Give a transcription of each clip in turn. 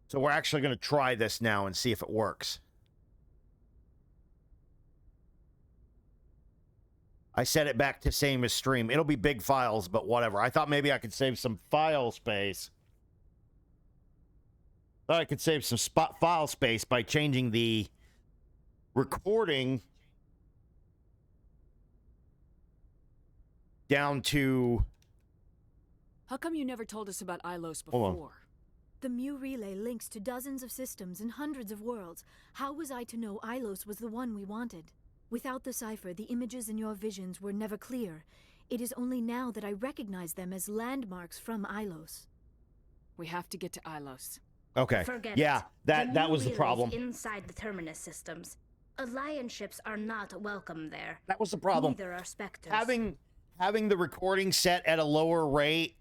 So we're actually going to try this now and see if it works. I set it back to same as stream. It'll be big files, but whatever. I thought maybe I could save some file space. Thought I could save some file space by changing the recording down to... How come you never told us about Ilos Hold on. before? The Mu relay links to dozens of systems and hundreds of worlds. How was I to know Ilos was the one we wanted? Without the cipher, the images in your visions were never clear. It is only now that I recognize them as landmarks from Ilos. We have to get to Ilos. Okay. Forget yeah, it. that was the relays problem. Inside the Terminus systems. Alliance ships are not welcome there. That was the problem. Neither are Spectres. Having the recording set at a lower rate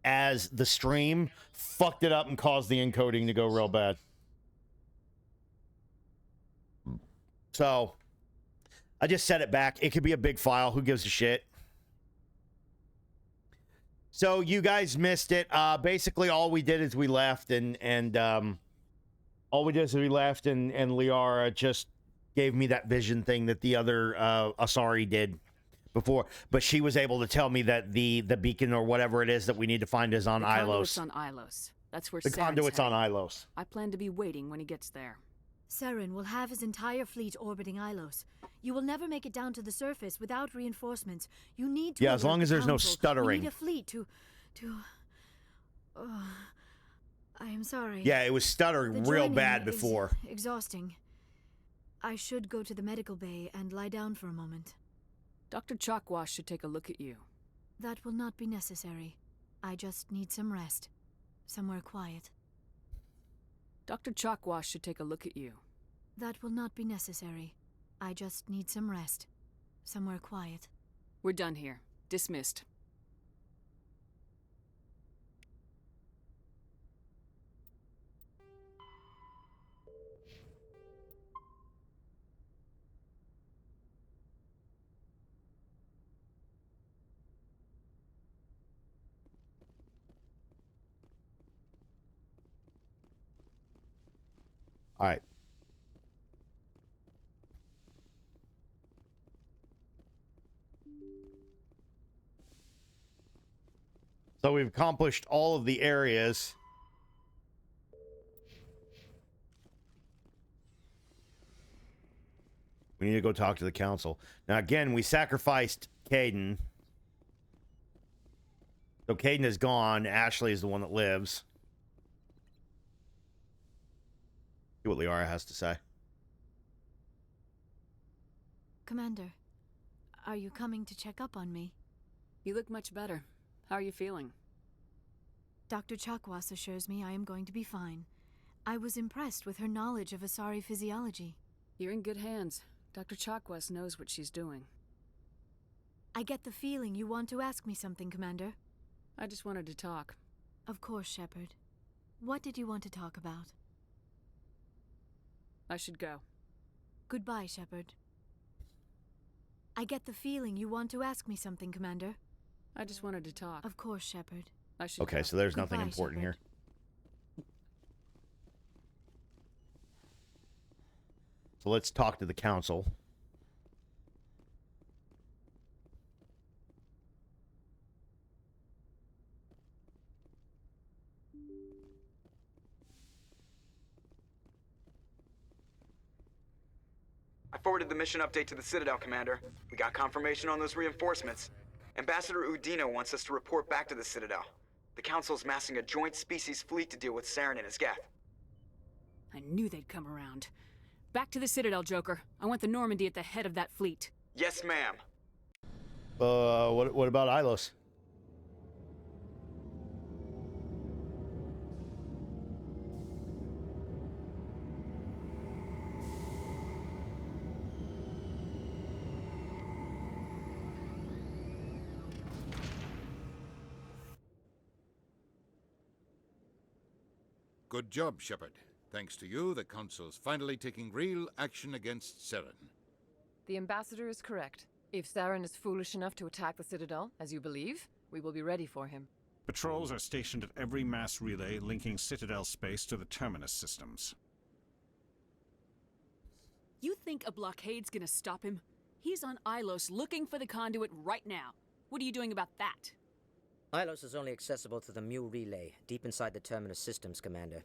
as the stream fucked it up and caused the encoding to go real bad. So I just set it back. It could be a big file. Who gives a shit? So you guys missed it. Basically, all we did is we left, and Liara just gave me that vision thing that the other Asari did before. But she was able to tell me that the beacon or whatever it is that we need to find is on The Ilos. conduit's on Ilos. That's where The Saren's conduit's on heading. Ilos. I plan to be waiting when he gets there. Saren will have his entire fleet orbiting Ilos. You will never make it down to the surface without reinforcements. You need to... Yeah, as long alert as the there's no Council. stuttering. We need a fleet to... I am sorry. Yeah, it was stuttering The real journey bad is before. exhausting. I should go to the medical bay and lie down for a moment. Dr. Chakwas should take a look at you. That will not be necessary. I just need some rest. Somewhere quiet. Dr. Chakwas should take a look at you. That will not be necessary. I just need some rest. Somewhere quiet. We're done here. Dismissed. All right. So we've accomplished all of the areas. We need to go talk to the council. Now, again, we sacrificed Caden. So Caden is gone. Ashley is the one that lives. See what Liara has to say. Commander, are you coming to check up on me? You look much better. How are you feeling? Dr. Chakwas assures me I am going to be fine. I was impressed with her knowledge of Asari physiology. You're in good hands. Dr. Chakwas knows what she's doing. I get the feeling you want to ask me something, Commander. I just wanted to talk. Of course, Shepard. What did you want to talk about? I should go. Goodbye, Shepard. I get the feeling you want to ask me something, Commander. I just wanted to talk. Of course, Shepard. I should Okay, go. so there's nothing Goodbye, important Shepard. here. So let's talk to the council. I forwarded the mission update to the Citadel, Commander. We got confirmation on those reinforcements. Ambassador Udino wants us to report back to the Citadel. The Council's massing a joint species fleet to deal with Saren and his Geth. I knew they'd come around. Back to the Citadel, Joker. I want the Normandy at the head of that fleet. Yes, ma'am. What about Ilos? Good job, Shepard. Thanks to you, the Council's finally taking real action against Saren. The Ambassador is correct. If Saren is foolish enough to attack the Citadel, as you believe, we will be ready for him. Patrols are stationed at every mass relay linking Citadel space to the terminus systems. You think a blockade's gonna stop him? He's on Ilos looking for the conduit right now. What are you doing about that? Ilos is only accessible through the Mu relay, deep inside the terminus systems, Commander.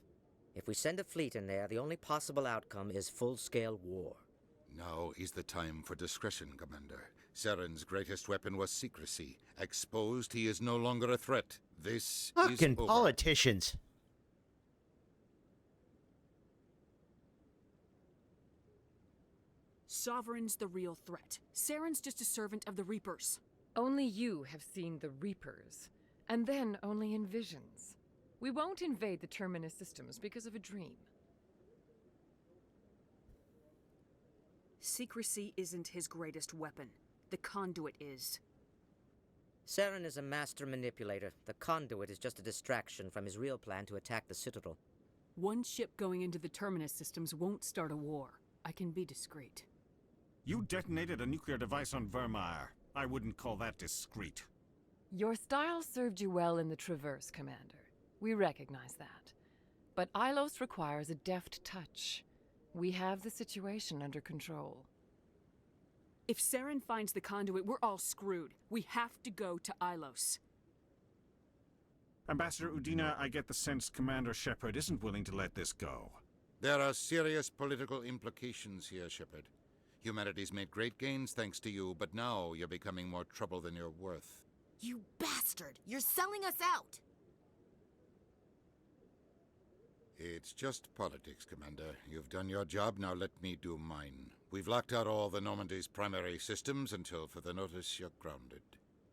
If we send a fleet in there, the only possible outcome is full-scale war. Now is the time for discretion, Commander. Saren's greatest weapon was secrecy. Exposed, he is no longer a threat. This is Fucking over. politicians. Sovereign's the real threat. Saren's just a servant of the Reapers. Only you have seen the Reapers, and then only in visions. We won't invade the terminus systems because of a dream. Secrecy isn't his greatest weapon. The conduit is. Saren is a master manipulator. The conduit is just a distraction from his real plan to attack the Citadel. One ship going into the terminus systems won't start a war. I can be discreet. You detonated a nuclear device on Vermeer. I wouldn't call that discreet. Your style served you well in the Traverse, Commander. We recognize that. But Ilos requires a deft touch. We have the situation under control. If Saren finds the conduit, we're all screwed. We have to go to Ilos. Ambassador Udina, I get the sense Commander Shepard isn't willing to let this go. There are serious political implications here, Shepard. Humanity's made great gains thanks to you, but now you're becoming more trouble than you're worth. You bastard! You're selling us out! It's just politics, Commander. You've done your job, now let me do mine. We've locked out all the Normandy's primary systems until further notice you're grounded.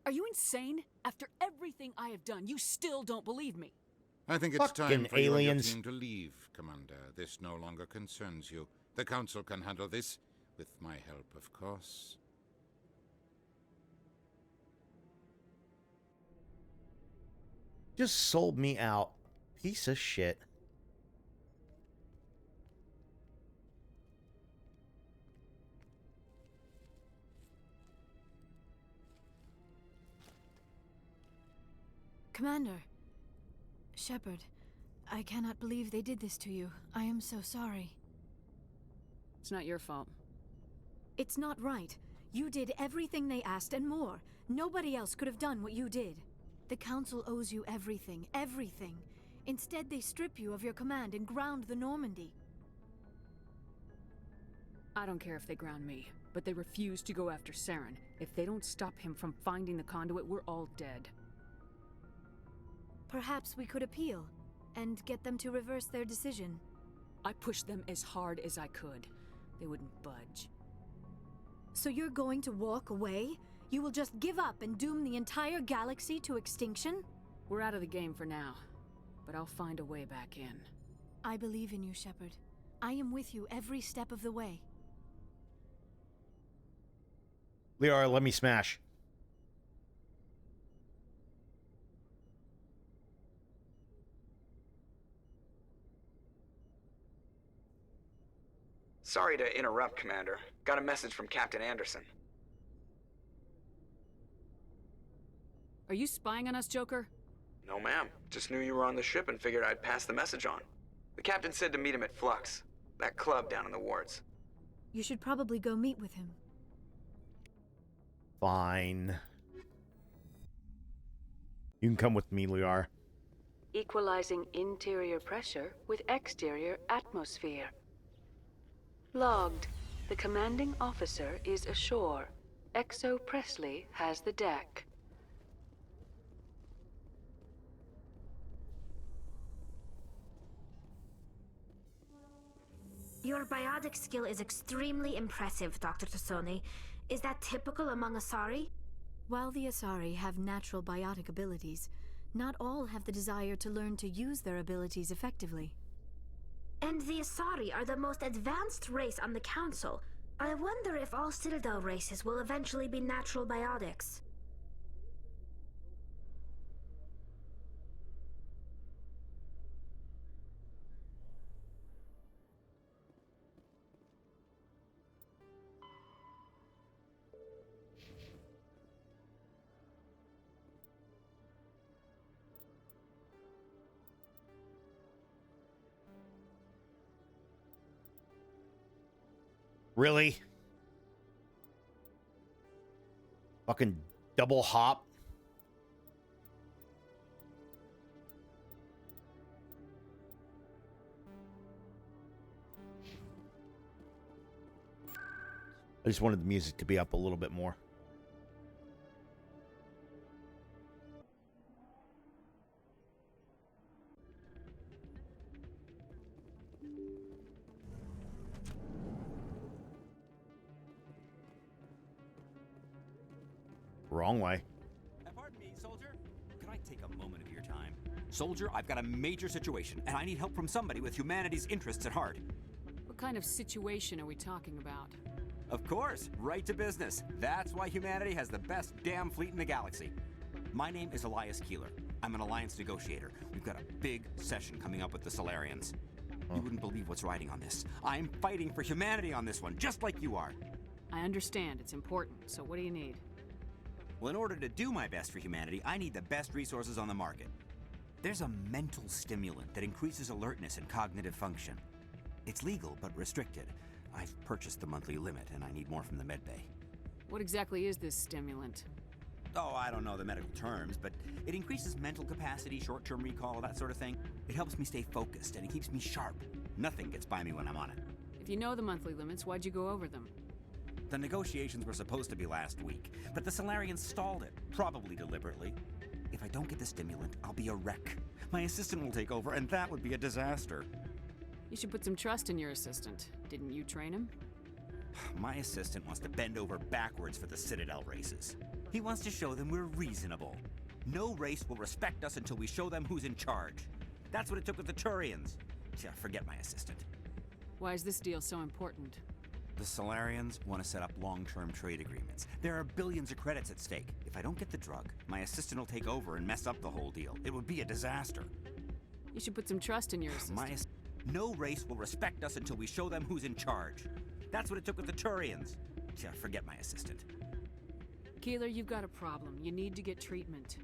Are you insane? After everything I have done, you still don't believe me. I think it's Fucking time for you and your aliens. team to leave, Commander. This no longer concerns you. The Council can handle this, with my help, of course. Just sold me out. Piece of shit. Commander. Shepard, I cannot believe they did this to you. I am so sorry. It's not your fault. It's not right. You did everything they asked and more. Nobody else could have done what you did. The Council owes you everything, everything. Instead, they strip you of your command and ground the Normandy. I don't care if they ground me, but they refuse to go after Saren. If they don't stop him from finding the conduit, we're all dead. Perhaps we could appeal, and get them to reverse their decision. I pushed them as hard as I could. They wouldn't budge. So you're going to walk away? You will just give up and doom the entire galaxy to extinction? We're out of the game for now, but I'll find a way back in. I believe in you, Shepard. I am with you every step of the way. Liara, let me smash. Sorry to interrupt, Commander. Got a message from Captain Anderson. Are you spying on us, Joker? No, ma'am. Just knew you were on the ship and figured I'd pass the message on. The captain said to meet him at Flux, that club down in the wards. You should probably go meet with him. Fine. You can come with me, Liara. Equalizing interior pressure with exterior atmosphere. Logged. The commanding officer is ashore. Exo Presley has the deck. Your biotic skill is extremely impressive, Dr. Tassoni. Is that typical among Asari? While the Asari have natural biotic abilities, not all have the desire to learn to use their abilities effectively. And the Asari are the most advanced race on the Council. I wonder if all Citadel races will eventually be natural biotics. Really? Fucking double hop? I just wanted the music to be up a little bit more. Wrong way. Pardon me, soldier. Could I take a moment of your time? Soldier, I've got a major situation, and I need help from somebody with humanity's interests at heart. What kind of situation are we talking about? Of course, right to business. That's why humanity has the best damn fleet in the galaxy. My name is Elias Keeler. I'm an alliance negotiator. We've got a big session coming up with the Solarians. You wouldn't believe what's riding on this. I'm fighting for humanity on this one, just like you are. I understand. It's important. So what do you need? Well, in order to do my best for humanity, I need the best resources on the market. There's a mental stimulant that increases alertness and cognitive function. It's legal, but restricted. I've purchased the monthly limit, and I need more from the medbay. What exactly is this stimulant? Oh, I don't know the medical terms, but it increases mental capacity, short-term recall, that sort of thing. It helps me stay focused, and it keeps me sharp. Nothing gets by me when I'm on it. If you know the monthly limits, why'd you go over them? The negotiations were supposed to be last week, but the Solarians stalled it, probably deliberately. If I don't get the stimulant, I'll be a wreck. My assistant will take over, and that would be a disaster. You should put some trust in your assistant. Didn't you train him? My assistant wants to bend over backwards for the Citadel races. He wants to show them we're reasonable. No race will respect us until we show them who's in charge. That's what it took with the Turians. Yeah, forget my assistant. Why is this deal so important? The Solarians want to set up long-term trade agreements. There are billions of credits at stake. If I don't get the drug, my assistant will take over and mess up the whole deal. It would be a disaster. You should put some trust in your assistant. No race will respect us until we show them who's in charge. That's what it took with the Turians. Yeah, forget my assistant. Keeler, you've got a problem. You need to get treatment.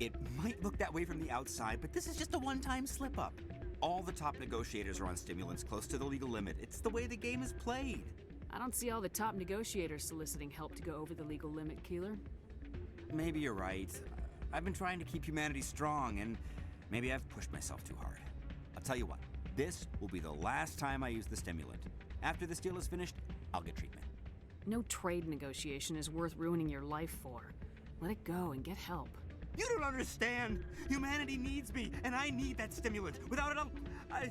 It might look that way from the outside, but this is just a one-time slip-up. All the top negotiators are on stimulants close to the legal limit. It's the way the game is played. I don't see all the top negotiators soliciting help to go over the legal limit, Keeler. Maybe you're right. I've been trying to keep humanity strong, and maybe I've pushed myself too hard. I'll tell you what, this will be the last time I use the stimulant. After this deal is finished, I'll get treatment. No trade negotiation is worth ruining your life for. Let it go and get help. You don't understand! Humanity needs me, and I need that stimulant. Without it, I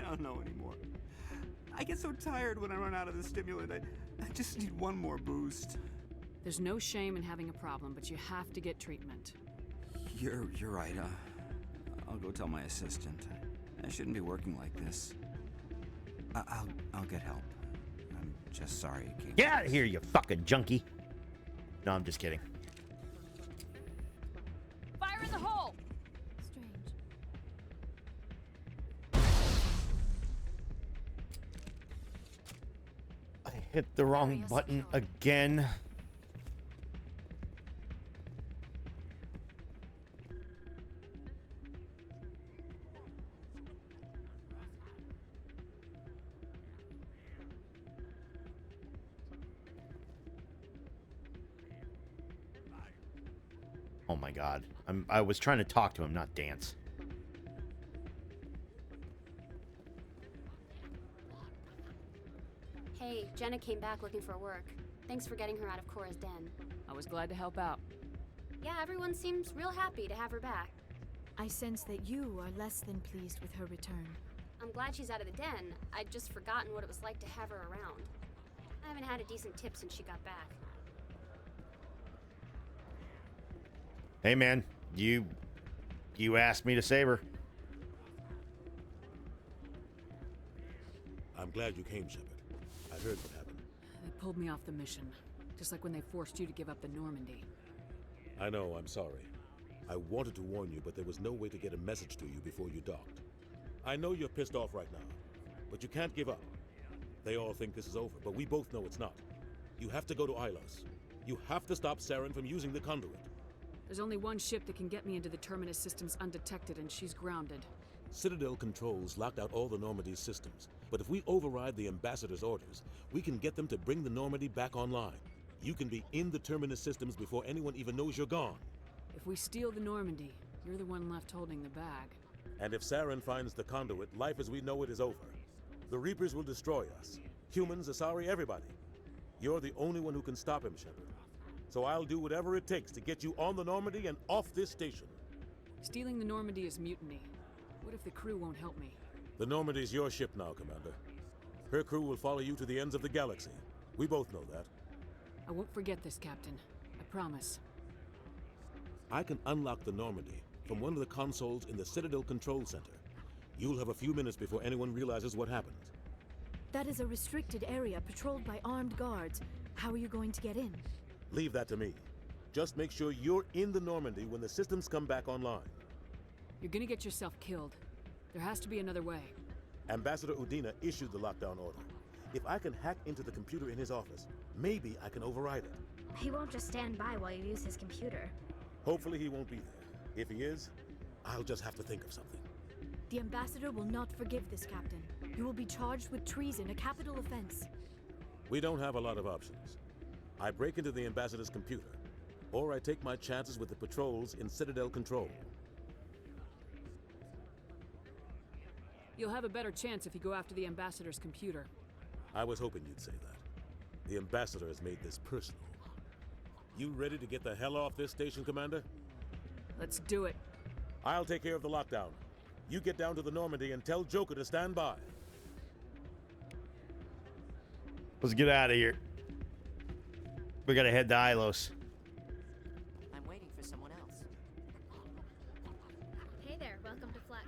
don't know anymore. I get so tired when I run out of the stimulant. I just need one more boost. There's no shame in having a problem, but you have to get treatment. You're right. I'll go tell my assistant. I shouldn't be working like this. I'll get help. I'm just sorry it came. Get out of here, you fucking junkie. No, I'm just kidding. Fire in the hole! Strange. I hit the wrong button again. Oh my god. I was trying to talk to him, not dance. Hey, Jenna came back looking for work. Thanks for getting her out of Cora's den. I was glad to help out. Yeah, everyone seems real happy to have her back. I sense that you are less than pleased with her return. I'm glad she's out of the den. I'd just forgotten what it was like to have her around. I haven't had a decent tip since she got back. Hey man, you asked me to save her. I'm glad you came, Shepard. I heard what happened. They pulled me off the mission, just like when they forced you to give up the Normandy. I know, I'm sorry. I wanted to warn you, but there was no way to get a message to you before you docked. I know you're pissed off right now, but you can't give up. They all think this is over, but we both know it's not. You have to go to Ilos. You have to stop Saren from using the conduit. There's only one ship that can get me into the Terminus systems undetected, and she's grounded. Citadel controls locked out all the Normandy's systems, but if we override the ambassador's orders, we can get them to bring the Normandy back online. You can be in the Terminus systems before anyone even knows you're gone. If we steal the Normandy, you're the one left holding the bag. And if Saren finds the conduit, life as we know it is over. The Reapers will destroy us. Humans, Asari, everybody. You're the only one who can stop him, Shepard. So I'll do whatever it takes to get you on the Normandy and off this station. Stealing the Normandy is mutiny. What if the crew won't help me? The Normandy's your ship now, Commander. Her crew will follow you to the ends of the galaxy. We both know that. I won't forget this, Captain. I promise. I can unlock the Normandy from one of the consoles in the Citadel Control Center. You'll have a few minutes before anyone realizes what happened. That is a restricted area patrolled by armed guards. How are you going to get in? Leave that to me. Just make sure you're in the Normandy when the systems come back online. You're gonna get yourself killed. There has to be another way. Ambassador Udina issued the lockdown order. If I can hack into the computer in his office, maybe I can override it. He won't just stand by while you use his computer. Hopefully he won't be there. If he is, I'll just have to think of something. The ambassador will not forgive this, Captain. You will be charged with treason, a capital offense. We don't have a lot of options. I break into the ambassador's computer, or I take my chances with the patrols in Citadel Control. You'll have a better chance if you go after the ambassador's computer. I was hoping you'd say that. The ambassador has made this personal. You ready to get the hell off this station, Commander? Let's do it. I'll take care of the lockdown. You get down to the Normandy and tell Joker to stand by. Let's get out of here. We gotta head to Ilos. I'm waiting for someone else. Hey there, welcome to Flex.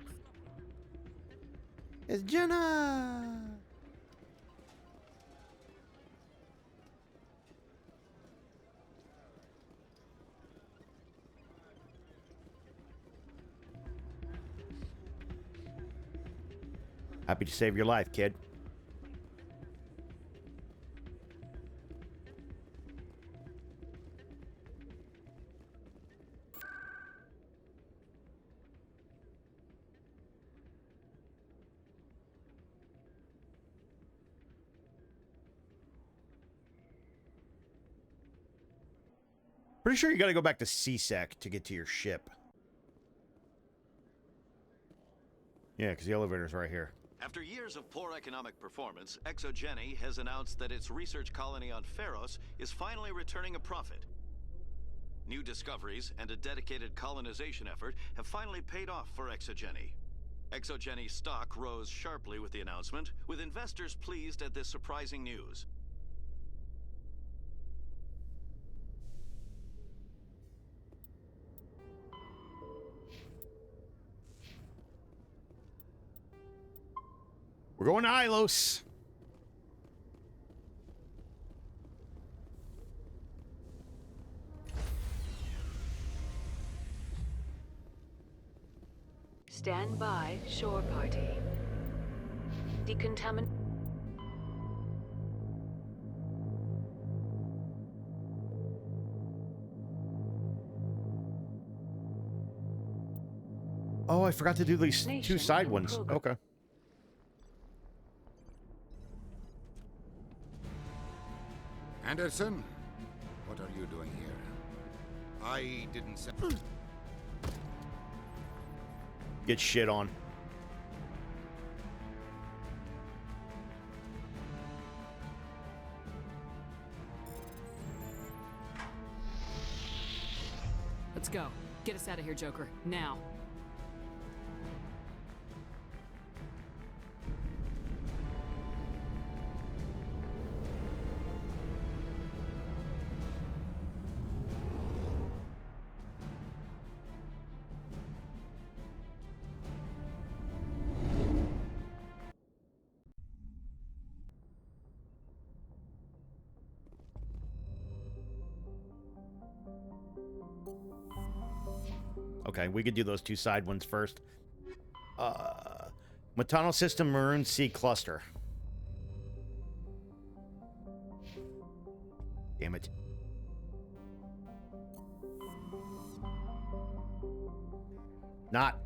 It's Jenna! Happy to save your life, kid. Pretty sure you gotta go back to CSEC to get to your ship. Yeah, because the elevator's right here. After years of poor economic performance, Exogeny has announced that its research colony on Pharos is finally returning a profit. New discoveries and a dedicated colonization effort have finally paid off for Exogeny. Exogeny stock rose sharply with the announcement, with investors pleased at this surprising news. We're going to Ilos. Stand by, shore party. Decontaminate. Oh, I forgot to do these two side ones. Okay. Anderson, what are you doing here? I didn't say... Get shit on. Let's go. Get us out of here, Joker. Now. Okay, we could do those two side ones first. Matano System Maroon Sea Cluster. Damn it. Not.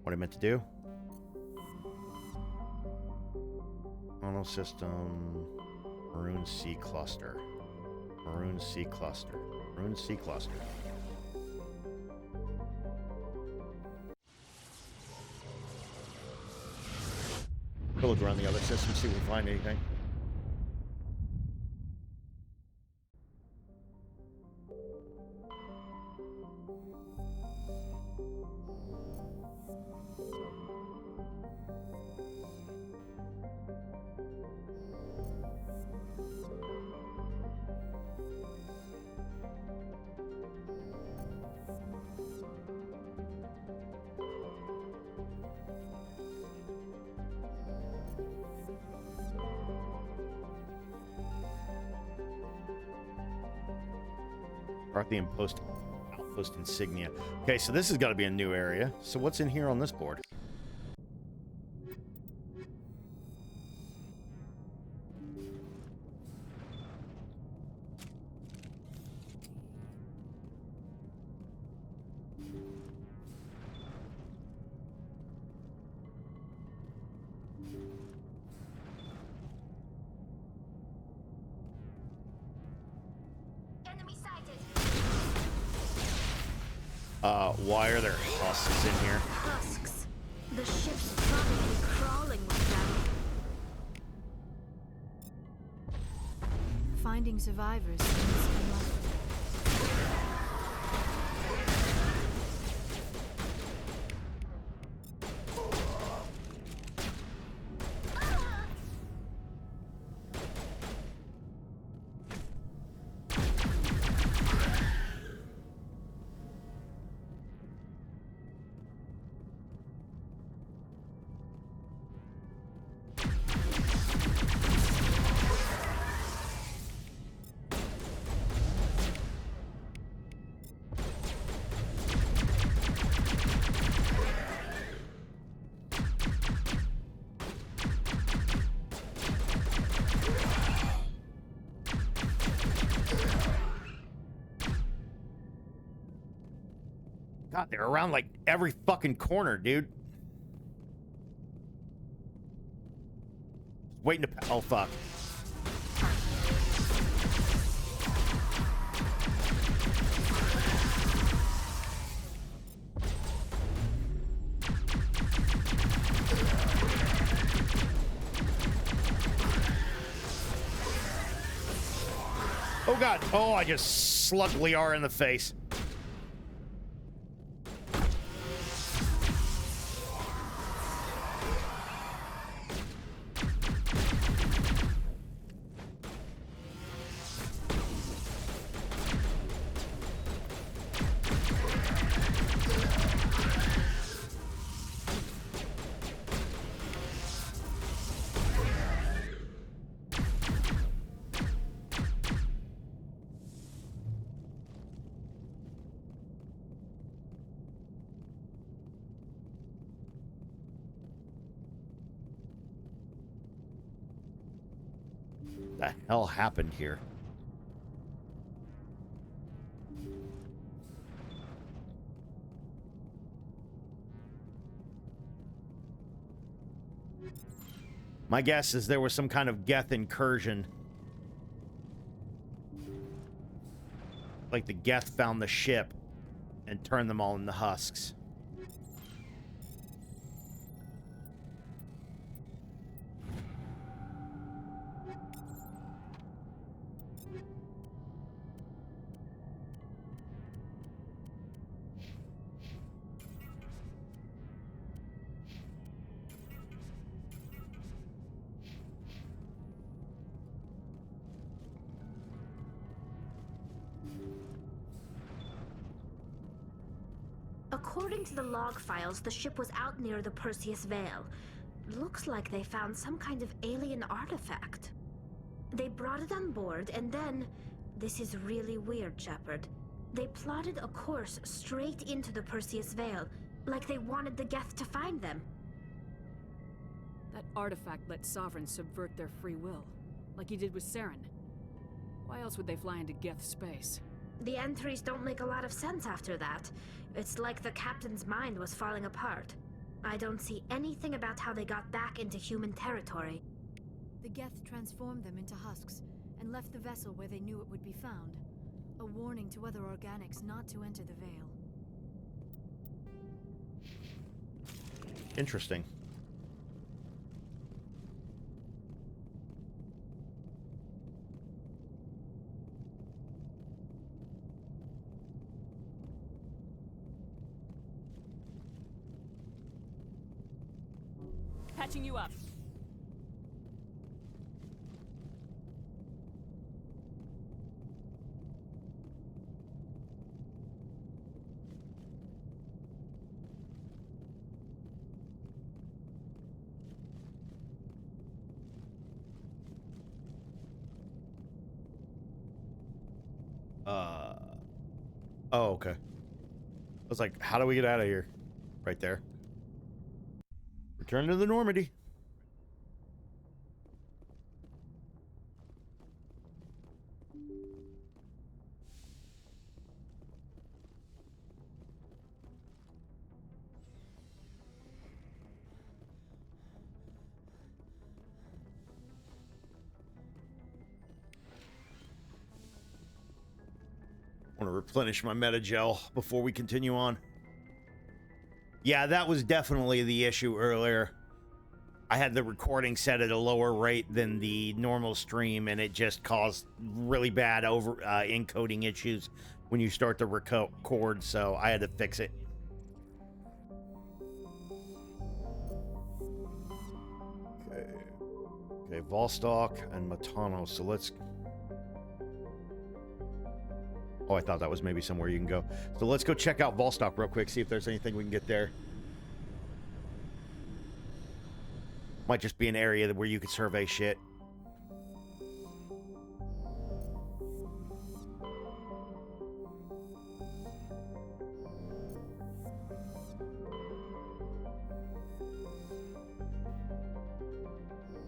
What I meant to do? Mono system. Maroon C cluster. Maroon C cluster. Maroon C cluster. We'll look around the other system, see if we find anything. Parthian outpost insignia. Okay, so this has got to be a new area. So what's in here on this board? Why are there husks in here? Husks. The ship's probably crawling with them. Finding survivors seems unlikely. God, they're around like every fucking corner, dude. Waiting to... Oh, fuck. Oh, God. Oh, I just slugged Liara in the face. The hell happened here? My guess is there was some kind of Geth incursion. Like the Geth found the ship and turned them all into husks. According to the log files, the ship was out near the Perseus Veil. Looks like they found some kind of alien artifact. They brought it on board, and then... This is really weird, Shepard. They plotted a course straight into the Perseus Veil, like they wanted the Geth to find them. That artifact let Sovereigns subvert their free will, like he did with Saren. Why else would they fly into Geth space? The entries don't make a lot of sense after that. It's like the captain's mind was falling apart. I don't see anything about how they got back into human territory. The Geth transformed them into husks and left the vessel where they knew it would be found. A warning to other organics not to enter the Veil. Interesting. Patching you up. Oh, okay. I was like, how do we get out of here? Right there. Return to the Normandy. I want to replenish my meta-gel before we continue on. Yeah, that was definitely the issue earlier. I had the recording set at a lower rate than the normal stream, and it just caused really bad encoding issues when you start to record, so I had to fix it. Okay, Vostok and Matano, so let's... Oh, I thought that was maybe somewhere you can go. So let's go check out Vostok real quick, see if there's anything we can get there. Might just be an area where you could survey shit.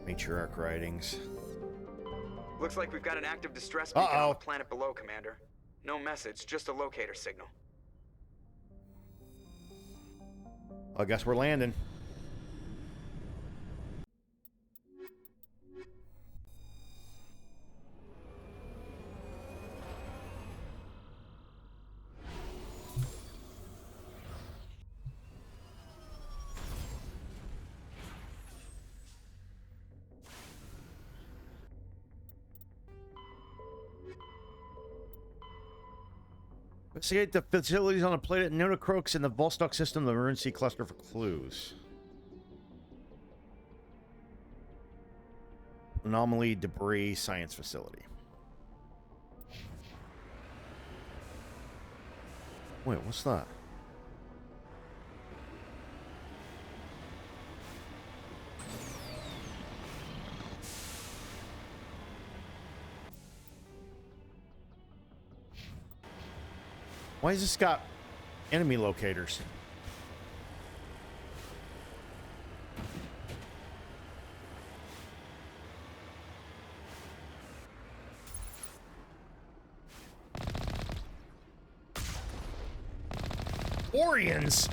Matriarch writings. Looks like we've got an active distress beacon on the planet below, Commander. No message, just a locator signal. I guess we're landing. Investigate the facilities on the planet Nonocroaks in the Vostok system, the Maroon Sea cluster for clues. Anomaly debris science facility. Wait, what's that? Why has this got enemy locators? Orions!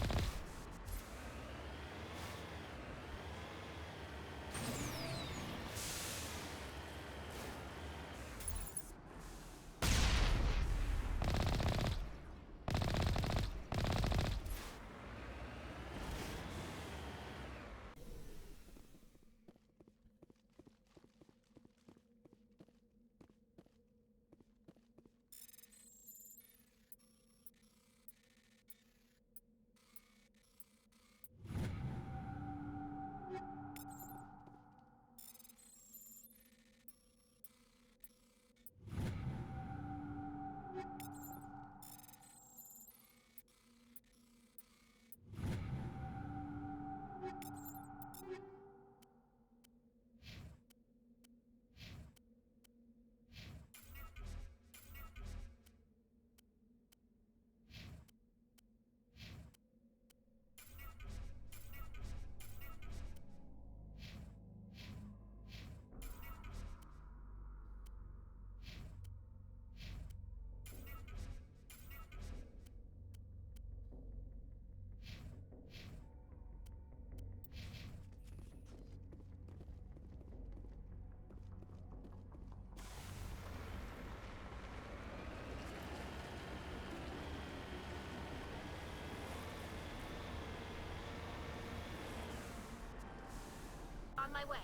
On my way.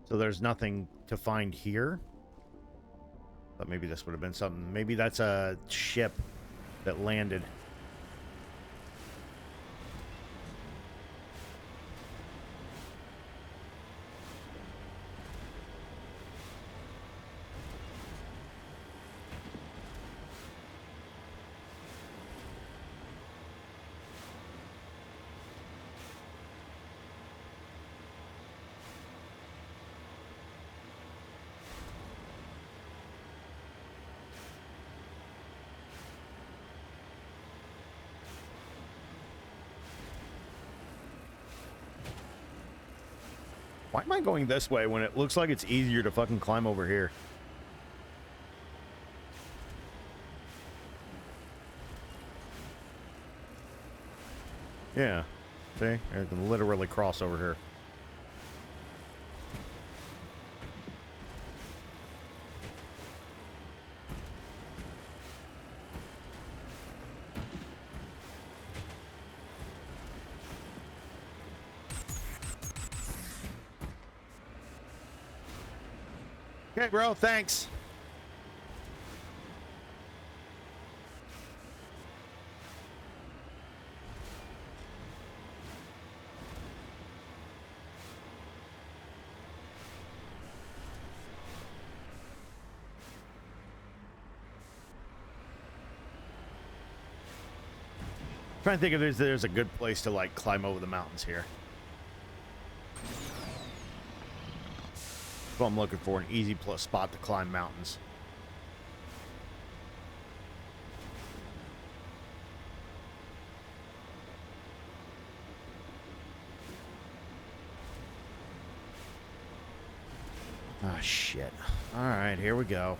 So there's nothing to find here? But maybe this would have been something. Maybe that's a ship that landed. Why am I going this way when it looks like it's easier to fucking climb over here? Yeah. See? I can literally cross over here. Okay, bro, thanks. Trying to think if there's a good place to like climb over the mountains here. That's what I'm looking for, an easy spot to climb mountains. Ah, shit. All right, here we go.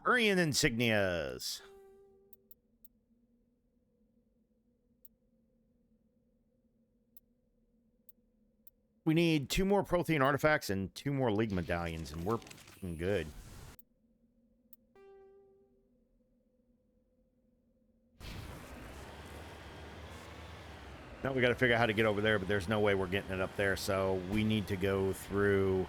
Turian insignias. We need 2 more Prothean artifacts and 2 more League medallions, and we're fucking good. Now we got to figure out how to get over there, but there's no way we're getting it up there, so we need to go through...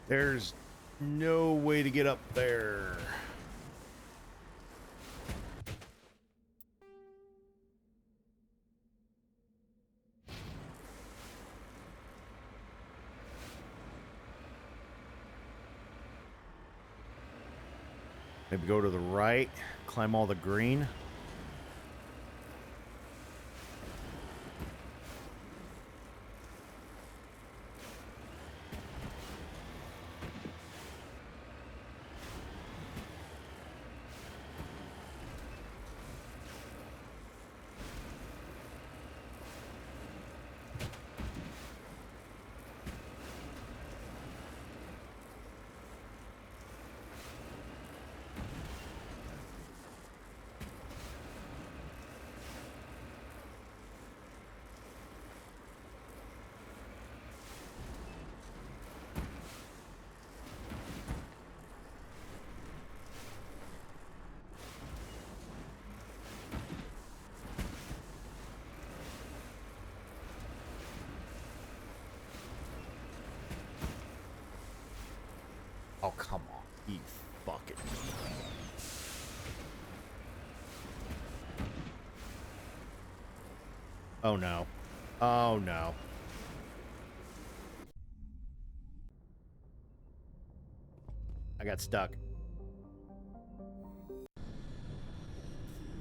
There's no way to get up there. Maybe go to the right, climb all the green. Oh, come on. You fucking... Oh, no. Oh, no. I got stuck.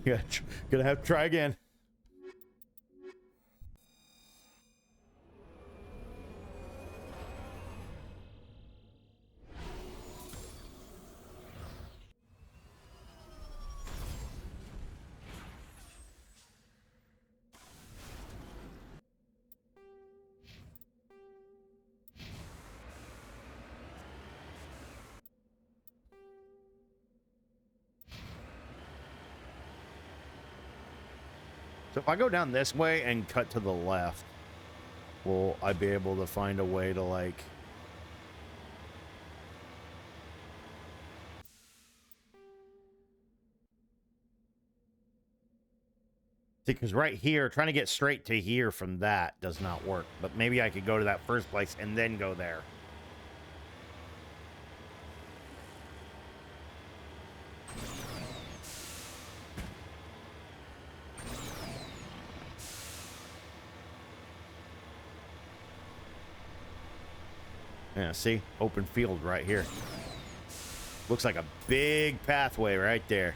Yeah, gonna have to try again. So if I go down this way and cut to the left, will I be able to find a way to, like... See, because right here, trying to get straight to here from that does not work. But maybe I could go to that first place and then go there. Yeah, see? Open field right here. Looks like a big pathway right there.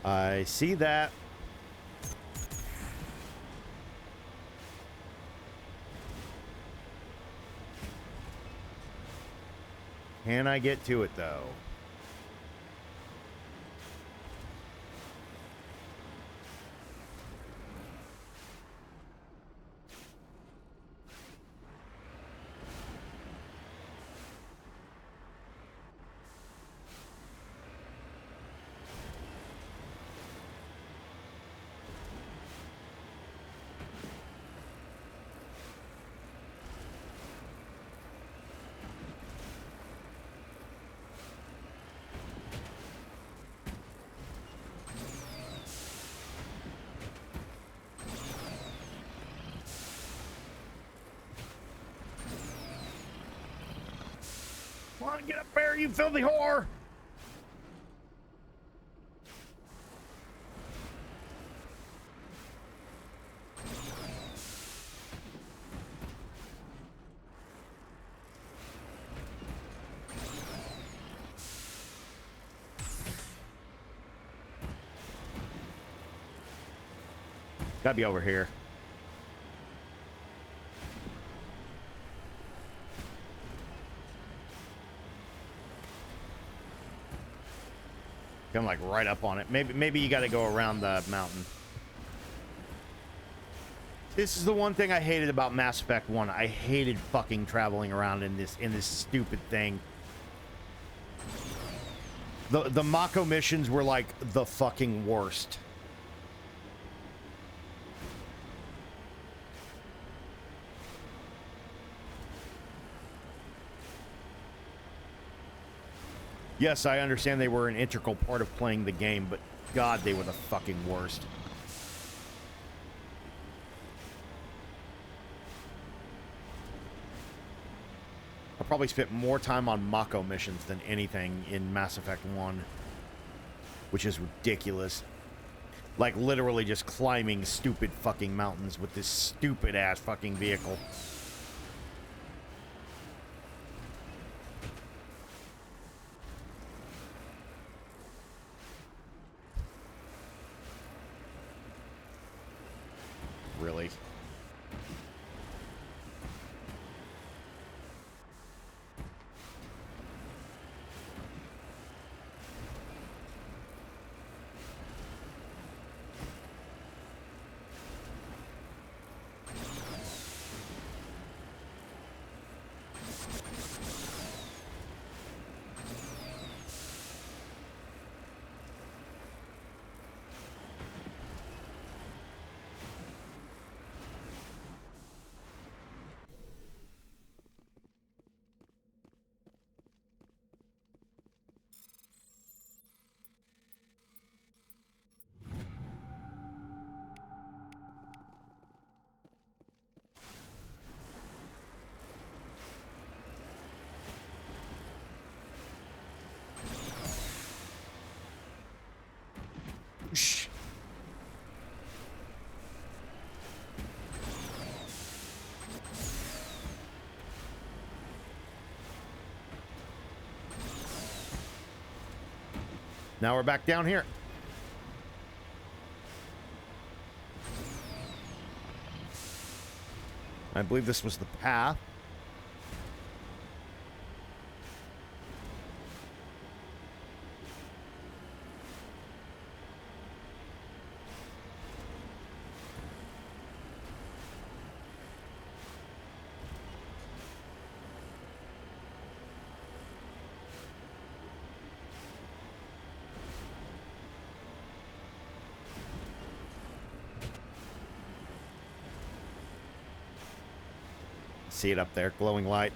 I see that. Can I get to it, though? Come on, get up there, you filthy whore! Gotta be over here. I'm like right up on it. Maybe you got to go around the mountain. This is the one thing I hated about Mass Effect 1. I hated fucking traveling around in this stupid thing. The Mako missions were like the fucking worst. Yes, I understand they were an integral part of playing the game, but God, they were the fucking worst. I probably spent more time on Mako missions than anything in Mass Effect 1, which is ridiculous. Like, literally just climbing stupid fucking mountains with this stupid-ass fucking vehicle. Really? Shh. Now we're back down here. I believe this was the path. See it up there, glowing light.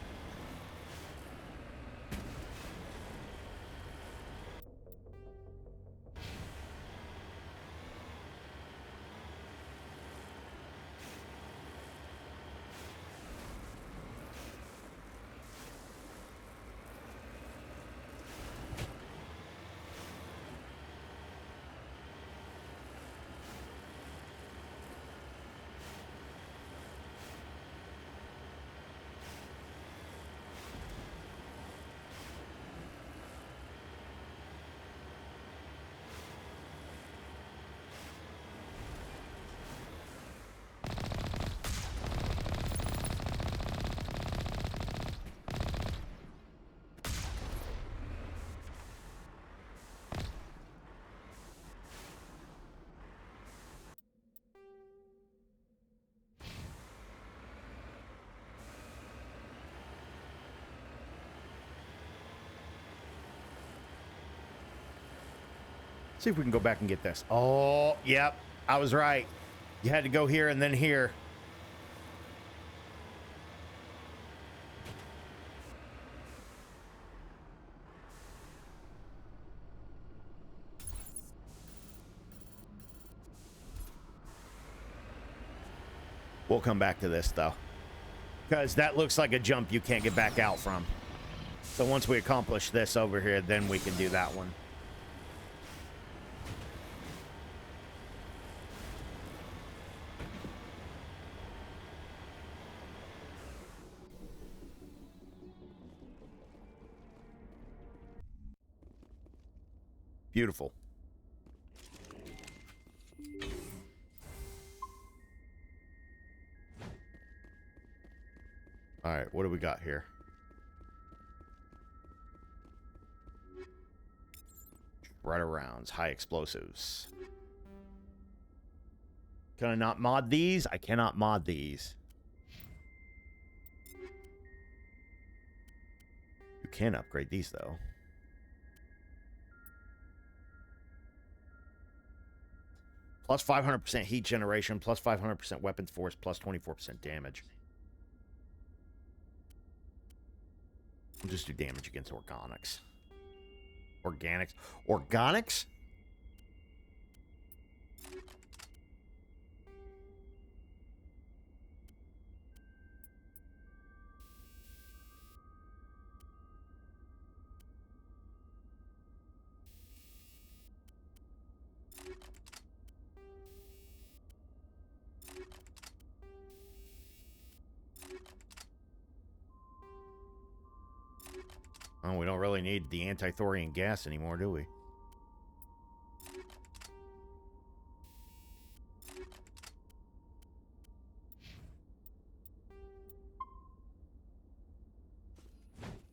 See if we can go back and get this. Oh, yep. I was right. You had to go here and then here. We'll come back to this, though. Because that looks like a jump you can't get back out from. So once we accomplish this over here, then we can do that one. Beautiful. All right, what do we got here? Right arounds, high explosives. Can I not mod these? I cannot mod these. You can upgrade these, though. Plus 500% heat generation, plus 500% weapons force, plus 24% damage. We'll just do damage against organics. Organics. Organics? Oh, we don't really need the anti-thorium gas anymore, do we?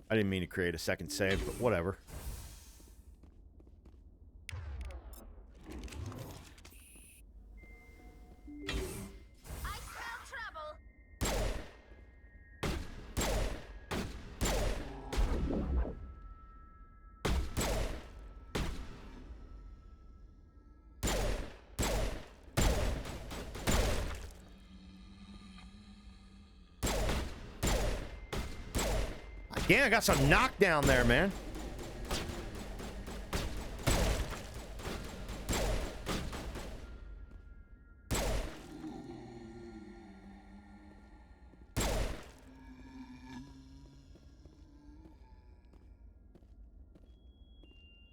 I didn't mean to create a second save, but whatever. Yeah, I got some knockdown there, man.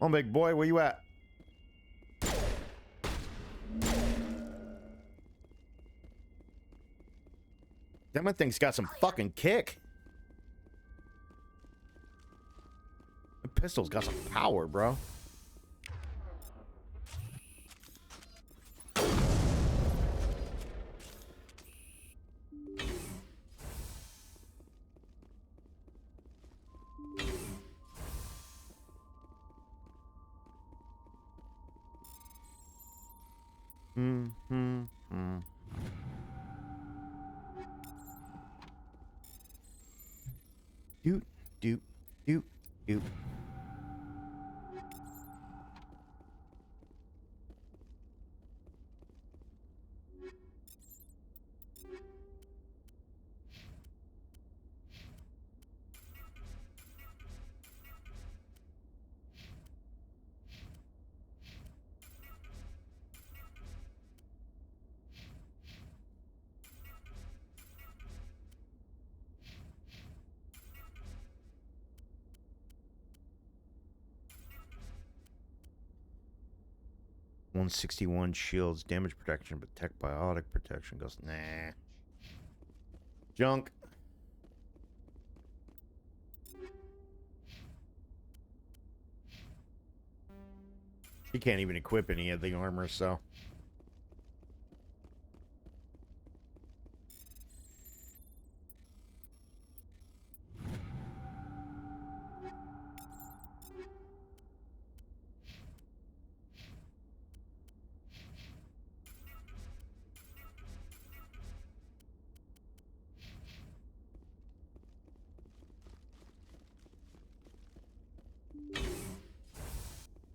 Oh, big boy, where you at? That thing's got some fucking kick. The pistol's got some power, bro. Doot, doot, doot, doot. $161 shields, damage protection, but tech biotic protection goes, nah. Junk. She can't even equip any of the armor, so.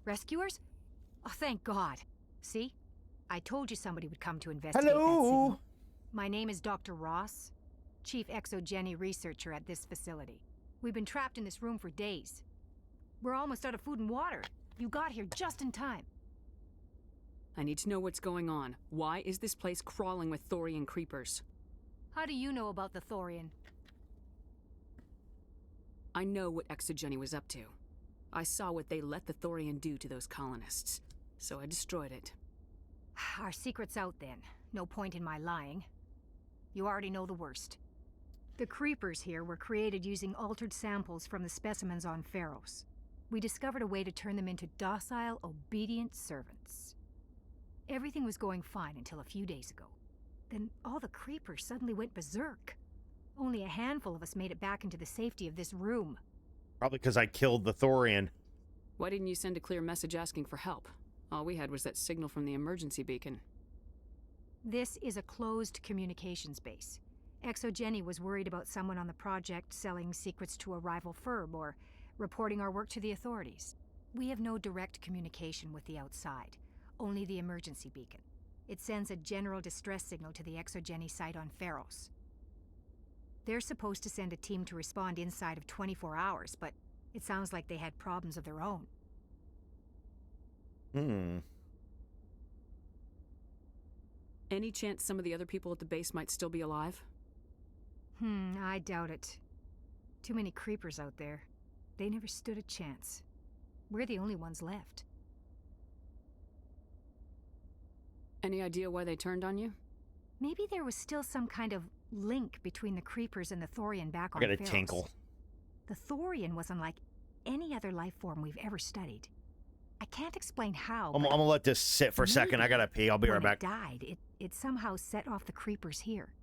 Rescuers? Oh, thank God. See? I told you somebody would come to investigate that Hello? signal. My name is Dr. Ross, Chief Exogeny Researcher at this facility. We've been trapped in this room for days. We're almost out of food and water. You got here just in time. I need to know what's going on. Why is this place crawling with Thorian creepers? How do you know about the Thorian? I know what Exogeny was up to. I saw what they let the Thorian do to those colonists, so I destroyed it. Our secret's out then. No point in my lying. You already know the worst. The creepers here were created using altered samples from the specimens on Pharos. We discovered a way to turn them into docile, obedient servants. Everything was going fine until a few days ago. Then all the creepers suddenly went berserk. Only a handful of us made it back into the safety of this room. Probably because I killed the Thorian. Why didn't you send a clear message asking for help? All we had was that signal from the emergency beacon. This is a closed communications base. Exogeny was worried about someone on the project selling secrets to a rival firm or reporting our work to the authorities. We have no direct communication with the outside, only the emergency beacon. It sends a general distress signal to the Exogeny site on Pharos. They're supposed to send a team to respond inside of 24 hours, but it sounds like they had problems of their own. Any chance some of the other people at the base might still be alive? I doubt it. Too many creepers out there. They never stood a chance. We're the only ones left. Any idea why they turned on you? Maybe there was still some kind of link between the creepers and the Thorian back on I got a Pharos. tinkle. The Thorian was unlike any other life form we've ever studied. I can't explain how. I'm gonna let this sit for a second. I gotta pee. I'll be right back. When it died, it somehow set off the creepers here.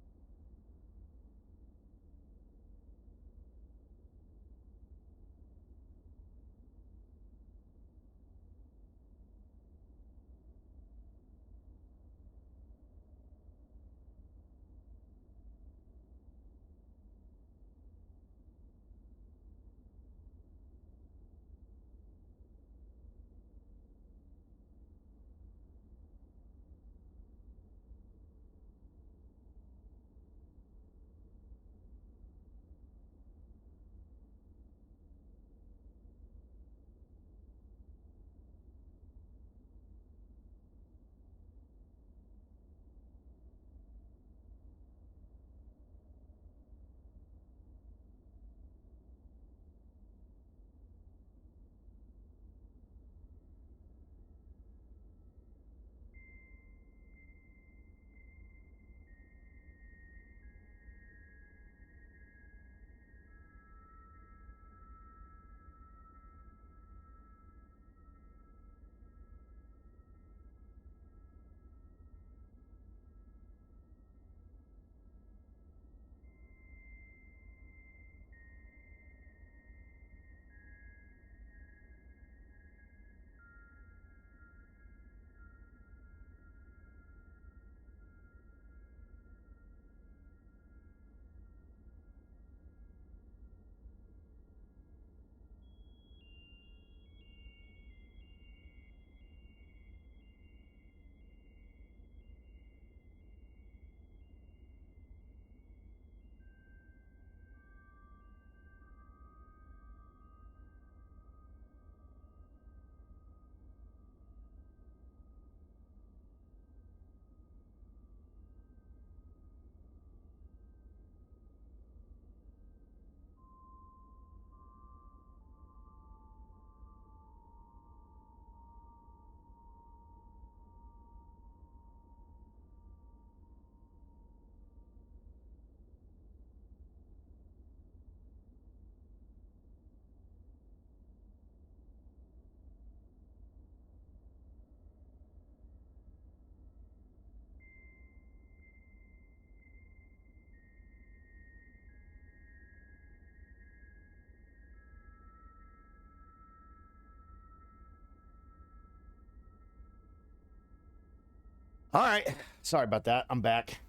All right. Sorry about that. I'm back.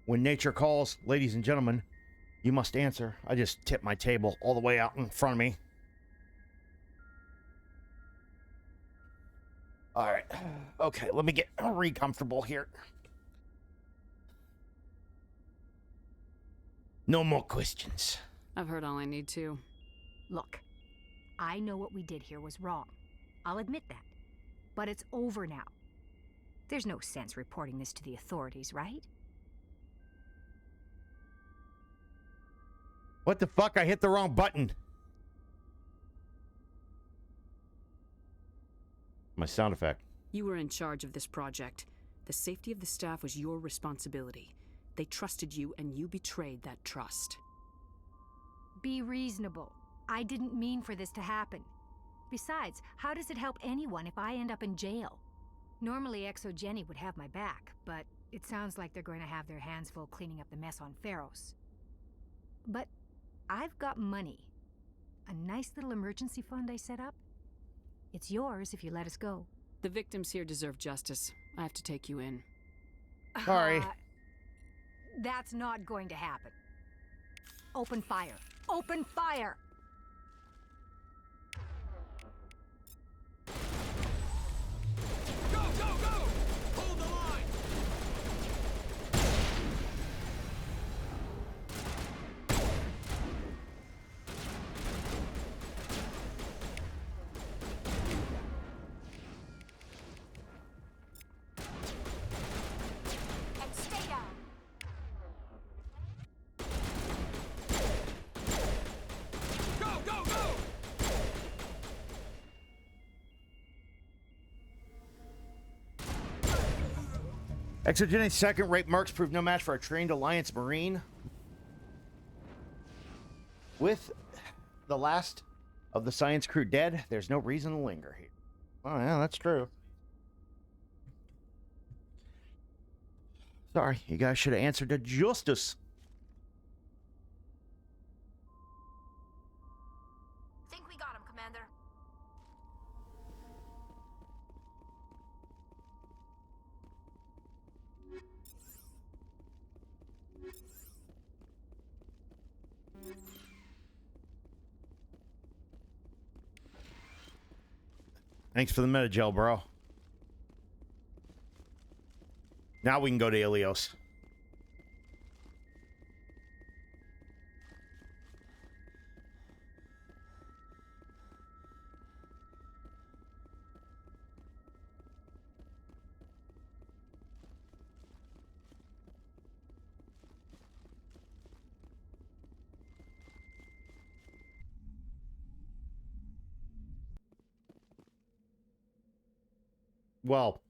When nature calls, ladies and gentlemen, you must answer. I just tipped my table all the way out in front of me. All right. Okay, let me get re-comfortable here. No more questions. I've heard all I need to. Look, I know what we did here was wrong. I'll admit that. But it's over now. There's no sense reporting this to the authorities, right? What the fuck? I hit the wrong button. My sound effect. You were in charge of this project. The safety of the staff was your responsibility. They trusted you, and you betrayed that trust. Be reasonable. I didn't mean for this to happen. Besides, how does it help anyone if I end up in jail? Normally, Exogeny would have my back, but it sounds like they're going to have their hands full cleaning up the mess on Pharos. But I've got money. A nice little emergency fund I set up. It's yours if you let us go. The victims here deserve justice. I have to take you in. Sorry. That's not going to happen. Open fire. Open fire! Go, go, go! Hold the line! Exogenic second-rate mercs proved no match for our trained Alliance Marine. With the last of the science crew dead, there's no reason to linger here. Oh, yeah, that's true. Sorry, you guys should have answered to justice. Think we got him, Commander. Thanks for the metagel, bro. Now we can go to Ilios. Well,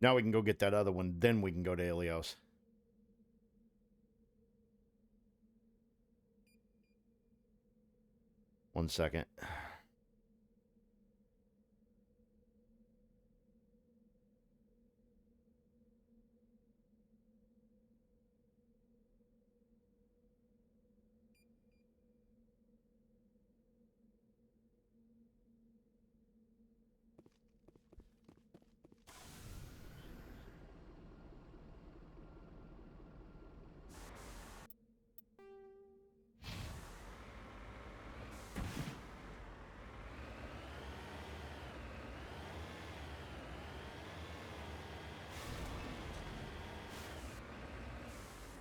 now we can go get that other one, then we can go to Ilios. One second.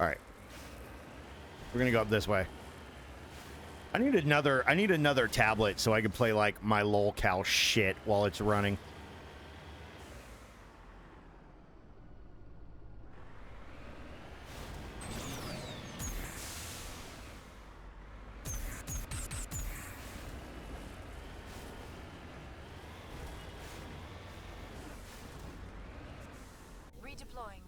All right. We're going to go up this way. I need another tablet so I can play like my lolcow shit while it's running. Redeploying.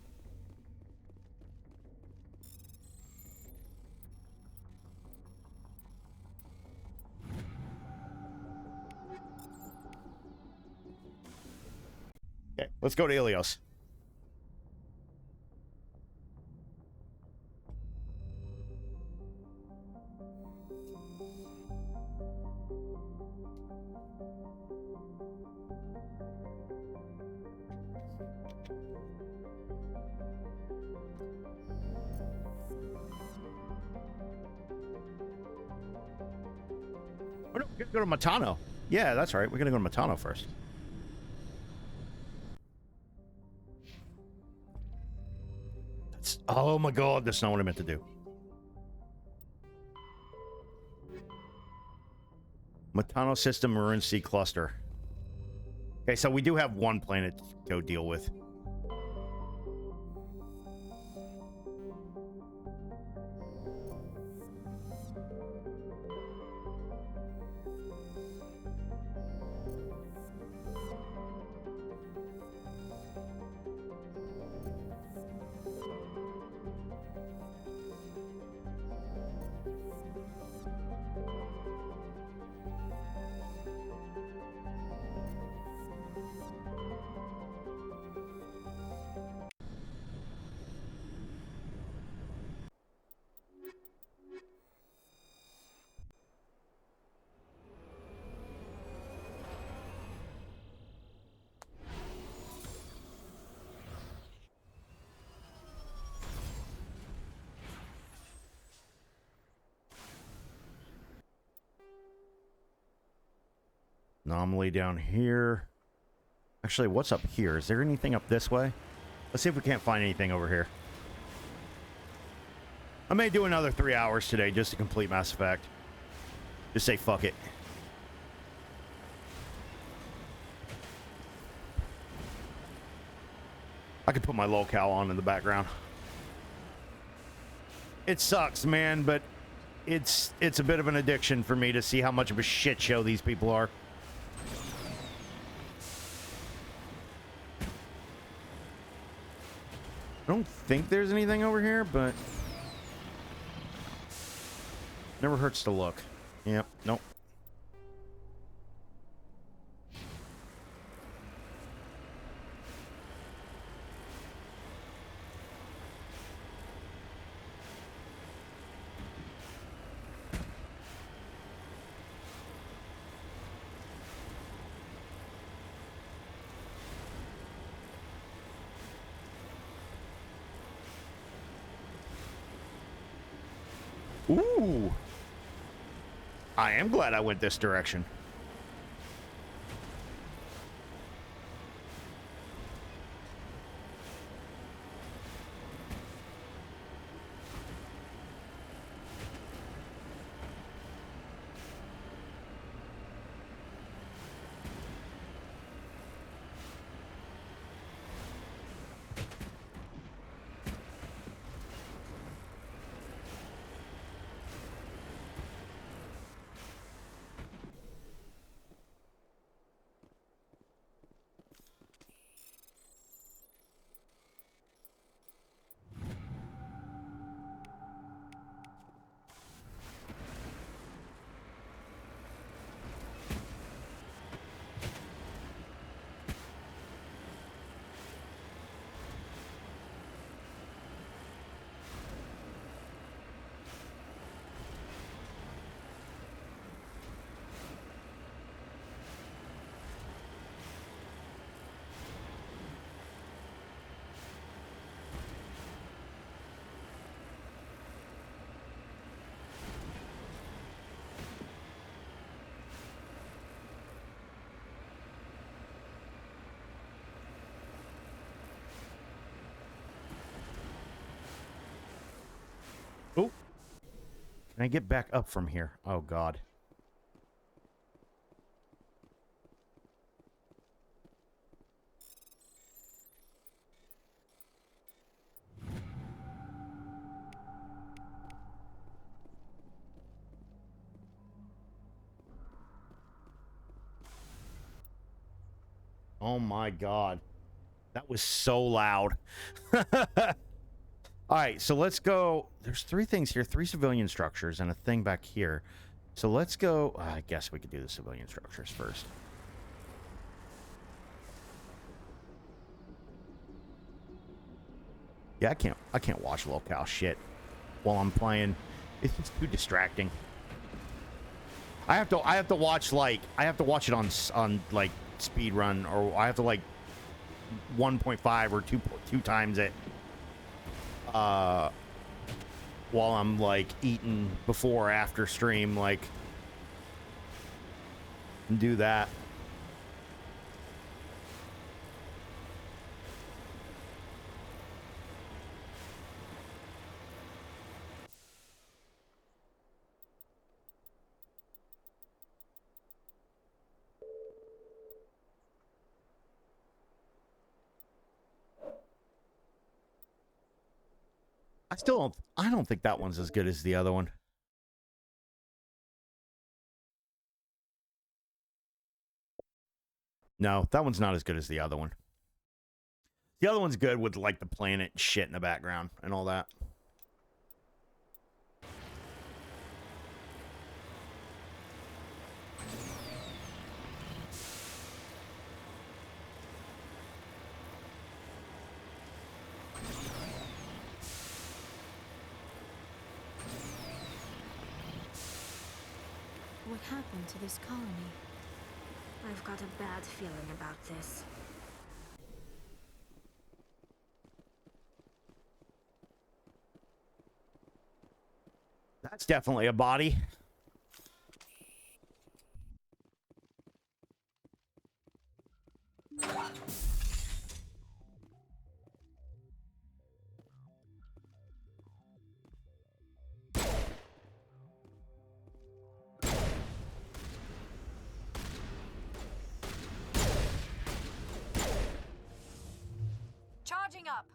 Okay, let's go to Ilios. Oh, no, we gotta go to Matano. Yeah, that's right. We're gonna go to Matano first. Oh my god, that's not what I meant to do. Matano system Maroon Sea cluster. Okay, so we do have one planet to go deal with. Anomaly down here. Actually, what's up here? Is there anything up this way? Let's see if we can't find anything over here. I may do another 3 hours today just to complete Mass Effect. Just say fuck it. I could put my lolcow on in the background. It sucks, man, but it's a bit of an addiction for me to see how much of a shit show these people are. I don't think there's anything over here, but never hurts to look. Yep, nope. Ooh. I am glad I went this direction. Oh. Can I get back up from here? Oh, God. Oh, my God. That was so loud. All right, so let's go. There's 3 things here, 3 civilian structures and a thing back here. So let's go. I guess we could do the civilian structures first. Yeah, I can't watch locale shit while I'm playing. It's just too distracting. I have to watch it on like speed run, or I have to like 1.5 or 2 times it. While I'm like eating before or after stream, like do that. I don't think that one's as good as the other one. No, that one's not as good as the other one. The other one's good with like the planet shit in the background and all that. What happened to this colony? I've got a bad feeling about this. That's definitely a body. Charging up.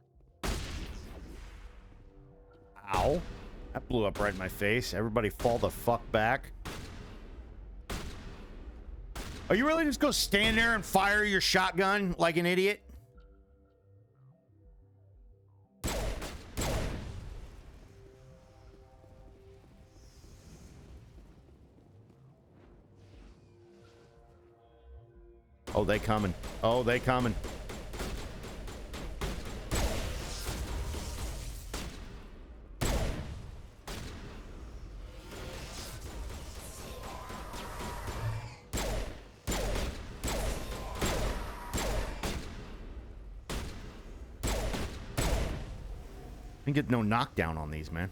Ow. That blew up right in my face. Everybody fall the fuck back. Are you really just gonna stand there and fire your shotgun like an idiot? Oh, they coming. Oh, they coming. I get no knockdown on these, man.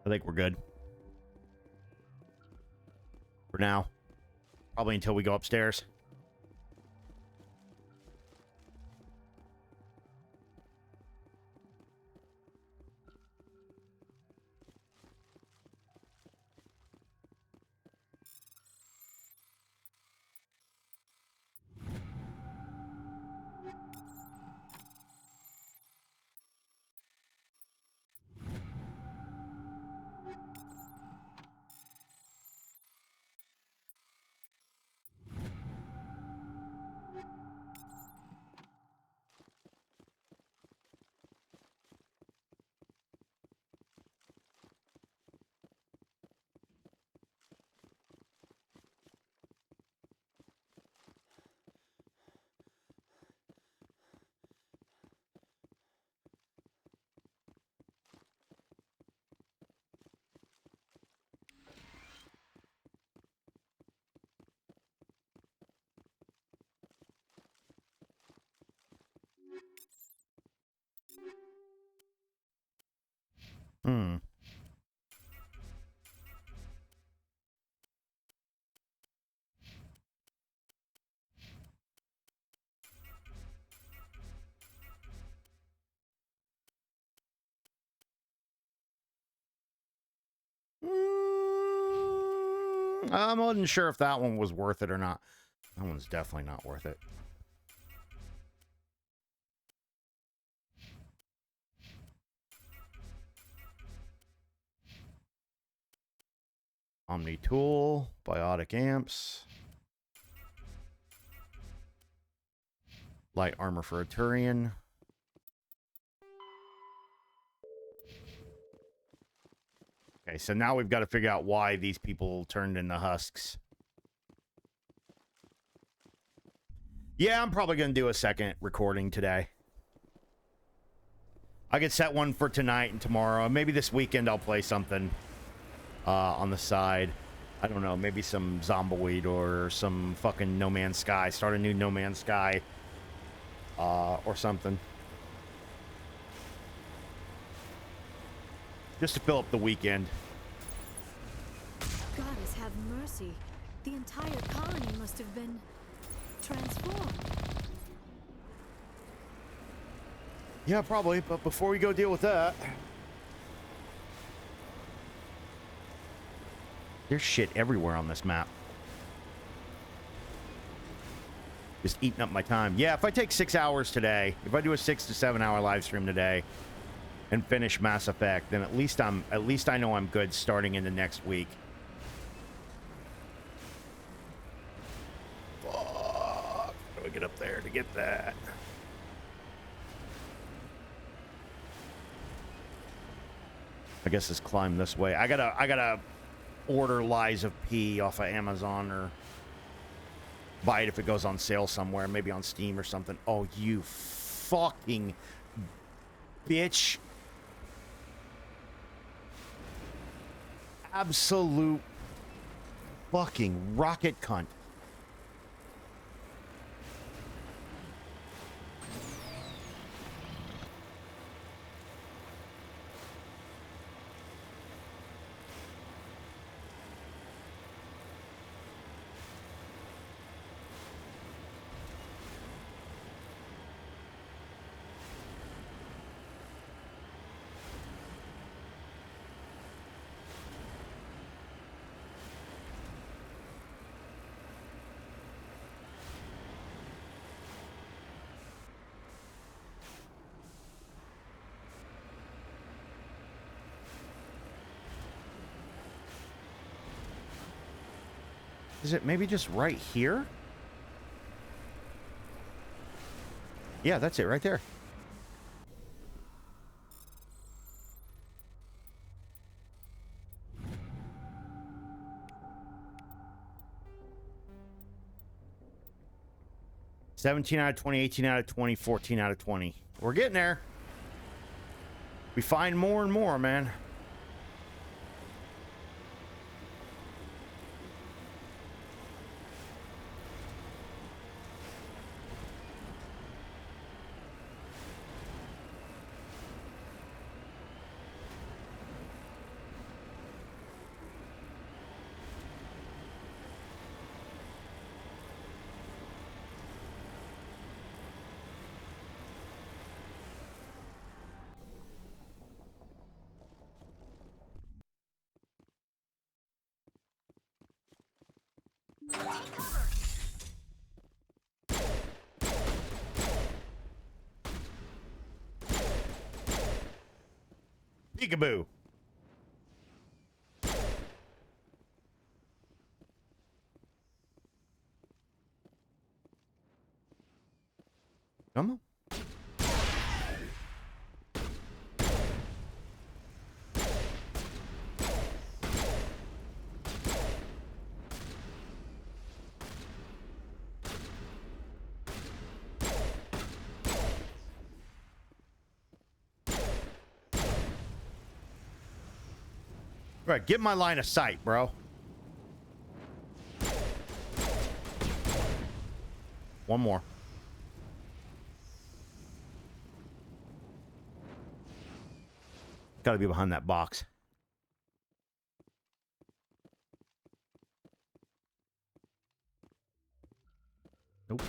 I think we're good. For now. Probably until we go upstairs. Hmm. I wasn't sure if that one was worth it or not. That one's definitely not worth it. Omni Tool, Biotic Amps. Light Armor for a Turian. Okay, so now we've got to figure out why these people turned into husks. Yeah, I'm probably going to do a second recording today. I could set one for tonight and tomorrow. Maybe this weekend I'll play something on the side. I don't know, maybe some Zomboid or some fucking No Man's Sky. Start a new No Man's Sky or something. Just to fill up the weekend. Goddess have mercy. The entire colony must have been transformed. Yeah, probably, but before we go deal with that... There's shit everywhere on this map. Just eating up my time. Yeah, if I take 6 hours today, if I do a 6 to 7 hour live stream today and finish Mass Effect, then at least I know I'm good starting into next week. Fuck. How do I get up there to get that? I guess let's climb this way. I gotta order Lies of P off of Amazon or buy it if it goes on sale somewhere, maybe on Steam or something. Oh, you fucking bitch. Absolute fucking rocket cunt. Is it maybe just right here? Yeah, that's it right there. $17 out of 20, 18 out of 20, 14 out of 20. We're getting there. We find more and more, man. Peekaboo. Come on. Right, get my line of sight, bro. One more. Gotta be behind that box. Nope.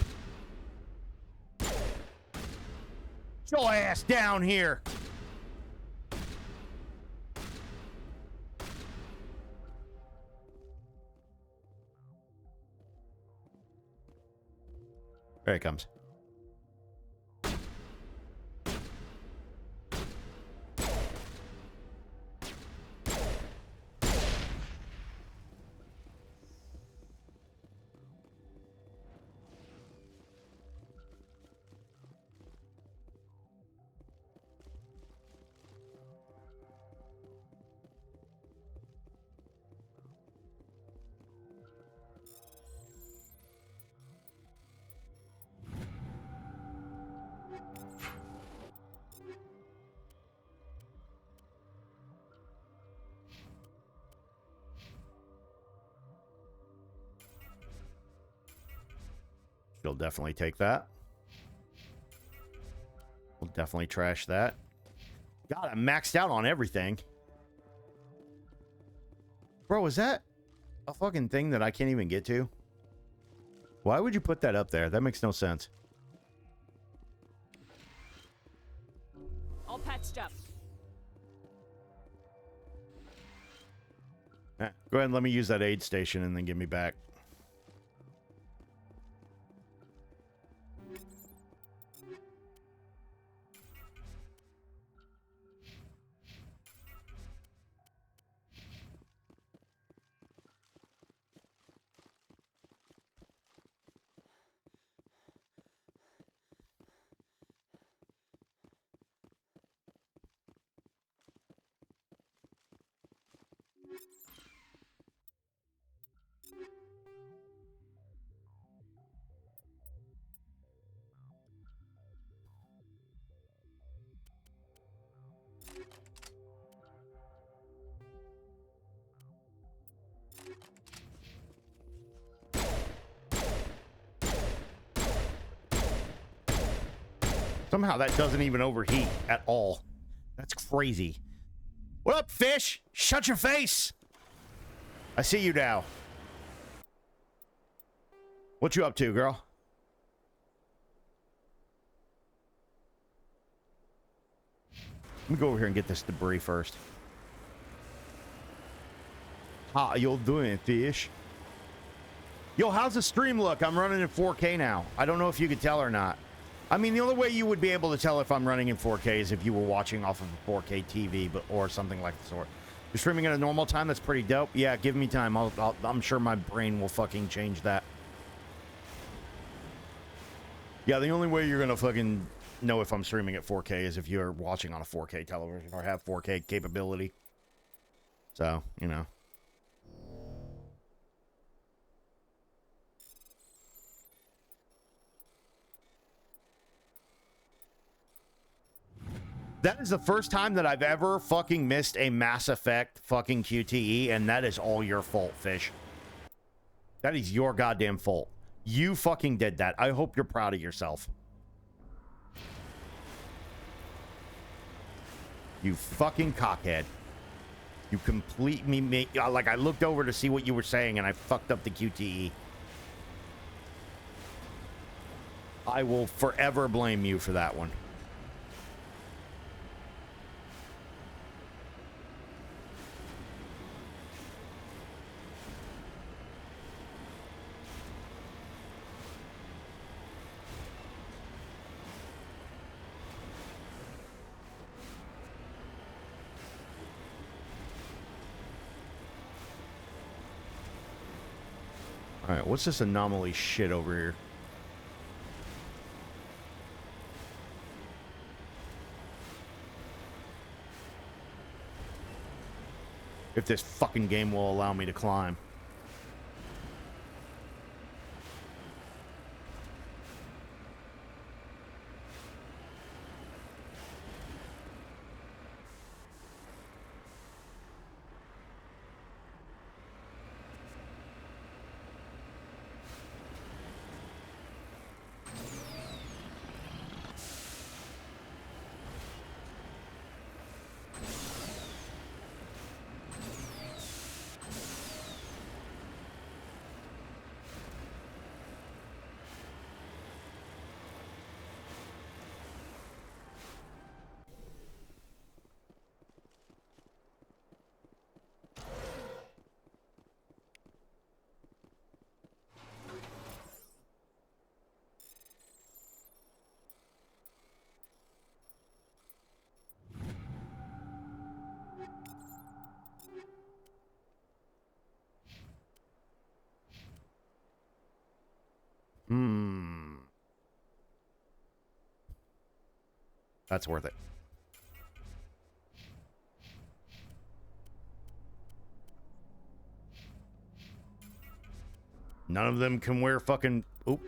Get your ass down here. There he comes. She'll definitely take that. We'll definitely trash that. God, I'm maxed out on everything. Bro, is that a fucking thing that I can't even get to? Why would you put that up there? That makes no sense. All patched up. Go ahead and let me use that aid station and then give me back. Somehow that doesn't even overheat at all. That's crazy. What up, fish? Shut your face. I see you now. What you up to, girl? Let me go over here and get this debris first. How you doing, fish? Yo, how's the stream look? I'm running in 4K now. I don't know if you could tell or not. I mean, the only way you would be able to tell if I'm running in 4K is if you were watching off of a 4K TV, or something like the sort. You're streaming at a normal time? That's pretty dope. Yeah, give me time. I'm sure my brain will fucking change that. Yeah, the only way you're gonna fucking know if I'm streaming at 4K is if you're watching on a 4K television or have 4K capability. So, you know. That is the first time that I've ever fucking missed a Mass Effect fucking QTE, and that is all your fault, Fish. That is your goddamn fault. You fucking did that. I hope you're proud of yourself. You fucking cockhead. You complete me. Like, I looked over to see what you were saying, and I fucked up the QTE. I will forever blame you for that one. Alright, what's this anomaly shit over here? If this fucking game will allow me to climb. That's worth it. None of them can wear fucking... Oop.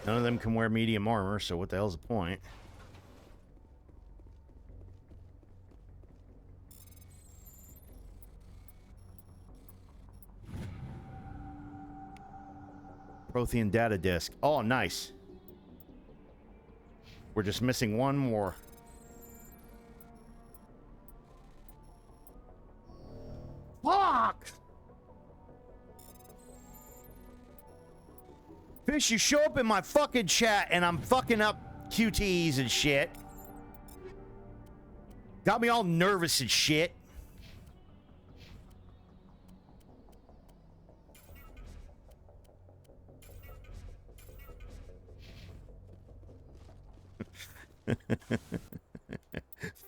None of them can wear medium armor, so what the hell's the point? Prothean data disk. Oh, nice. We're just missing one more. Fuck! Fish, you show up in my fucking chat and I'm fucking up QTEs and shit. Got me all nervous and shit.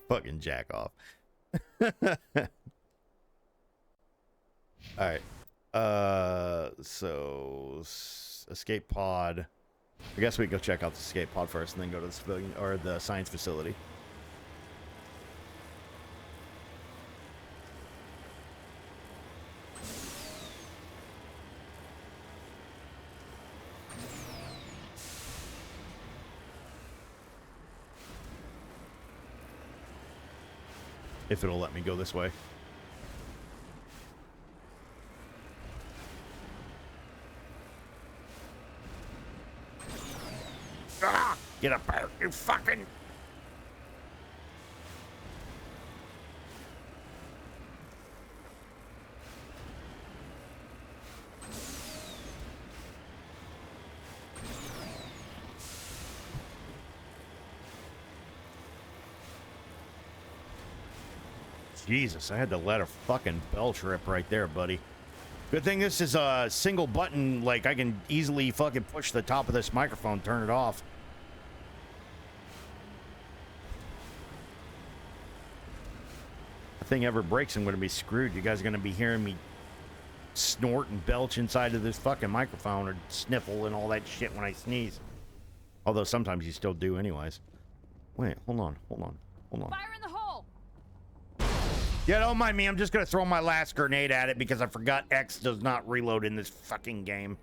Fucking jack off. All right. So escape pod. I guess we go check out the escape pod first and then go to the civilian or the science facility. If it'll let me go this way. Ah! Get up there, you fucking... Jesus, I had to let a fucking belch rip right there, buddy. Good thing this is a single button, like I can easily fucking push the top of this microphone, turn it off. If the thing ever breaks, I'm gonna be screwed. You guys are gonna be hearing me snort and belch inside of this fucking microphone or sniffle and all that shit when I sneeze. Although sometimes you still do anyways. Wait, hold on. Fire in the hole! Yeah, don't mind me. I'm just gonna throw my last grenade at it because I forgot X does not reload in this fucking game.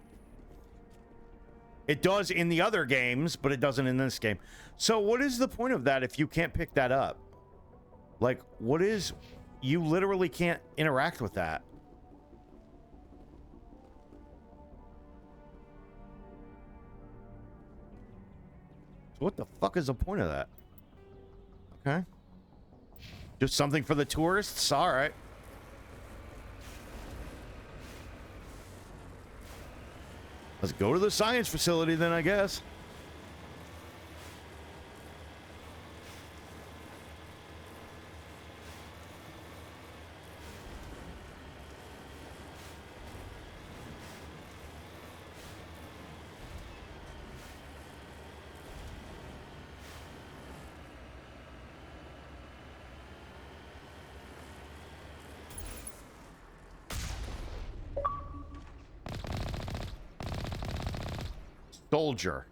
It does in the other games, but it doesn't in this game. So what is the point of that if you can't pick that up? Like, what is... You literally can't interact with that. So what the fuck is the point of that? Okay. Just something for the tourists? All right. Let's go to the science facility then, I guess. Soldier.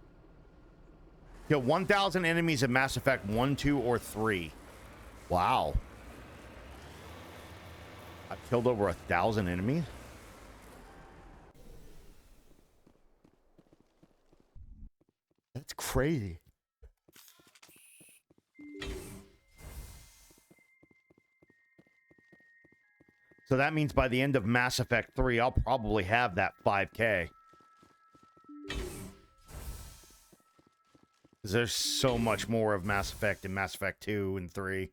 Kill 1,000 enemies in Mass Effect 1, 2, or 3. Wow. I've killed over 1,000 enemies? That's crazy. So that means by the end of Mass Effect 3, I'll probably have that 5K. There's so much more of Mass Effect in Mass Effect 2 and 3.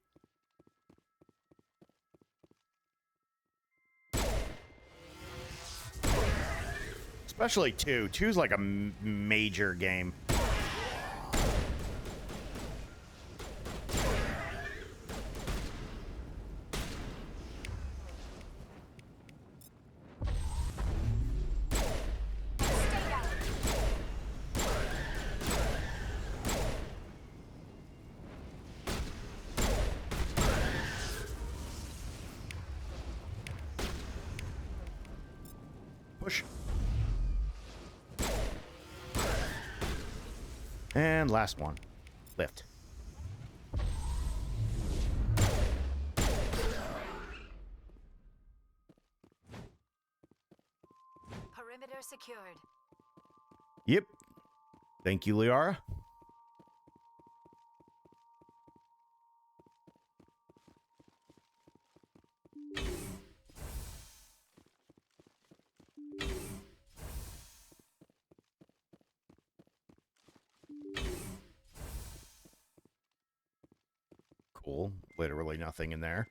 Especially 2. 2's like a major game. Push. And last one. Lift. Perimeter secured. Yep. Thank you, Liara. Cool. Literally nothing in there.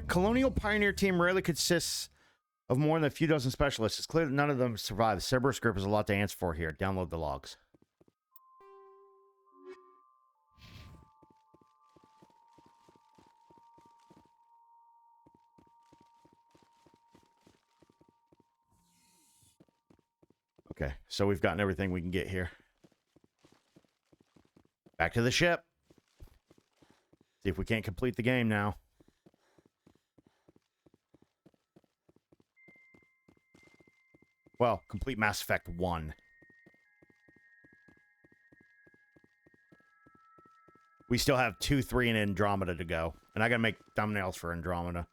Colonial Pioneer team rarely consists of more than a few dozen specialists. It's clear that none of them survive. The Cerberus group has a lot to answer for here. Download the logs. Okay, so we've gotten everything we can get here. Back to the ship. See if we can't complete the game now. Well, complete Mass Effect 1. We still have 2, 3, and Andromeda to go. And I gotta make thumbnails for Andromeda.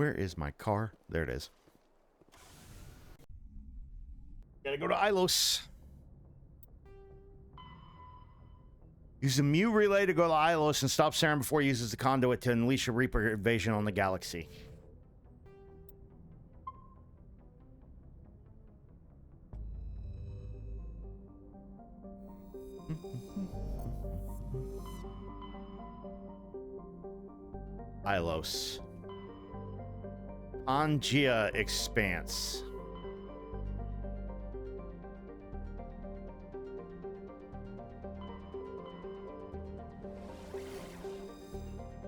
Where is my car? There it is. Gotta go to Ilos. Use the Mu relay to go to Ilos and stop Saren before he uses the conduit to unleash a Reaper invasion on the galaxy. Ilos. Pangea Expanse.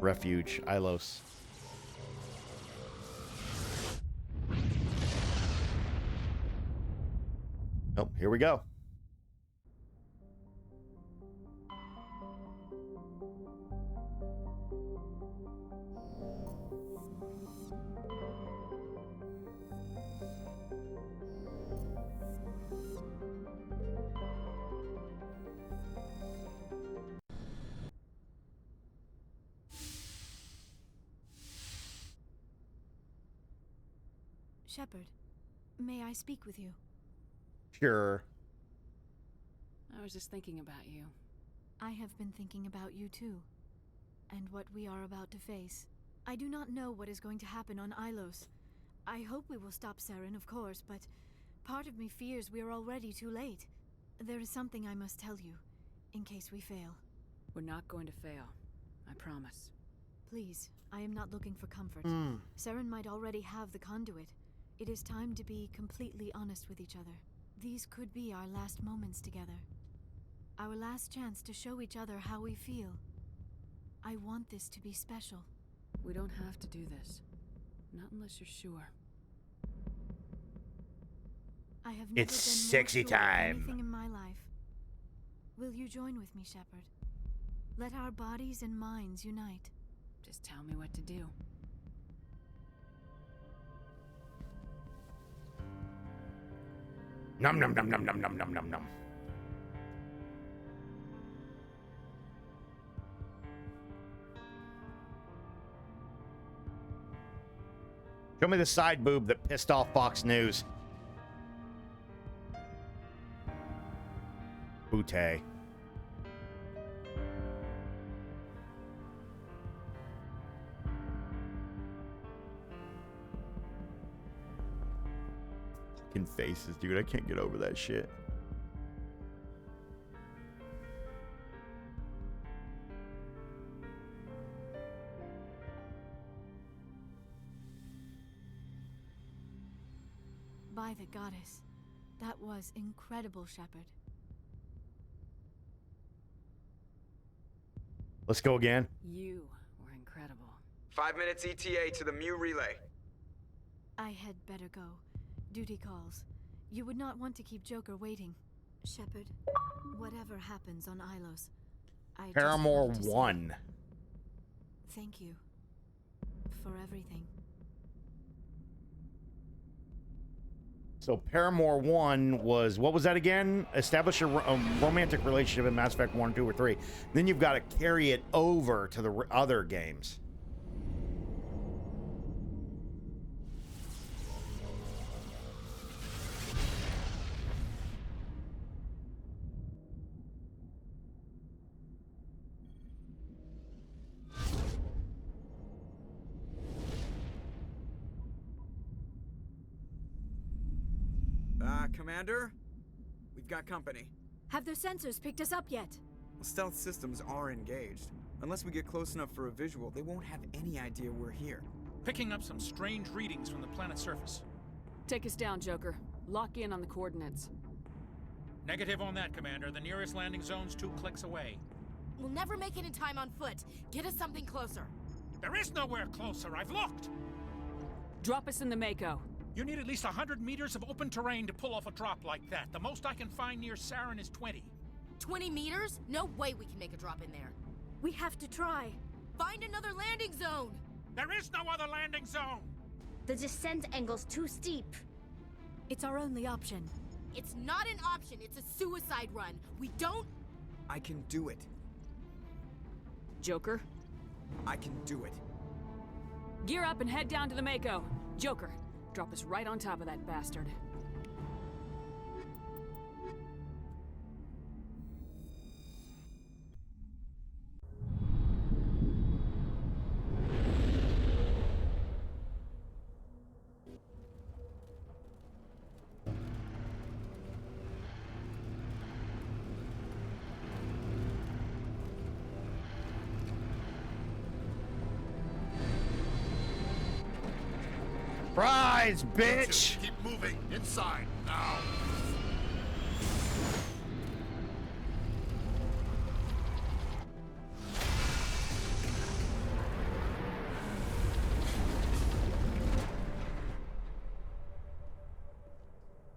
Refuge, Ilos. Oh, here we go. Shepard, may I speak with you? Sure. I was just thinking about you. I have been thinking about you too, and what we are about to face. I do not know what is going to happen on Ilos. I hope we will stop Saren, of course, but part of me fears we are already too late. There is something I must tell you, in case we fail. We're not going to fail. I promise. Please, I am not looking for comfort. Mm. Saren might already have the conduit. It is time to be completely honest with each other. These could be our last moments together. Our last chance to show each other how we feel. I want this to be special. We don't have to do this. Not unless you're sure. I have never It's been more sexy sure of time. anything in my life. Will you join with me, Shepard? Let our bodies and minds unite. Just tell me what to do. Num num num num num num num num num. Show me the side boob that pissed off Fox News. Butte. Fucking faces, dude. I can't get over that shit. By the goddess. That was incredible, Shepard. Let's go again. You were incredible. 5 minutes ETA to the Mu relay. I had better go. Duty calls. You would not want to keep Joker waiting. Shepard, whatever happens on Ilos, I just Paramore wanted to say 1. thank you for everything. So Paramore 1 was, what was that again? Establish a romantic relationship in Mass Effect 1, 2, or 3. Then you've got to carry it over to the other games. Commander? We've got company. Have their sensors picked us up yet? Well, stealth systems are engaged. Unless we get close enough for a visual, they won't have any idea we're here. Picking up some strange readings from the planet's surface. Take us down, Joker. Lock in on the coordinates. Negative on that, Commander. The nearest landing zone's 2 clicks away. We'll never make it in time on foot. Get us something closer. There is nowhere closer. I've looked. Drop us in the Mako. You need at least 100 meters of open terrain to pull off a drop like that. The most I can find near Saren is 20. 20 meters? No way we can make a drop in there. We have to try. Find another landing zone! There is no other landing zone! The descent angle's too steep. It's our only option. It's not an option, it's a suicide run. We don't... I can do it. Joker? I can do it. Gear up and head down to the Mako. Joker, drop us right on top of that bastard. Rise, bitch! Keep moving. Inside, now.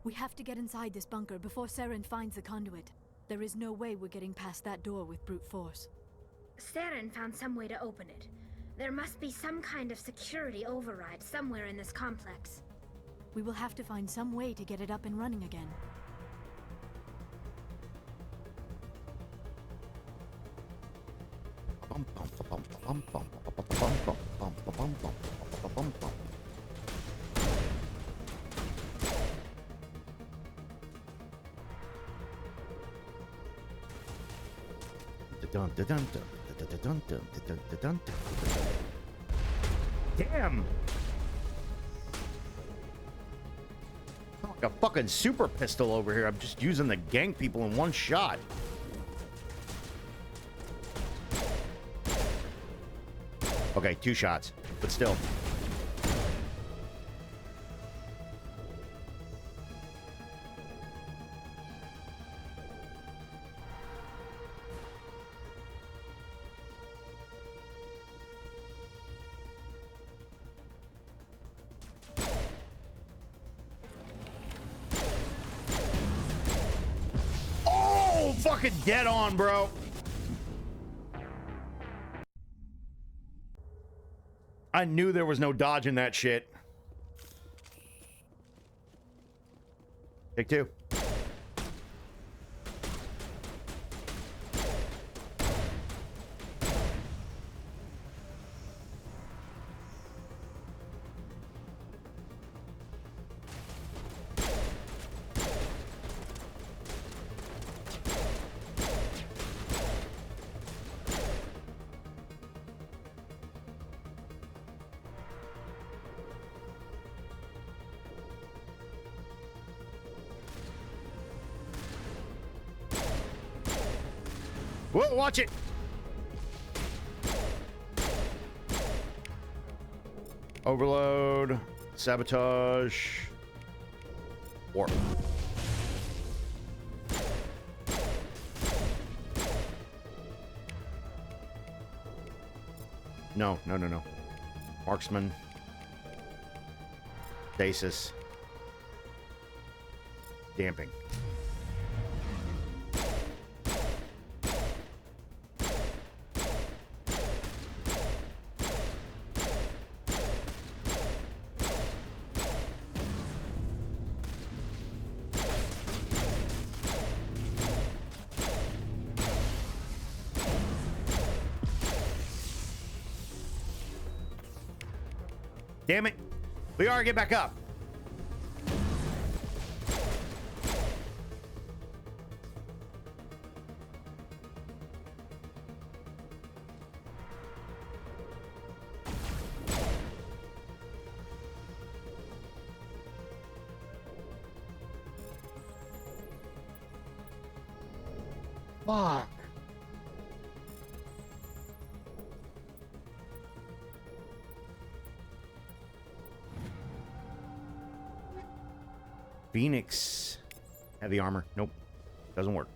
We have to get inside this bunker before Saren finds the conduit. There is no way we're getting past that door with brute force. Saren found some way to open it. There must be some kind of security override somewhere in this complex. We will have to find some way to get it up and running again. Damn! Like a fucking super pistol over here. I'm just using the gank people in one shot. Okay, 2 shots, but still. Fucking dead on, bro. I knew there was no dodging that shit. Take 2. Whoa, watch it. Overload, sabotage, warp. No. Marksman. Stasis. Damping. Damn it. We are get back up. Fuck. Phoenix. Heavy armor. Nope. Doesn't work.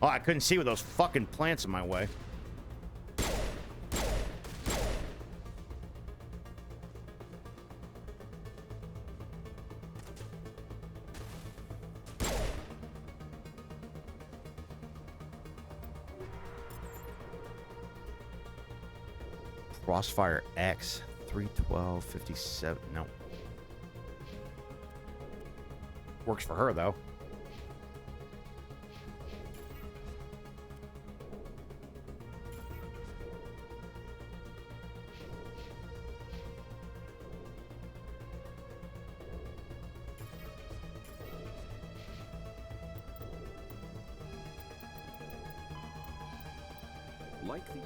Oh, I couldn't see with those fucking plants in my way. Crossfire X 31257. No. Works for her though. Like the...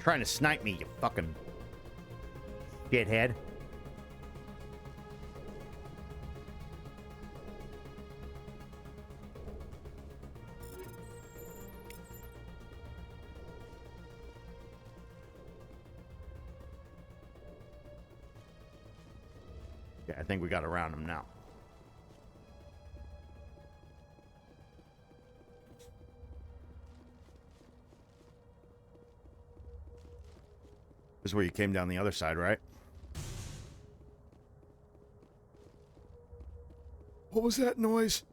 Trying to snipe me, you fucking shithead. Yeah, I think we got around him now. This is where you came down the other side, right? What was that noise?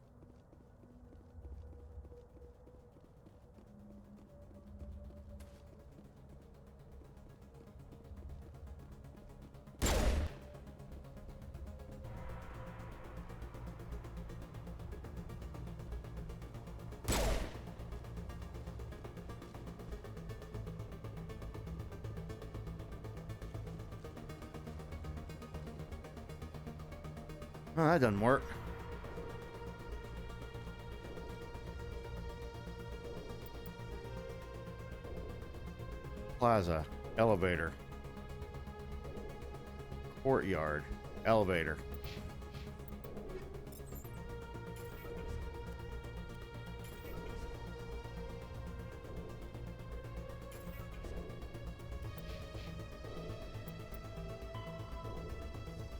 Oh, that doesn't work. Plaza, elevator. Courtyard, elevator.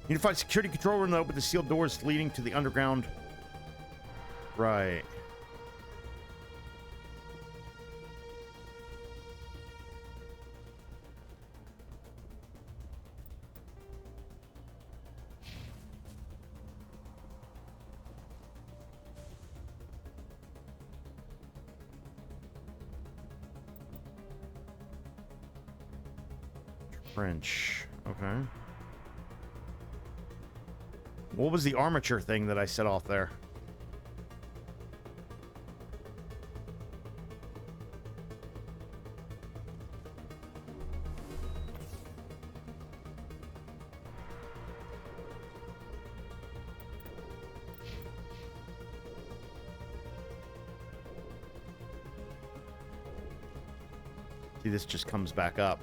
You need to find security control room to open the sealed doors leading to the underground. Right. French. Okay. What was the armature thing that I set off there? See, this just comes back up.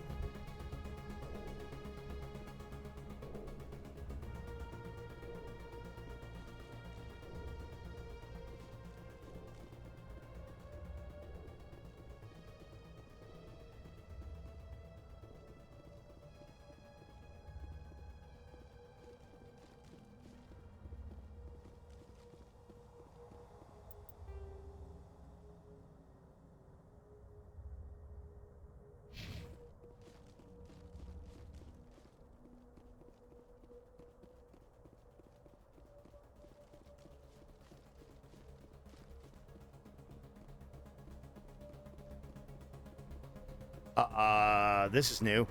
This is new.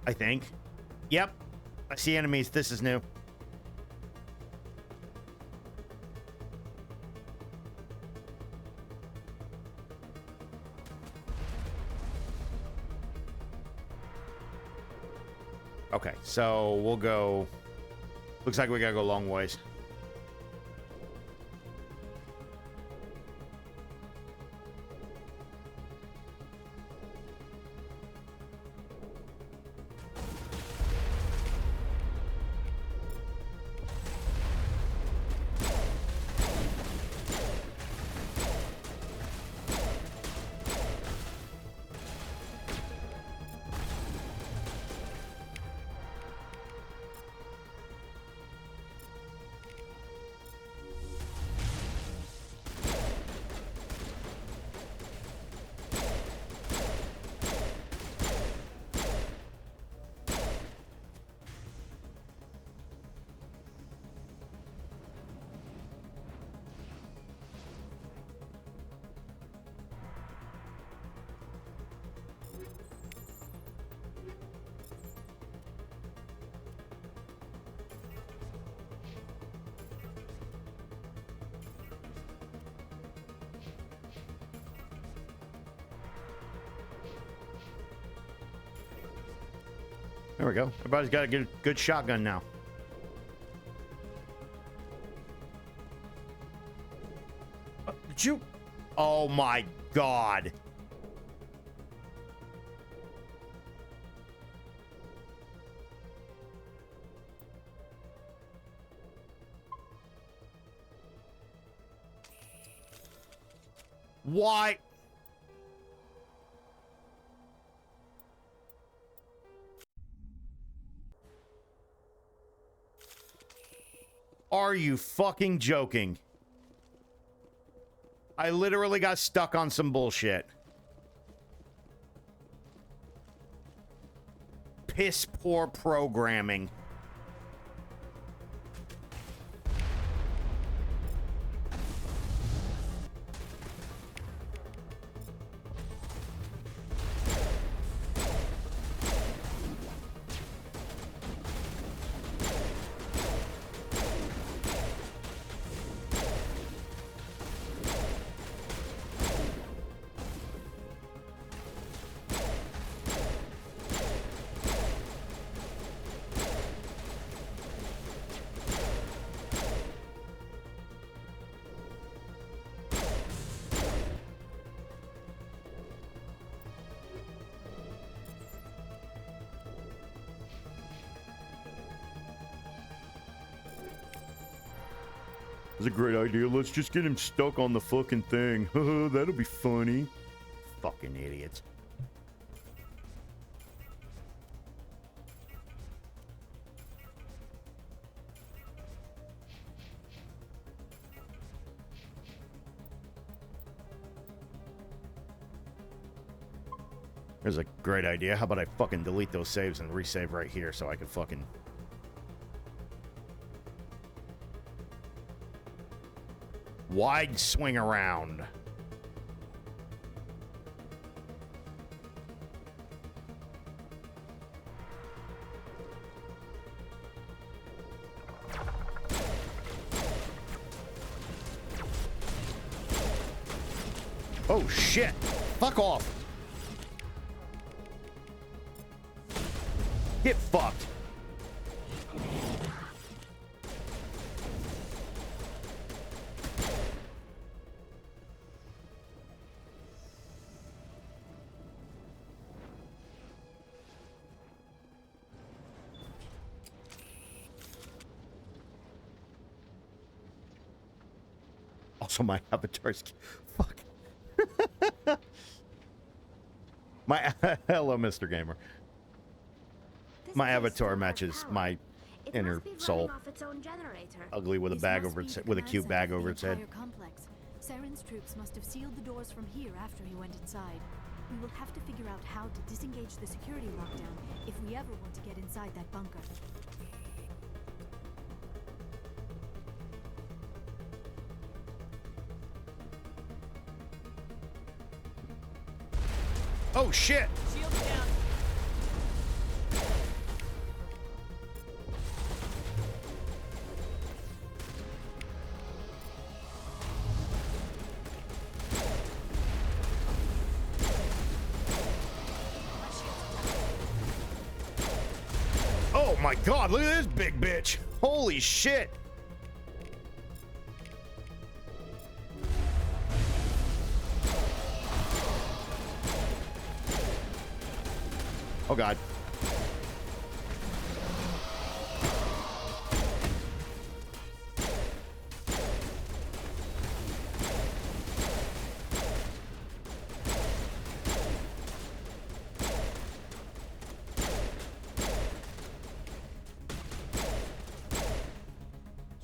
I think. Yep. I see enemies. This is new. Okay, so we'll go... Looks like we gotta go long ways. There we go. Everybody's got a good shotgun now. Did you? Oh my God. Why? Are you fucking joking? I literally got stuck on some bullshit. Piss poor programming. That's a great idea. Let's just get him stuck on the fucking thing. That'll be funny. Fucking idiots. There's a great idea. How about I fucking delete those saves and resave right here so I can fucking... Wide swing around. Oh shit! Fuck off! Get fucked! Also, my avatar's... Fuck. My... Hello, Mr. Gamer. My avatar matches my inner soul. Ugly with a bag over its... with a cute bag over its head. Saren's troops must have sealed the doors from here after he went inside. We will have to figure out how to disengage the security lockdown if we ever want to get inside that bunker. Oh shit! Shield down. Oh my god, look at this big bitch! Holy shit! Oh god.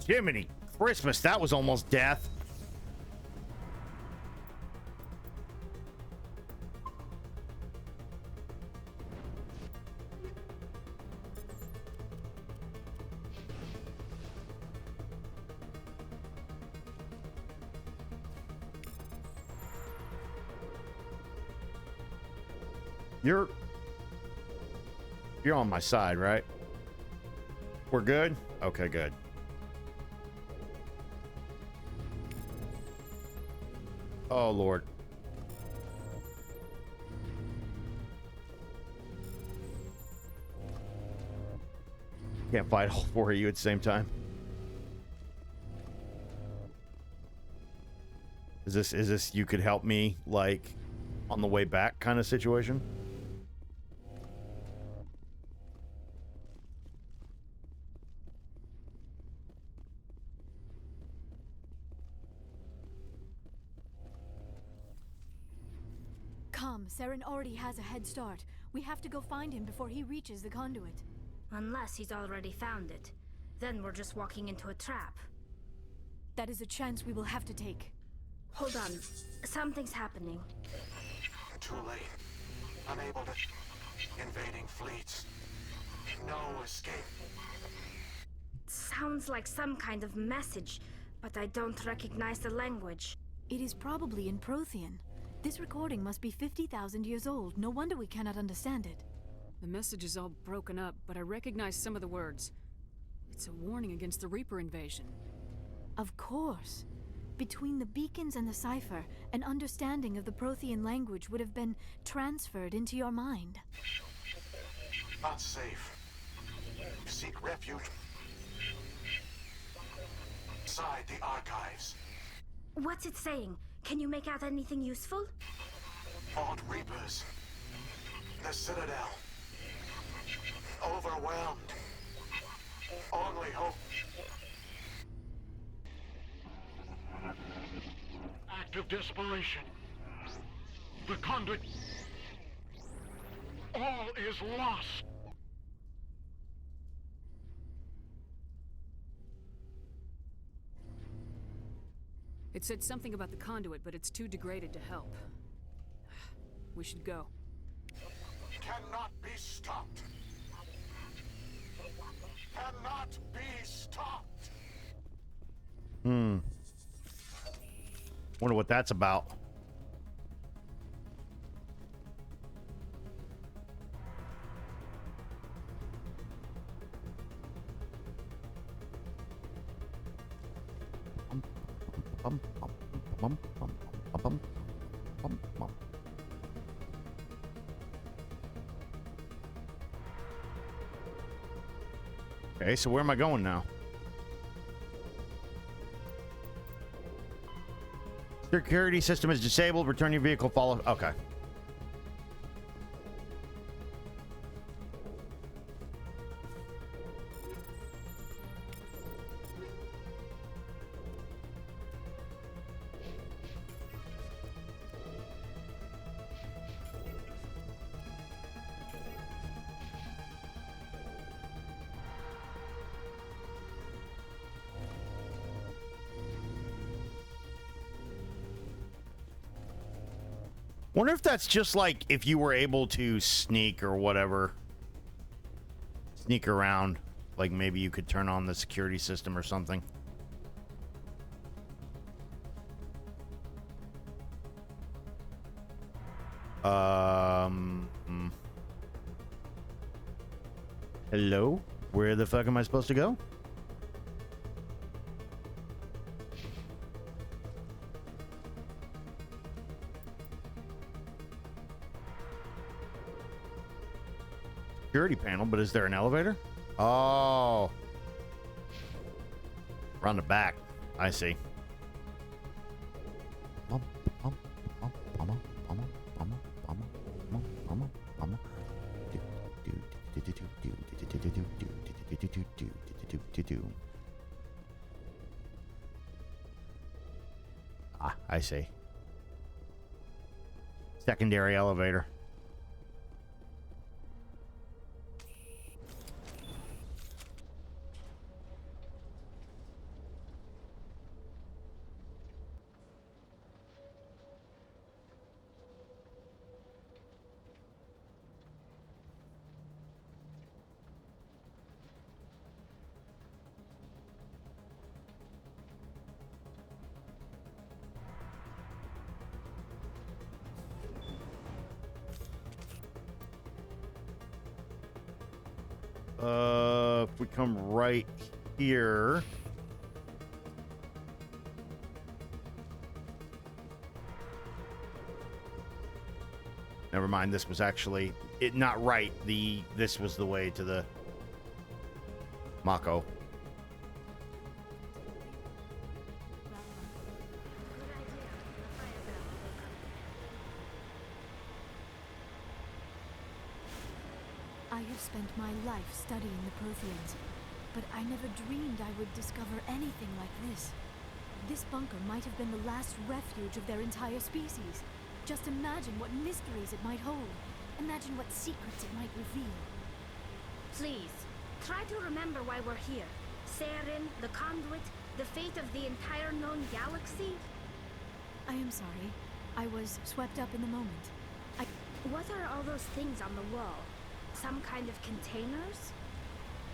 Jiminy Christmas, that was almost death. You're on my side, right? We're good? Okay, good. Oh, Lord. Can't fight all four of you at the same time. Is this you could help me, like, on the way back kind of situation? Come, Saren already has a head start. We have to go find him before he reaches the conduit. Unless he's already found it. Then we're just walking into a trap. That is a chance we will have to take. Hold on. Something's happening. Too late. Unable to... Invading fleets. No escape. Sounds like some kind of message, but I don't recognize the language. It is probably in Prothean. This recording must be 50,000 years old. No wonder we cannot understand it. The message is all broken up, but I recognize some of the words. It's a warning against the Reaper invasion. Of course. Between the beacons and the cipher, an understanding of the Prothean language would have been transferred into your mind. Not safe. Seek refuge inside the archives. What's it saying? Can you make out anything useful? Old Reapers. The Citadel. Overwhelmed. Only hope. Act of desperation. The conduit. All is lost. It said something about the conduit, but it's too degraded to help. We should go. Cannot be stopped. Cannot be stopped. Wonder what that's about. Okay, so where am I going now? Security system is disabled. Return your vehicle. Follow. Okay. Wonder if that's just like if you were able to sneak or whatever. Sneak around. Like maybe you could turn on the security system or something. Hello? Where the fuck am I supposed to go? Security panel, but is there an elevator? Oh. Around the back. I see. Ah, I see. Secondary elevator. If we come right here. Never mind, this was actually not right. This was the way to the Mako. I have spent my life studying the Protheans, but I never dreamed I would discover anything like this. This bunker might have been the last refuge of their entire species. Just imagine what mysteries it might hold. Imagine what secrets it might reveal. Please, try to remember why we're here. Saren, the conduit, the fate of the entire known galaxy. I am sorry. I was swept up in the moment. What are all those things on the wall? Some kind of containers?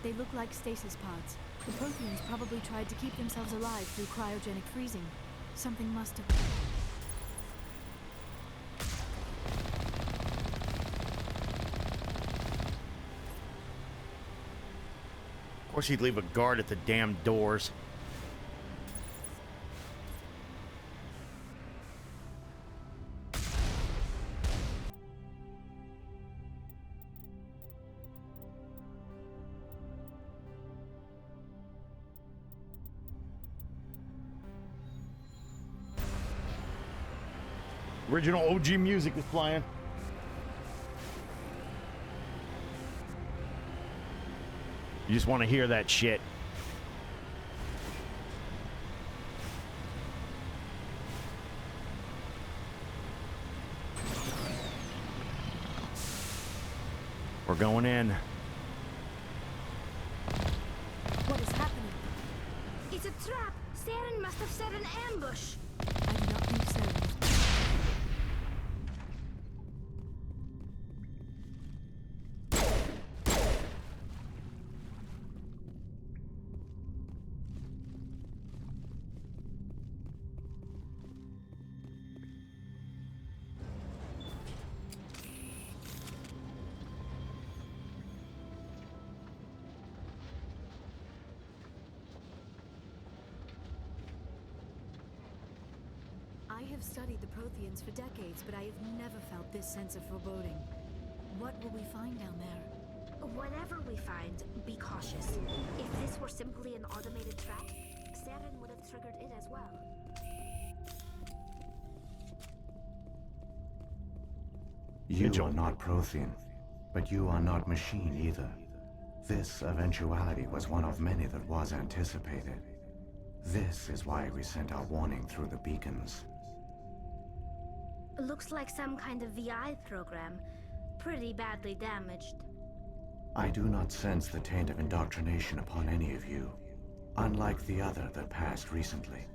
They look like stasis pods. The Protheans probably tried to keep themselves alive through cryogenic freezing. Something must have... Of course he'd leave a guard at the damn doors. Original OG music is playing. You just want to hear that shit. We're going in. What is happening? It's a trap! Saren must have set an ambush! I do not think so. I have studied the Protheans for decades, but I have never felt this sense of foreboding. What will we find down there? Whatever we find, be cautious. If this were simply an automated trap, Saren would have triggered it as well. You are not Prothean, but you are not machine either. This eventuality was one of many that was anticipated. This is why we sent our warning through the beacons. Looks like some kind of VI program. Pretty badly damaged. I do not sense the taint of indoctrination upon any of you. Unlike the other that passed recently.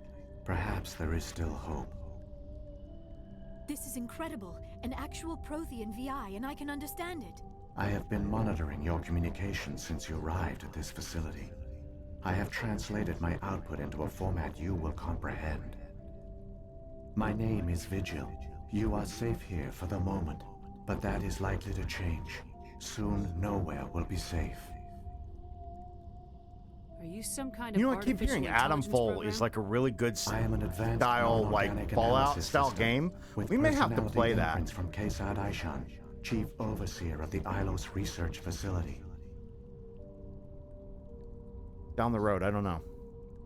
Perhaps there is still hope. This is incredible. An actual Prothean VI, and I can understand it. I have been monitoring your communications since you arrived at this facility. I have translated my output into a format you will comprehend. My name is Vigil. You are safe here for the moment, but that is likely to change. Soon, nowhere will be safe. Are you some kind of You know, I keep hearing Adamfall is like a really good style, like Fallout style game. We may have to play that. From Kesad Aishan, Chief Overseer of the Ilos Research Facility. Down the road, I don't know.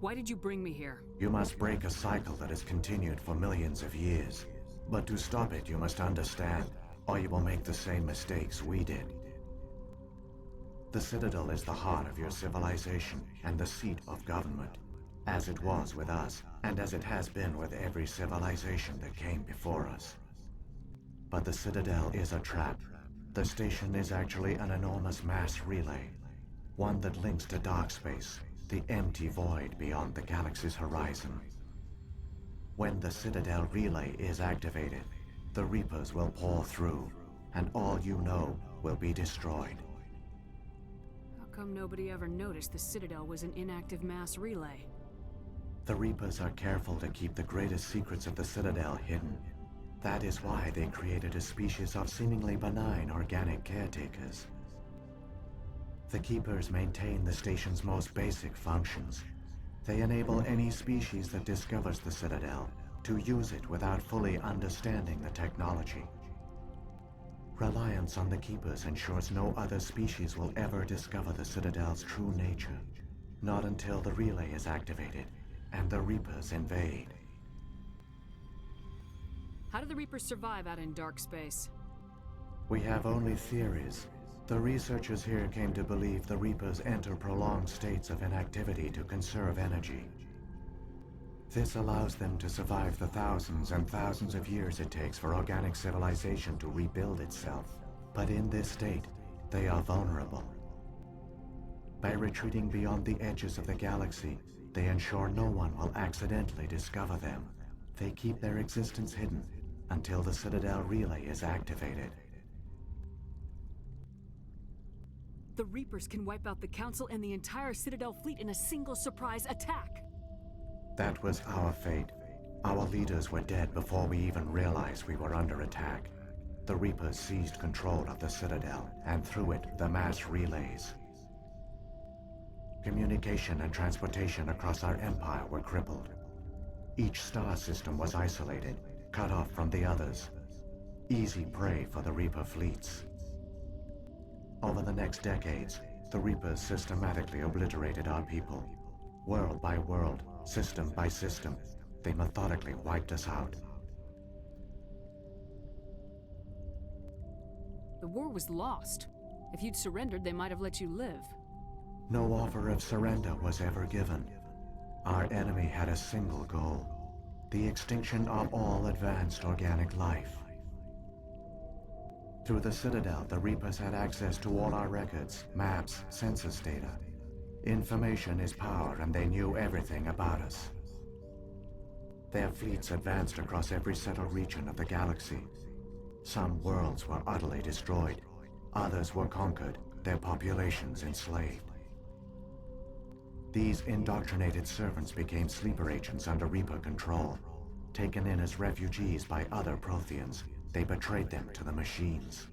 Why did you bring me here? You must break a cycle that has continued for millions of years. But to stop it, you must understand, or you will make the same mistakes we did. The Citadel is the heart of your civilization and the seat of government, as it was with us, and as it has been with every civilization that came before us. But the Citadel is a trap. The station is actually an enormous mass relay, one that links to dark space, the empty void beyond the galaxy's horizon. When the Citadel relay is activated, the Reapers will pour through, and all you know will be destroyed. How come nobody ever noticed the Citadel was an inactive mass relay? The Reapers are careful to keep the greatest secrets of the Citadel hidden. That is why they created a species of seemingly benign organic caretakers. The Keepers maintain the station's most basic functions. They enable any species that discovers the Citadel to use it without fully understanding the technology. Reliance on the Keepers ensures no other species will ever discover the Citadel's true nature. Not until the relay is activated and the Reapers invade. How do the Reapers survive out in dark space? We have only theories. The researchers here came to believe the Reapers enter prolonged states of inactivity to conserve energy. This allows them to survive the thousands and thousands of years it takes for organic civilization to rebuild itself. But in this state, they are vulnerable. By retreating beyond the edges of the galaxy, they ensure no one will accidentally discover them. They keep their existence hidden until the Citadel relay is activated. The Reapers can wipe out the Council and the entire Citadel fleet in a single surprise attack. That was our fate. Our leaders were dead before we even realized we were under attack. The Reapers seized control of the Citadel, and through it, the mass relays. Communication and transportation across our empire were crippled. Each star system was isolated, cut off from the others. Easy prey for the Reaper fleets. Over the next decades, the Reapers systematically obliterated our people. World by world, system by system, they methodically wiped us out. The war was lost. If you'd surrendered, they might have let you live. No offer of surrender was ever given. Our enemy had a single goal: the extinction of all advanced organic life. Through the Citadel, the Reapers had access to all our records, maps, census data. Information is power, and they knew everything about us. Their fleets advanced across every settled region of the galaxy. Some worlds were utterly destroyed. Others were conquered, their populations enslaved. These indoctrinated servants became sleeper agents under Reaper control. Taken in as refugees by other Protheans, they betrayed them to the machines.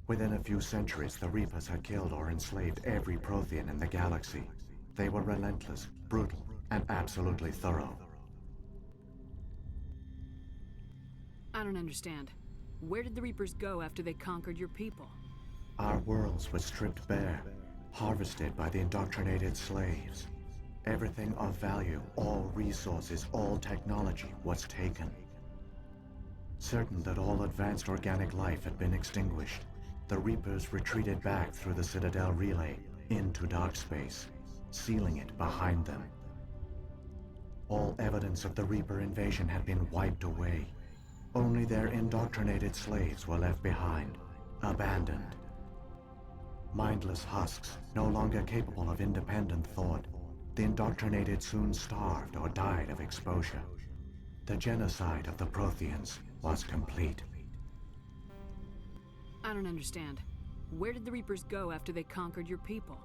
Within a few centuries, the Reapers had killed or enslaved every Prothean in the galaxy. They were relentless, brutal, and absolutely thorough. I don't understand. Where did the Reapers go after they conquered your people? Our worlds were stripped bare, harvested by the indoctrinated slaves. Everything of value, all resources, all technology was taken. Certain that all advanced organic life had been extinguished, the Reapers retreated back through the Citadel relay into dark space, sealing it behind them. All evidence of the Reaper invasion had been wiped away. Only their indoctrinated slaves were left behind, abandoned. Mindless husks, no longer capable of independent thought, the indoctrinated soon starved or died of exposure. The genocide of the Protheans was complete. I don't understand. Where did the Reapers go after they conquered your people?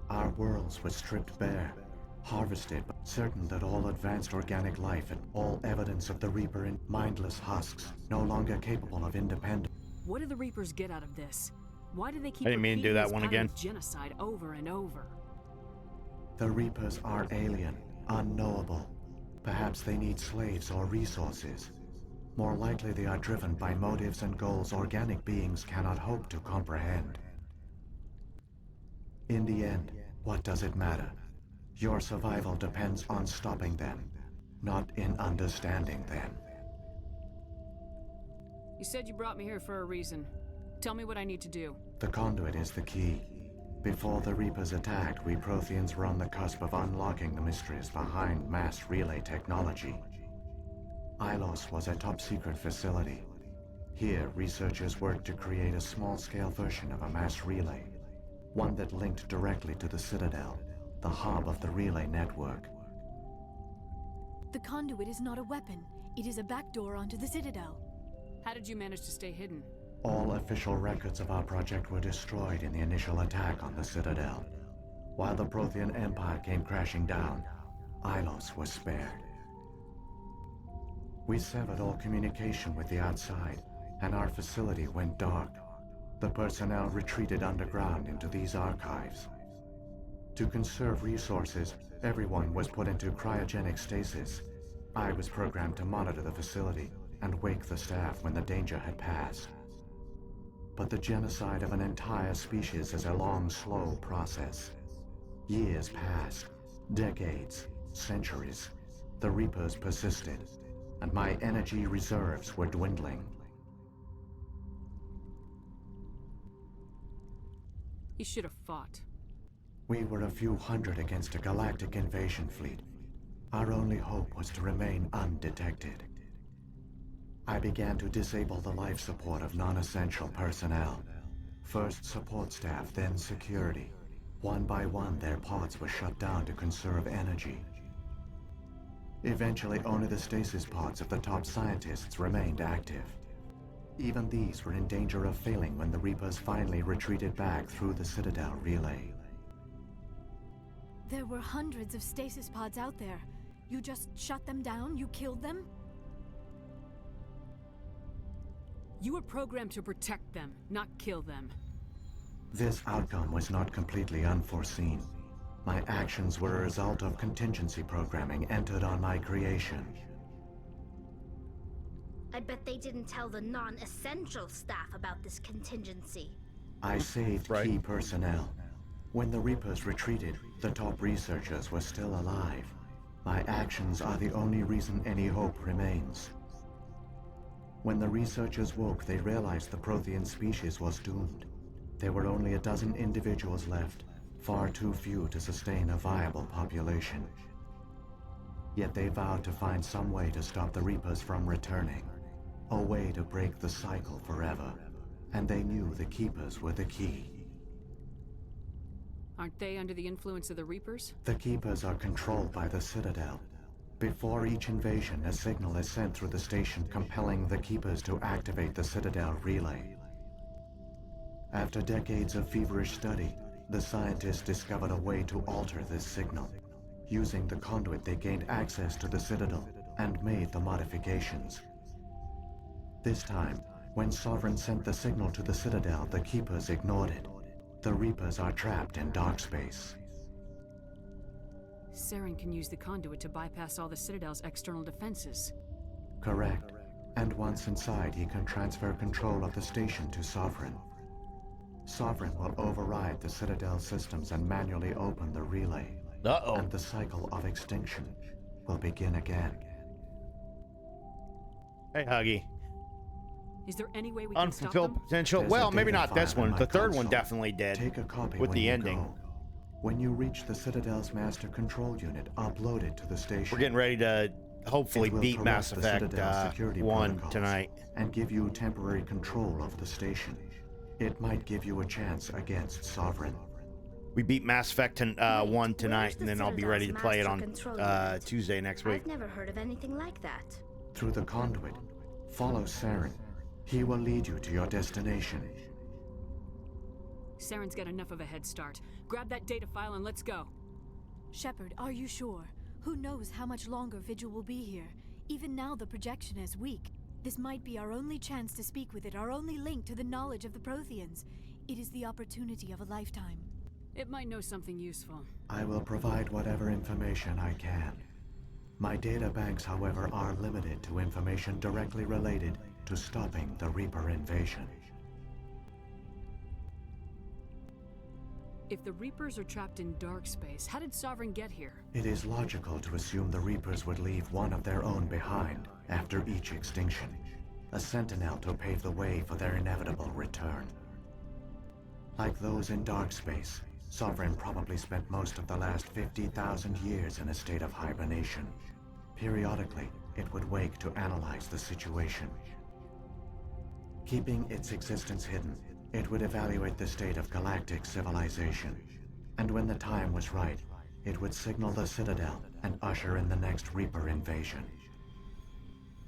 Our worlds were stripped bare, harvested, certain that all advanced organic life and all evidence of the Reaper in mindless husks, no longer capable of independent. What do the Reapers get out of this? Why do they keep I didn't mean to do repeating that this one pattern again. of genocide over and over? The Reapers are alien, unknowable. Perhaps they need slaves or resources. More likely they are driven by motives and goals organic beings cannot hope to comprehend. In the end, what does it matter? Your survival depends on stopping them, not in understanding them. You said you brought me here for a reason. Tell me what I need to do. The conduit is the key. Before the Reapers attacked, we Protheans were on the cusp of unlocking the mysteries behind mass relay technology. Ilos was a top-secret facility. Here, researchers worked to create a small-scale version of a mass relay, one that linked directly to the Citadel, the hub of the relay network. The conduit is not a weapon. It is a backdoor onto the Citadel. How did you manage to stay hidden? All official records of our project were destroyed in the initial attack on the Citadel. While the Prothean Empire came crashing down, Ilos was spared. We severed all communication with the outside, and our facility went dark. The personnel retreated underground into these archives. To conserve resources, everyone was put into cryogenic stasis. I was programmed to monitor the facility and wake the staff when the danger had passed. but the genocide of an entire species is a long, slow process. Years passed, decades, centuries. The Reapers persisted, and my energy reserves were dwindling. He should have fought. We were a few hundred against a galactic invasion fleet. Our only hope was to remain undetected. I began to disable the life support of non-essential personnel. First support staff, then security. One by one, their pods were shut down to conserve energy. Eventually, only the stasis pods of the top scientists remained active. Even these were in danger of failing when the Reapers finally retreated back through the Citadel relay. There were hundreds of stasis pods out there. You just shut them down? You killed them? You were programmed to protect them, not kill them. This outcome was not completely unforeseen. My actions were a result of contingency programming entered on my creation. I bet they didn't tell the non-essential staff about this contingency. I saved key personnel. When the Reapers retreated, the top researchers were still alive. My actions are the only reason any hope remains. When the researchers woke, they realized the Prothean species was doomed. There were only a dozen individuals left, far too few to sustain a viable population. Yet they vowed to find some way to stop the Reapers from returning, a way to break the cycle forever. And they knew the Keepers were the key. Aren't they under the influence of the Reapers? The Keepers are controlled by the Citadel. Before each invasion, a signal is sent through the station compelling the Keepers to activate the Citadel relay. After decades of feverish study, the scientists discovered a way to alter this signal. Using the conduit, they gained access to the Citadel and made the modifications. This time, when Sovereign sent the signal to the Citadel, the Keepers ignored it. The Reapers are trapped in dark space. Saren can use the conduit to bypass all the Citadel's external defenses. Correct. And once inside, he can transfer control of the station to Sovereign. Sovereign will override the Citadel systems and manually open the relay. Uh-oh. And the cycle of extinction will begin again. Hey, Huggy. Is there any way we can stop Unfulfilled them? potential? There's Well, a maybe data not this file in one. my The third one console. definitely did. Take a copy with when the you ending. go. When you reach the Citadel's master control unit, upload it to the station. We're getting ready to hopefully It will beat correct Mass the Effect Citadel's security 1 protocols tonight. and give you temporary control of the station. It might give you a chance against Sovereign. We beat Mass Effect 1 tonight, the and then I'll be Citadel's ready to play it master on control unit? Tuesday next week. I've never heard of anything like that. Through the conduit, follow Saren. He will lead you to your destination. Saren's got enough of a head start. Grab that data file and let's go. Shepard, are you sure? Who knows how much longer Vigil will be here? Even now the projection is weak. This might be our only chance to speak with it, our only link to the knowledge of the Protheans. It is the opportunity of a lifetime. It might know something useful. I will provide whatever information I can. My data banks, however, are limited to information directly related to stopping the Reaper invasion. If the Reapers are trapped in dark space, how did Sovereign get here? It is logical to assume the Reapers would leave one of their own behind after each extinction, a sentinel to pave the way for their inevitable return. Like those in dark space, Sovereign probably spent most of the last 50,000 years in a state of hibernation. Periodically, it would wake to analyze the situation. Keeping its existence hidden, it would evaluate the state of galactic civilization. And when the time was right, it would signal the Citadel and usher in the next Reaper invasion.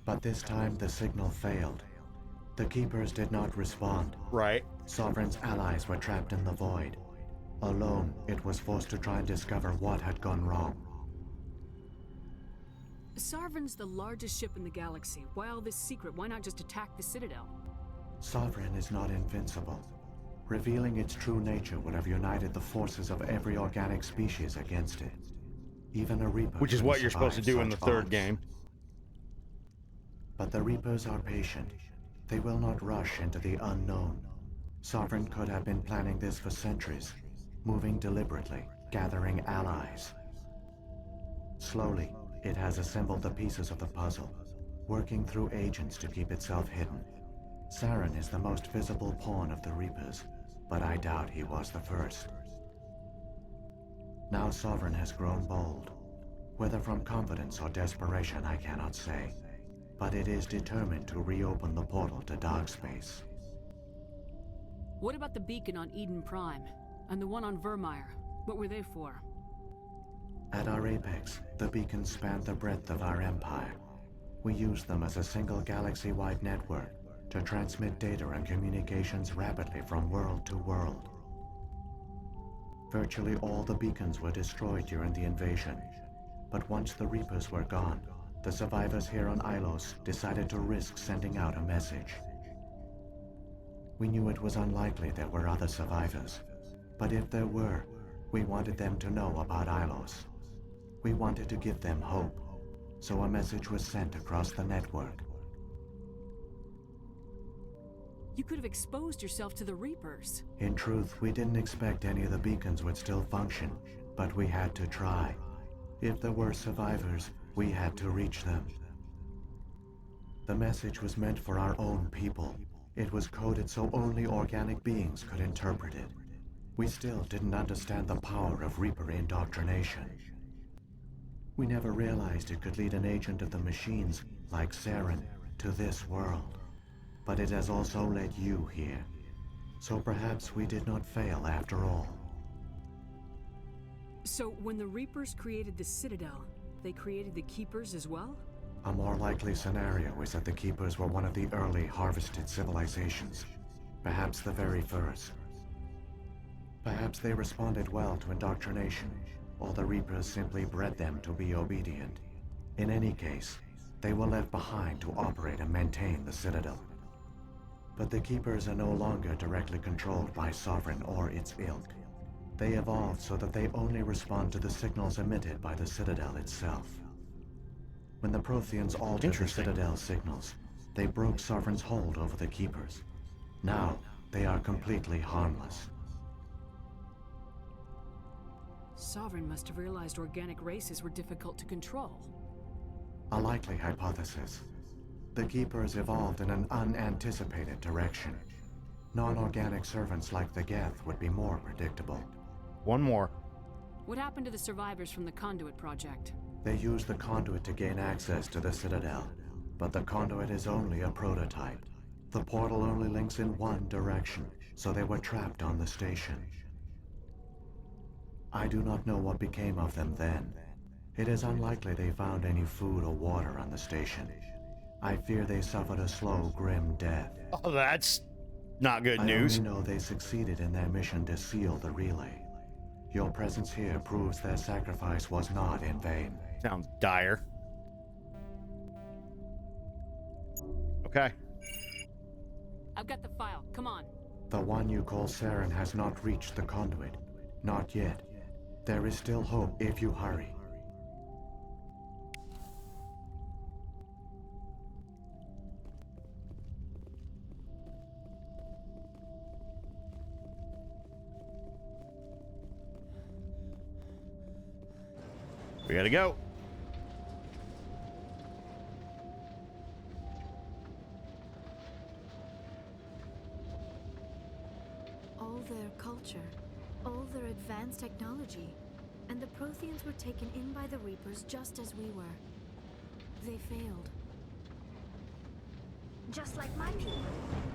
But this time the signal failed. The Keepers did not respond. Right. Sovereign's allies were trapped in the void. Alone, it was forced to try and discover what had gone wrong. Sovereign's the largest ship in the galaxy. Why all this secret? Why not just attack the Citadel? Sovereign is not invincible. Revealing its true nature would have united the forces of every organic species against it. Even a Reaper. Which is what you're supposed to do in the third odds. game. But the Reapers are patient. They will not rush into the unknown. Sovereign could have been planning this for centuries, moving deliberately, gathering allies. Slowly, it has assembled the pieces of the puzzle, working through agents to keep itself hidden. Saren is the most visible pawn of the Reapers, but I doubt he was the first. Now Sovereign has grown bold. Whether from confidence or desperation, I cannot say. But it is determined to reopen the portal to dark space. What about the beacon on Eden Prime? And the one on Vermeer? What were they for? At our apex, the beacons spanned the breadth of our empire. We used them as a single galaxy-wide network to transmit data and communications rapidly from world to world. Virtually all the beacons were destroyed during the invasion, but once the Reapers were gone, the survivors here on Ilos decided to risk sending out a message. We knew it was unlikely there were other survivors, but if there were, we wanted them to know about Ilos. We wanted to give them hope, so a message was sent across the network. You could have exposed yourself to the Reapers. In truth, we didn't expect any of the beacons would still function, but we had to try. If there were survivors, we had to reach them. The message was meant for our own people. It was coded so only organic beings could interpret it. We still didn't understand the power of Reaper indoctrination. We never realized it could lead an agent of the machines, like Saren, to this world. But it has also led you here. So perhaps we did not fail after all. So when the Reapers created the Citadel, they created the Keepers as well? A more likely scenario is that the Keepers were one of the early harvested civilizations. Perhaps the very first. Perhaps they responded well to indoctrination, or the Reapers simply bred them to be obedient. In any case, they were left behind to operate and maintain the Citadel. But the Keepers are no longer directly controlled by Sovereign or its ilk. They evolved so that they only respond to the signals emitted by the Citadel itself. When the Protheans altered the Citadel signals, they broke Sovereign's hold over the Keepers. Now, they are completely harmless. Sovereign must have realized organic races were difficult to control. A likely hypothesis. The Keepers evolved in an unanticipated direction. Non-organic servants like the Geth would be more predictable. One more. What happened to the survivors from the Conduit project? They used the Conduit to gain access to the Citadel, but the Conduit is only a prototype. The portal only links in one direction, so they were trapped on the station. I do not know what became of them then. It is unlikely they found any food or water on the station. I fear they suffered a slow, grim death. Oh, that's not good news. I only know they succeeded in their mission to seal the relay. Your presence here proves their sacrifice was not in vain. Sounds dire. Okay. I've got the file. Come on. The one you call Saren has not reached the Conduit. Not yet. There is still hope if you hurry. We gotta go. All their culture, all their advanced technology, and the Protheans were taken in by the Reapers just as we were. They failed. Just like my people.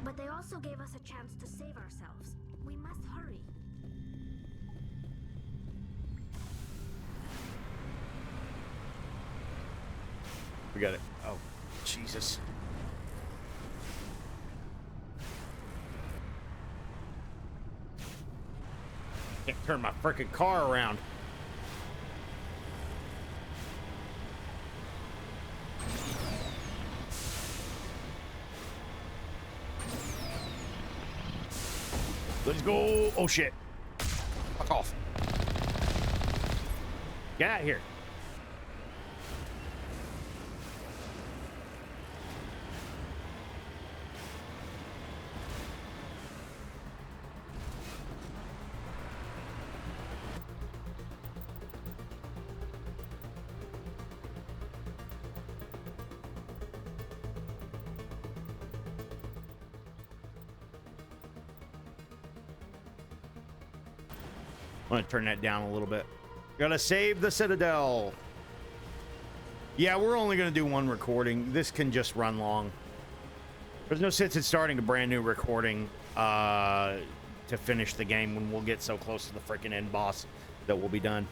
But they also gave us a chance to save ourselves. We must hurry. We got it. Oh, Jesus. Can't turn my frickin' car around. Let's go. Oh, shit. Fuck off. Get out of here. I'm gonna turn that down a little bit. Gotta save the Citadel. Yeah, we're only gonna do one recording. This can just run long. There's no sense in starting a brand new recording to finish the game when we'll get so close to the freaking end boss that we'll be done.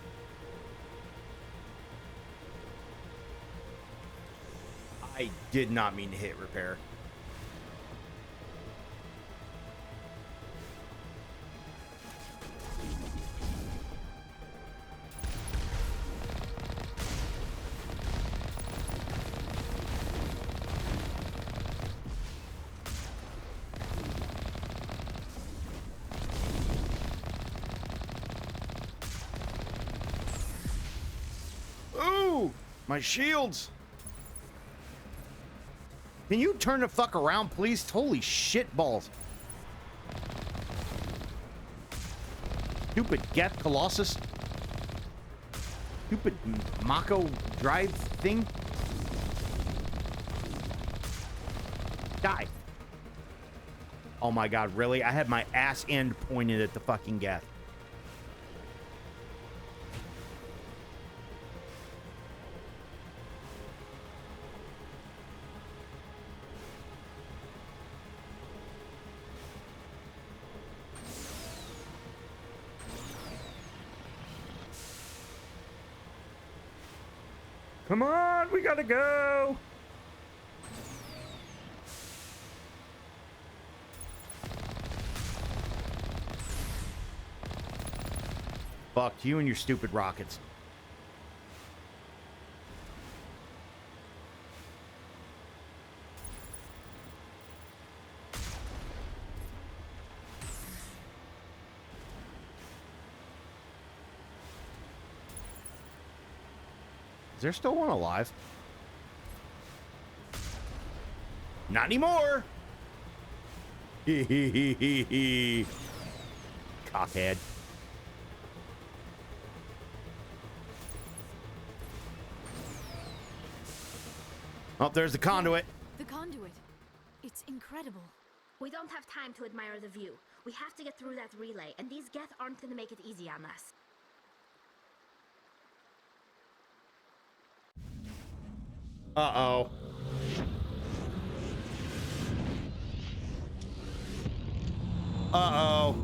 I did not mean to hit repair. Ooh, my shields. Can you turn the fuck around, please? Holy shit balls. Stupid Geth Colossus. Stupid Mako drive thing. Die. Oh my god, really? I had my ass end pointed at the fucking Geth. Come on, we gotta go. Fuck you and your stupid rockets. Is there still one alive? Not anymore. Cockhead. Oh, there's the conduit. The conduit. It's incredible. We don't have time to admire the view. We have to get through that relay, and these Geth aren't gonna make it easy on us. Uh-oh. Uh-oh.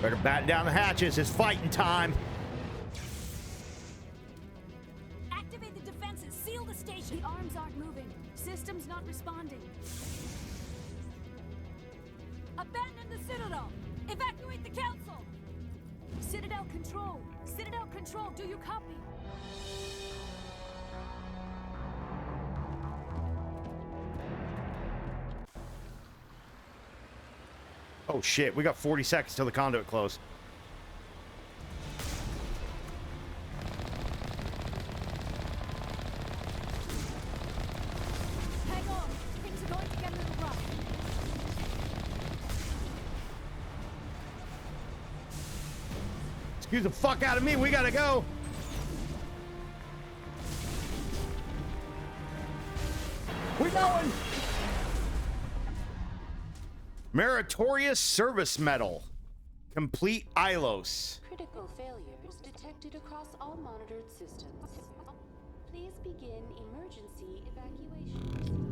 Better batten down the hatches. It's fighting time. Activate the defenses. Seal the station. The arms aren't moving. Systems not responding. Abandon the Citadel. Evacuate the Council. Citadel Control. Citadel Control, do you copy? Oh shit, we got 40 seconds till the conduit close. Hang on. Things are going to get a little rough. Excuse the fuck out of me, we gotta go. We're going. Meritorious Service Medal. Complete Ilos. Critical failures detected across all monitored systems. Please begin emergency evacuation.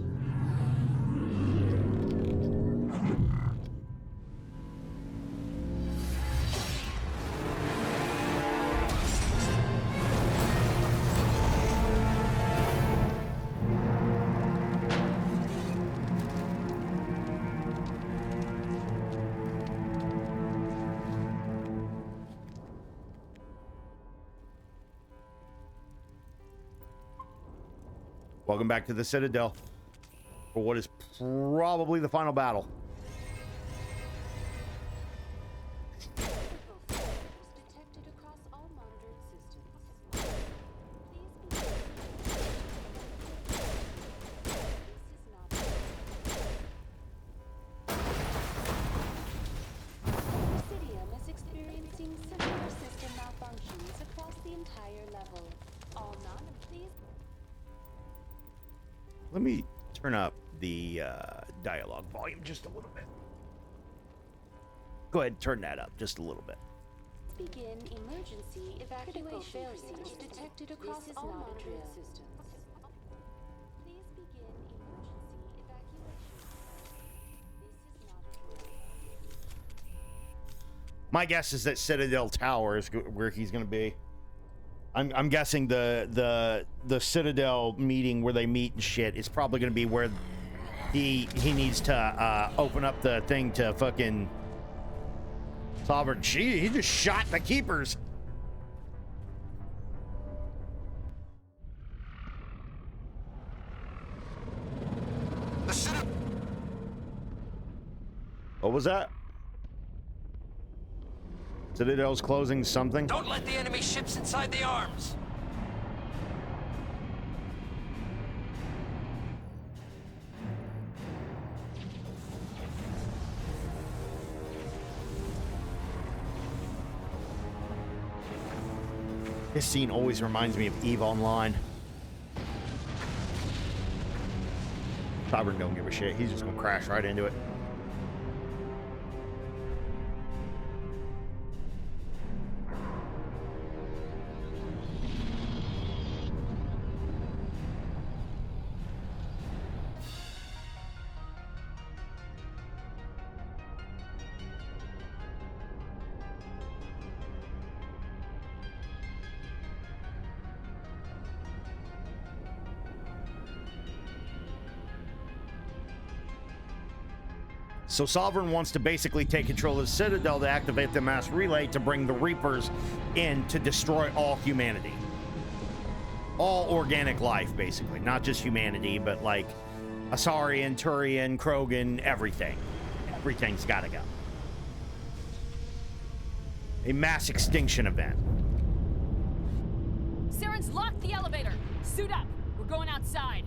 Welcome back to the Citadel for what is probably the final battle. Let me turn up the dialogue volume just a little bit. Go ahead and turn that up just a little bit. Begin emergency evacuation. Failures detected across all monitoring systems. Please begin emergency evacuation. This is not a drill. My guess is that Citadel Tower is where he's going to be. I'm guessing the Citadel meeting where they meet and shit is probably going to be where he needs to open up the thing to fucking Sovereign. Gee, he just shot the keepers. What was that? Citadel's closing something? Don't let the enemy ships inside the arms! This scene always reminds me of EVE Online. Sovereign don't give a shit. He's just gonna crash right into it. So Sovereign wants to basically take control of the Citadel to activate the mass relay to bring the Reapers in to destroy all humanity. All organic life, basically. Not just humanity, but like Asarian, Turian, Krogan, everything. Everything's gotta go. A mass extinction event. Saren's locked the elevator. Suit up. We're going outside.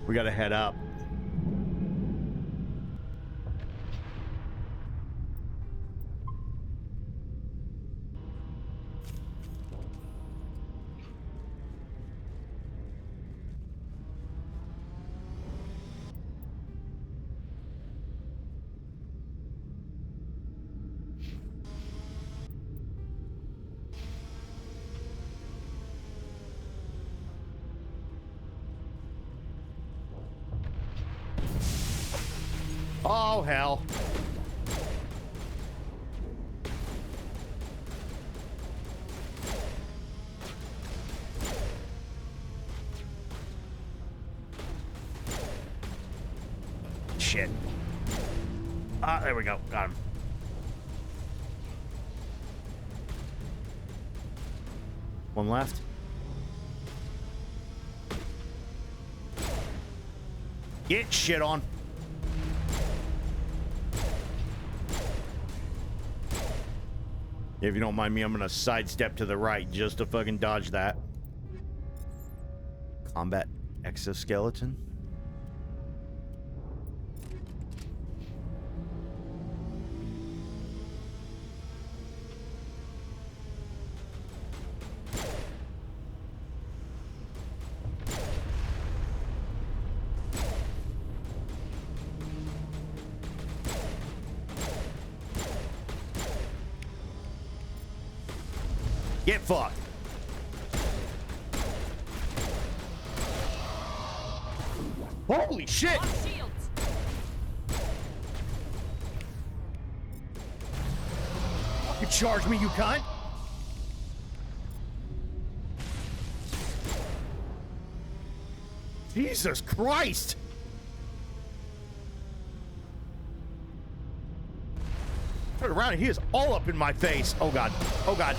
We gotta head up. Oh, hell. Shit. Ah, there we go. Got him. One left. Get shit on. If you don't mind me, I'm gonna sidestep to the right just to fucking dodge that. Combat exoskeleton. Get fucked. Holy shit! You charge me, you cunt! Jesus Christ! Turn around and he is all up in my face. Oh god. Oh god.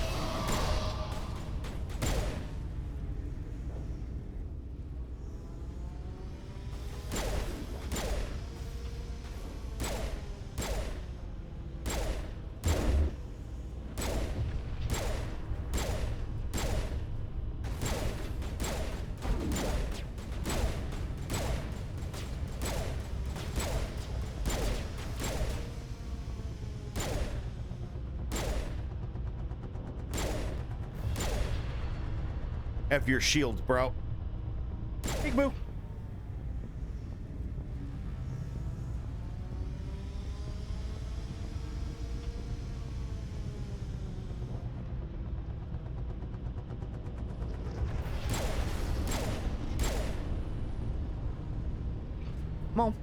F your shields, bro. Big boo. Come on.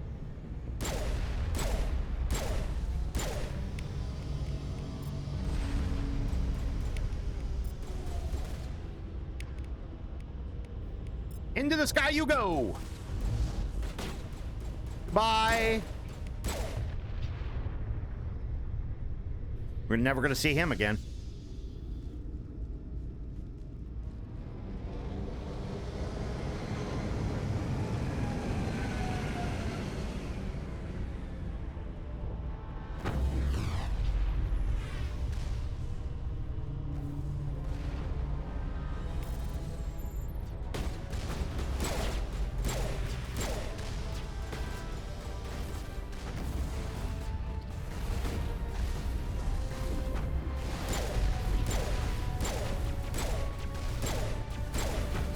Into the sky you go. Bye. We're never going to see him again.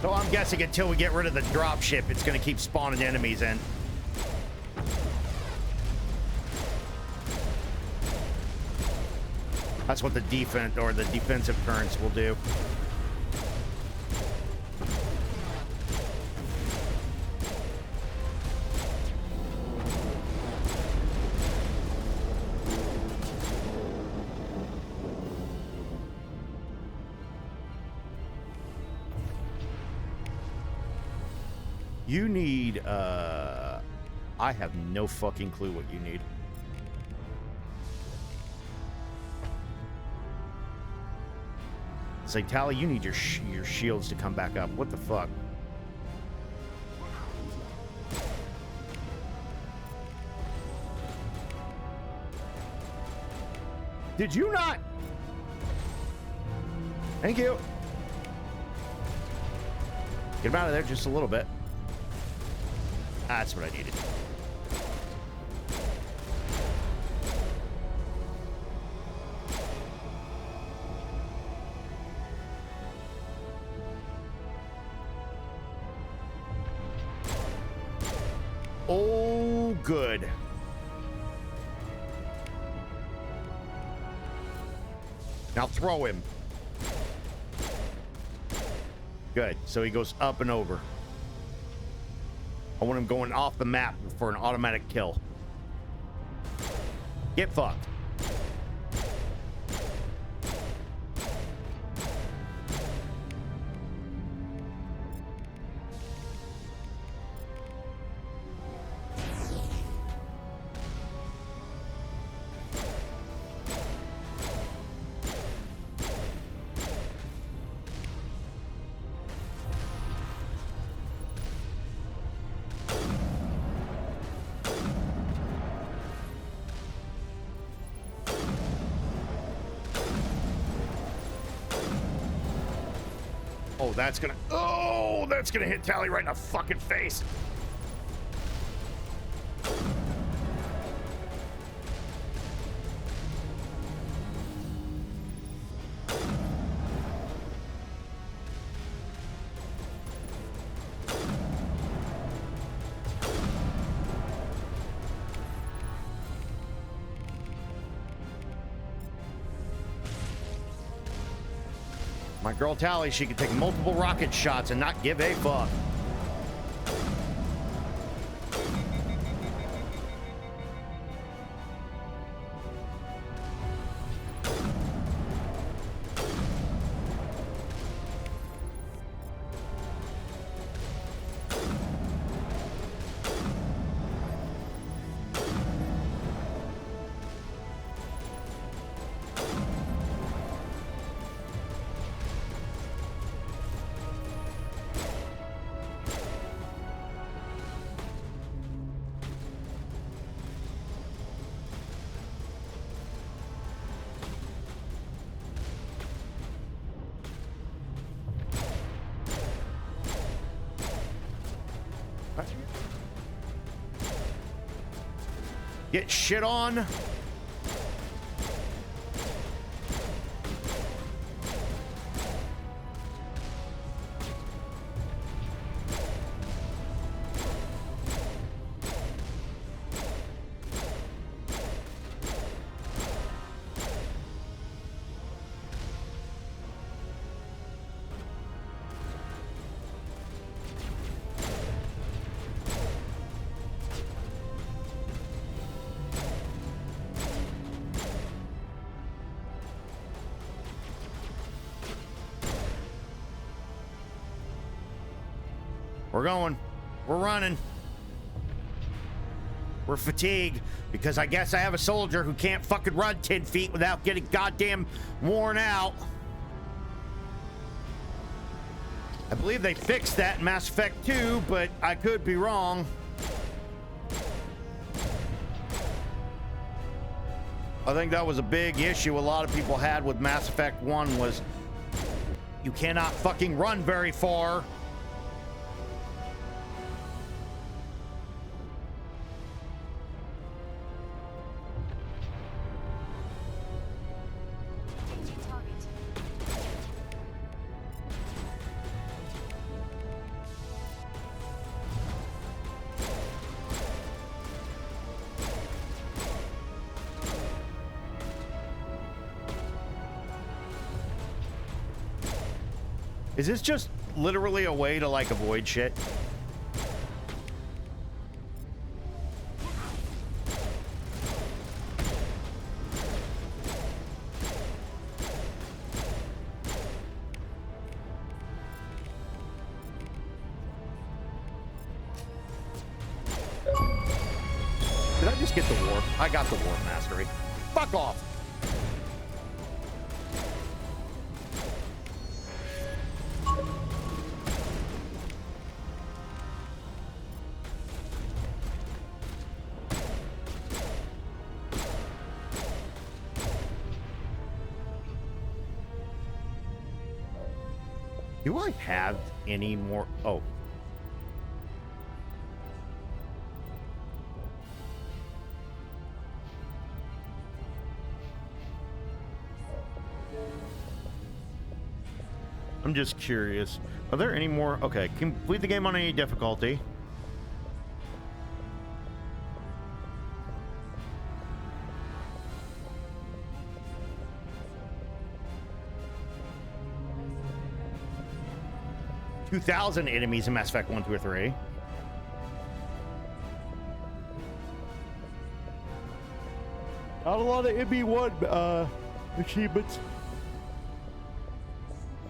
So I'm guessing until we get rid of the dropship, it's going to keep spawning enemies in. That's what the defense or the defensive turrets will do. You need, I have no fucking clue what you need. Say, Tally, you need your shields to come back up. What the fuck? Did you not? Thank you. Get him out of there just a little bit. That's what I needed. Oh, good. Now throw him. Good. So he goes up and over. I want him going off the map for an automatic kill. Get fucked. That's gonna hit Tally right in the fucking face. My girl Tally, she can take multiple rocket shots and not give a fuck. Get shit on. We're going. We're running. We're fatigued because I guess I have a soldier who can't fucking run 10 feet without getting goddamn worn out. I believe they fixed that in Mass Effect 2, but I could be wrong. I think that was a big issue a lot of people had with Mass Effect 1 was you cannot fucking run very far. Is this just literally a way to like avoid shit? Did I just get the warp? I got the warp mastery. Fuck off. Do I have any more? Oh. I'm just curious. Are there any more? Okay, complete the game on any difficulty. $2,000 enemies in Mass Effect 1, 2, or 3. Not a lot of ME1 achievements.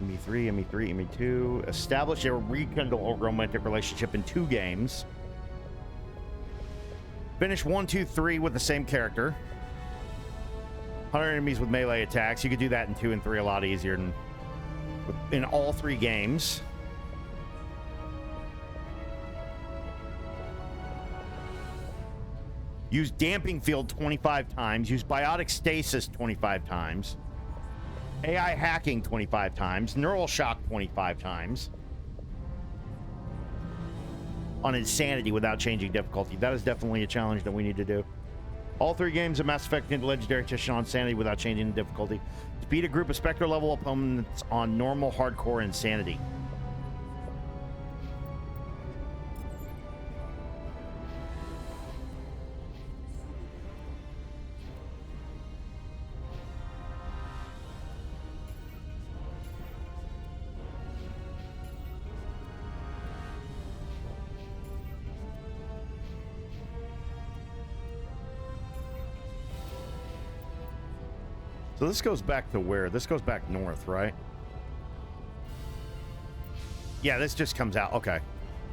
ME3, ME3, ME2. Establish or rekindle a romantic relationship in 2 games. Finish 1, 2, 3 with the same character. 100 enemies with melee attacks. You could do that in 2 and 3 a lot easier than in all 3 games. Use damping field 25 times. Use biotic stasis 25 times. AI hacking 25 times. Neural shock 25 times. On insanity without changing difficulty. That is definitely a challenge that we need to do. All 3 games of Mass Effect need legendary test on insanity without changing the difficulty. Defeat a group of Spectre level opponents on normal, hardcore, insanity. So this goes back to where? This goes back north, right? Yeah, this just comes out. Okay.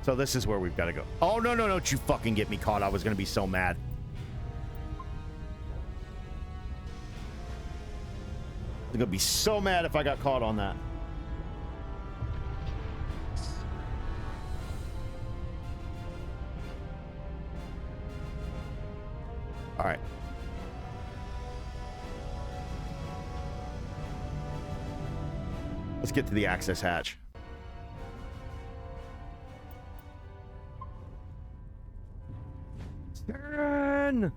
So this is where we've got to go. Oh, no, no, don't you fucking get me caught. I was going to be so mad. I'm going to be so mad if I got caught on that. All right. Let's get to the access hatch. Turn!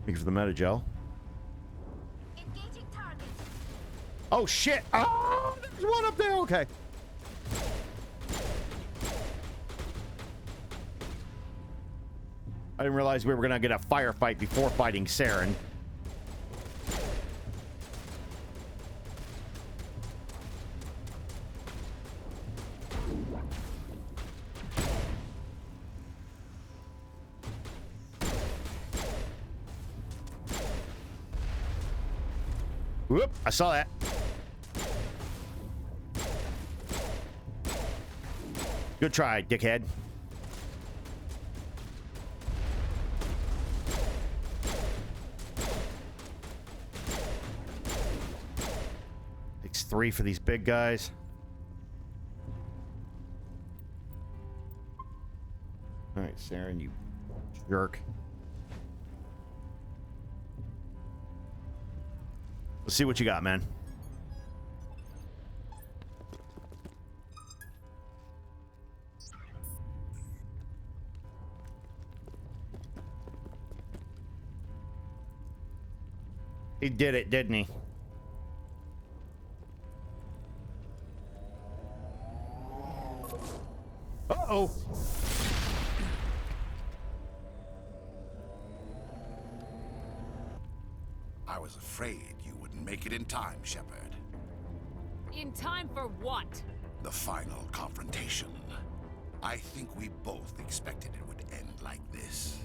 Thank you for the meta gel. Engaging target. Oh shit! Oh, there's one up there. Okay. I didn't realize we were gonna get a firefight before fighting Saren. Whoop, I saw that. Good try, dickhead. Takes 3 for these big guys. All right, Saren, you jerk. Let's see what you got, man. He did it, didn't he? Uh-oh. I was afraid you wouldn't make it in time, Shepard. In time for what? The final confrontation. I think we both expected it would end like this.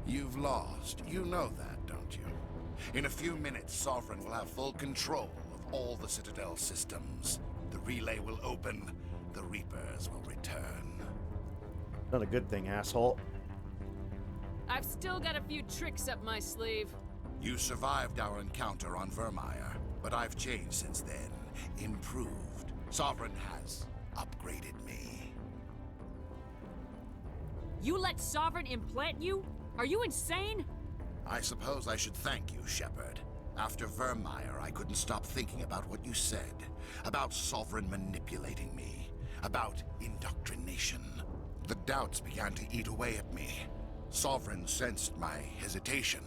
You've lost. You know that, don't you? In a few minutes, Sovereign will have full control of all the Citadel systems. The relay will open. The Reapers will return. Not a good thing, asshole. I've still got a few tricks up my sleeve. You survived our encounter on Vermeer, but I've changed since then. Improved. Sovereign has upgraded me. You let Sovereign implant you? Are you insane? I suppose I should thank you, Shepard. After Vermeer, I couldn't stop thinking about what you said. About Sovereign manipulating me. About indoctrination. The doubts began to eat away at me. Sovereign sensed my hesitation.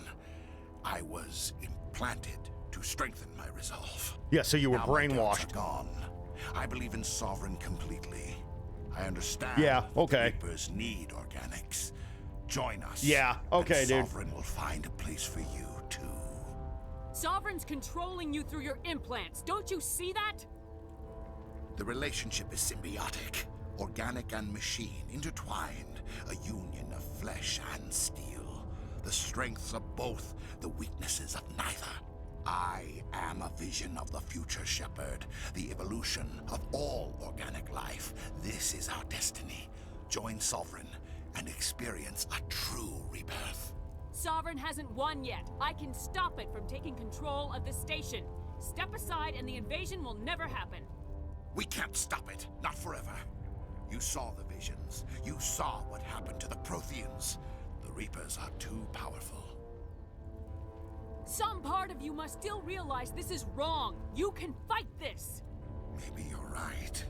I was implanted to strengthen my resolve. Yeah, so you were Now brainwashed. My doubts are gone. I believe in Sovereign completely. I understand. Yeah, okay. The Reapers need organics. Join us. Yeah, okay, and dude. Sovereign will find a place for you, too. Sovereign's controlling you through your implants. Don't you see that? The relationship is symbiotic. Organic and machine intertwined. A union of flesh and steel. The strengths of both, the weaknesses of neither. I am a vision of the future, Shepard. The evolution of all organic life. This is our destiny. Join Sovereign and experience a true rebirth. Sovereign hasn't won yet. I can stop it from taking control of the station. Step aside and the invasion will never happen. We can't stop it. Not forever. You saw the visions. You saw what happened to the Protheans. The Reapers are too powerful. Some part of you must still realize this is wrong. You can fight this. Maybe you're right.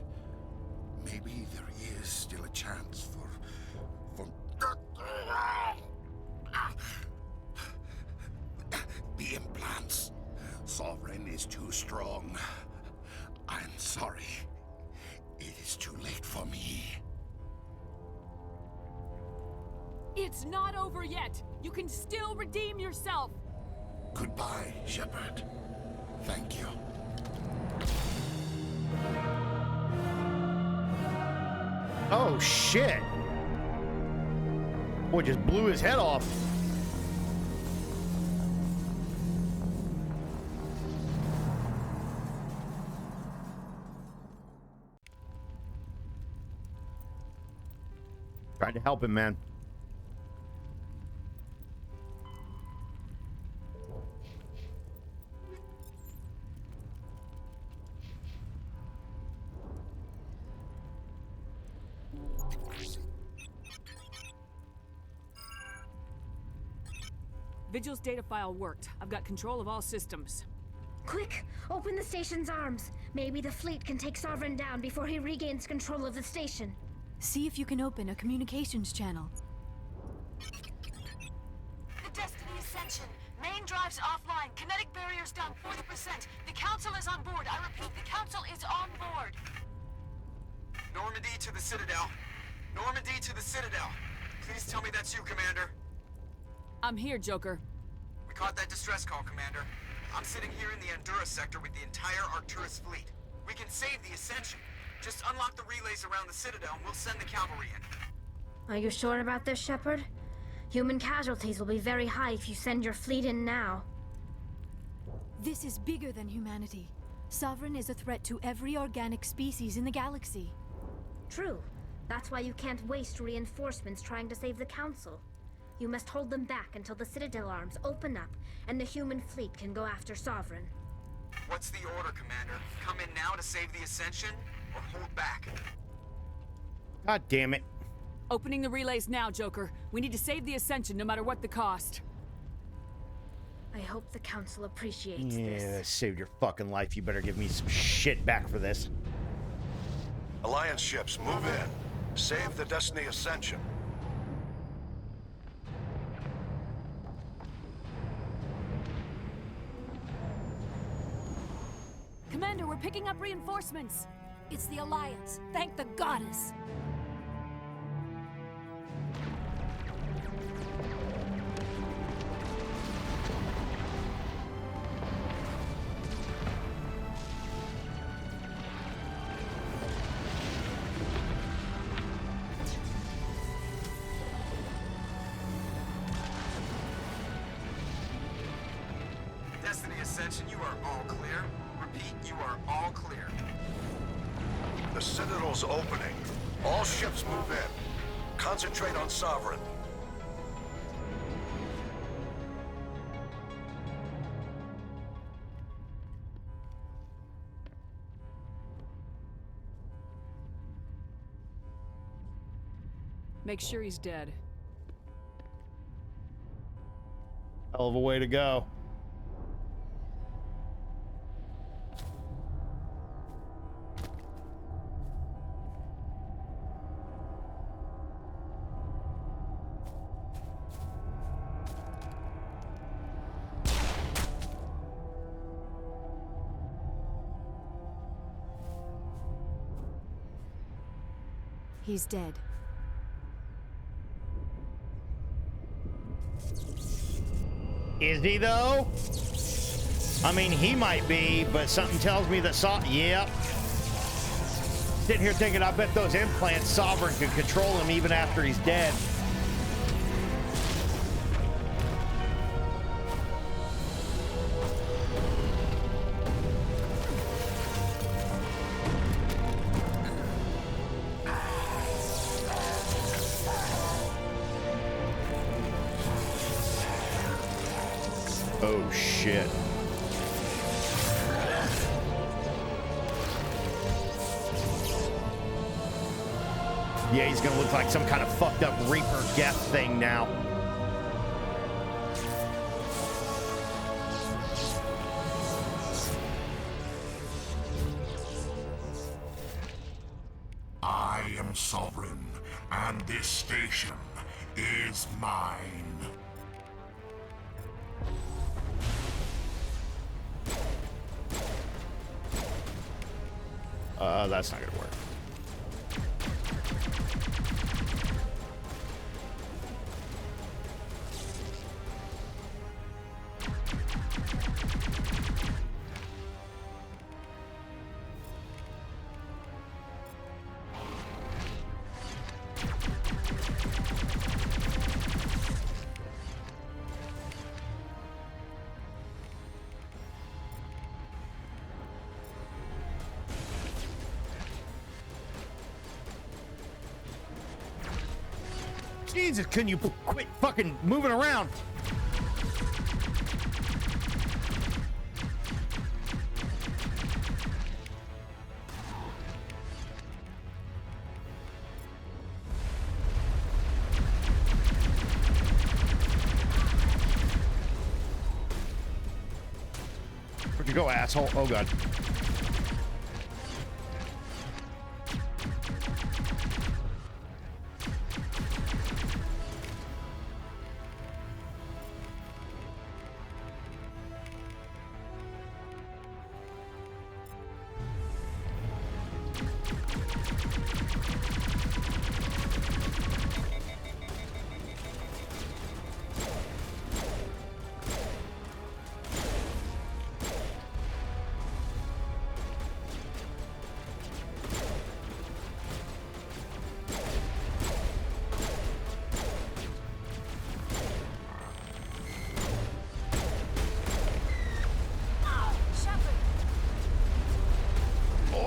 Maybe there is still a chance for the implants. Sovereign is too strong. I'm sorry. It is too late for me. It's not over yet. You can still redeem yourself. Goodbye, Shepard. Thank you. Oh, shit. Boy, just blew his head off. Trying to help him, man. Vigil's data file worked. I've got control of all systems. Quick! Open the station's arms. Maybe the fleet can take Sovereign down before he regains control of the station. See if you can open a communications channel. The Destiny Ascension. Main drives offline. Kinetic barriers down 40%. The Council is on board. I repeat, the Council is on board. Normandy to the Citadel. Normandy to the Citadel. Please tell me that's you, Commander. I'm here, Joker. We caught that distress call, Commander. I'm sitting here in the Endura sector with the entire Arcturus fleet. We can save the Ascension. Just unlock the relays around the Citadel and we'll send the cavalry in. Are you sure about this, Shepard? Human casualties will be very high if you send your fleet in now. This is bigger than humanity. Sovereign is a threat to every organic species in the galaxy. True, That's why you can't waste reinforcements trying to save the Council. You must hold them back until the Citadel arms open up and the human fleet can go after Sovereign. What's the order, Commander? Come in now to save the Ascension, or hold back? God damn it. Opening the relays now, Joker. We need to save the Ascension no matter what the cost. I hope the Council appreciates Yeah, this. saved your fucking life. You better give me some shit back for this. Alliance ships, move in. Save the Destiny Ascension. Commander, we're picking up reinforcements. It's the Alliance. Thank the goddess. Destiny Ascension, you are all clear. Repeat, you are all clear. The Citadel's opening. All ships move in. Concentrate on Sovereign. Make sure he's dead. Hell of a way to go. He's dead. Is he, though? I mean, he might be, but something tells me that yep. Sitting here thinking, I bet those implants Sovereign could control him even after he's dead. Oh, shit. Yeah, he's gonna look like some kind of fucked up Reaper Geth thing now. I am Sovereign, and this station is mine. That's not gonna work. Jesus, can you quit fucking moving around? Where'd you go, asshole? Oh, God.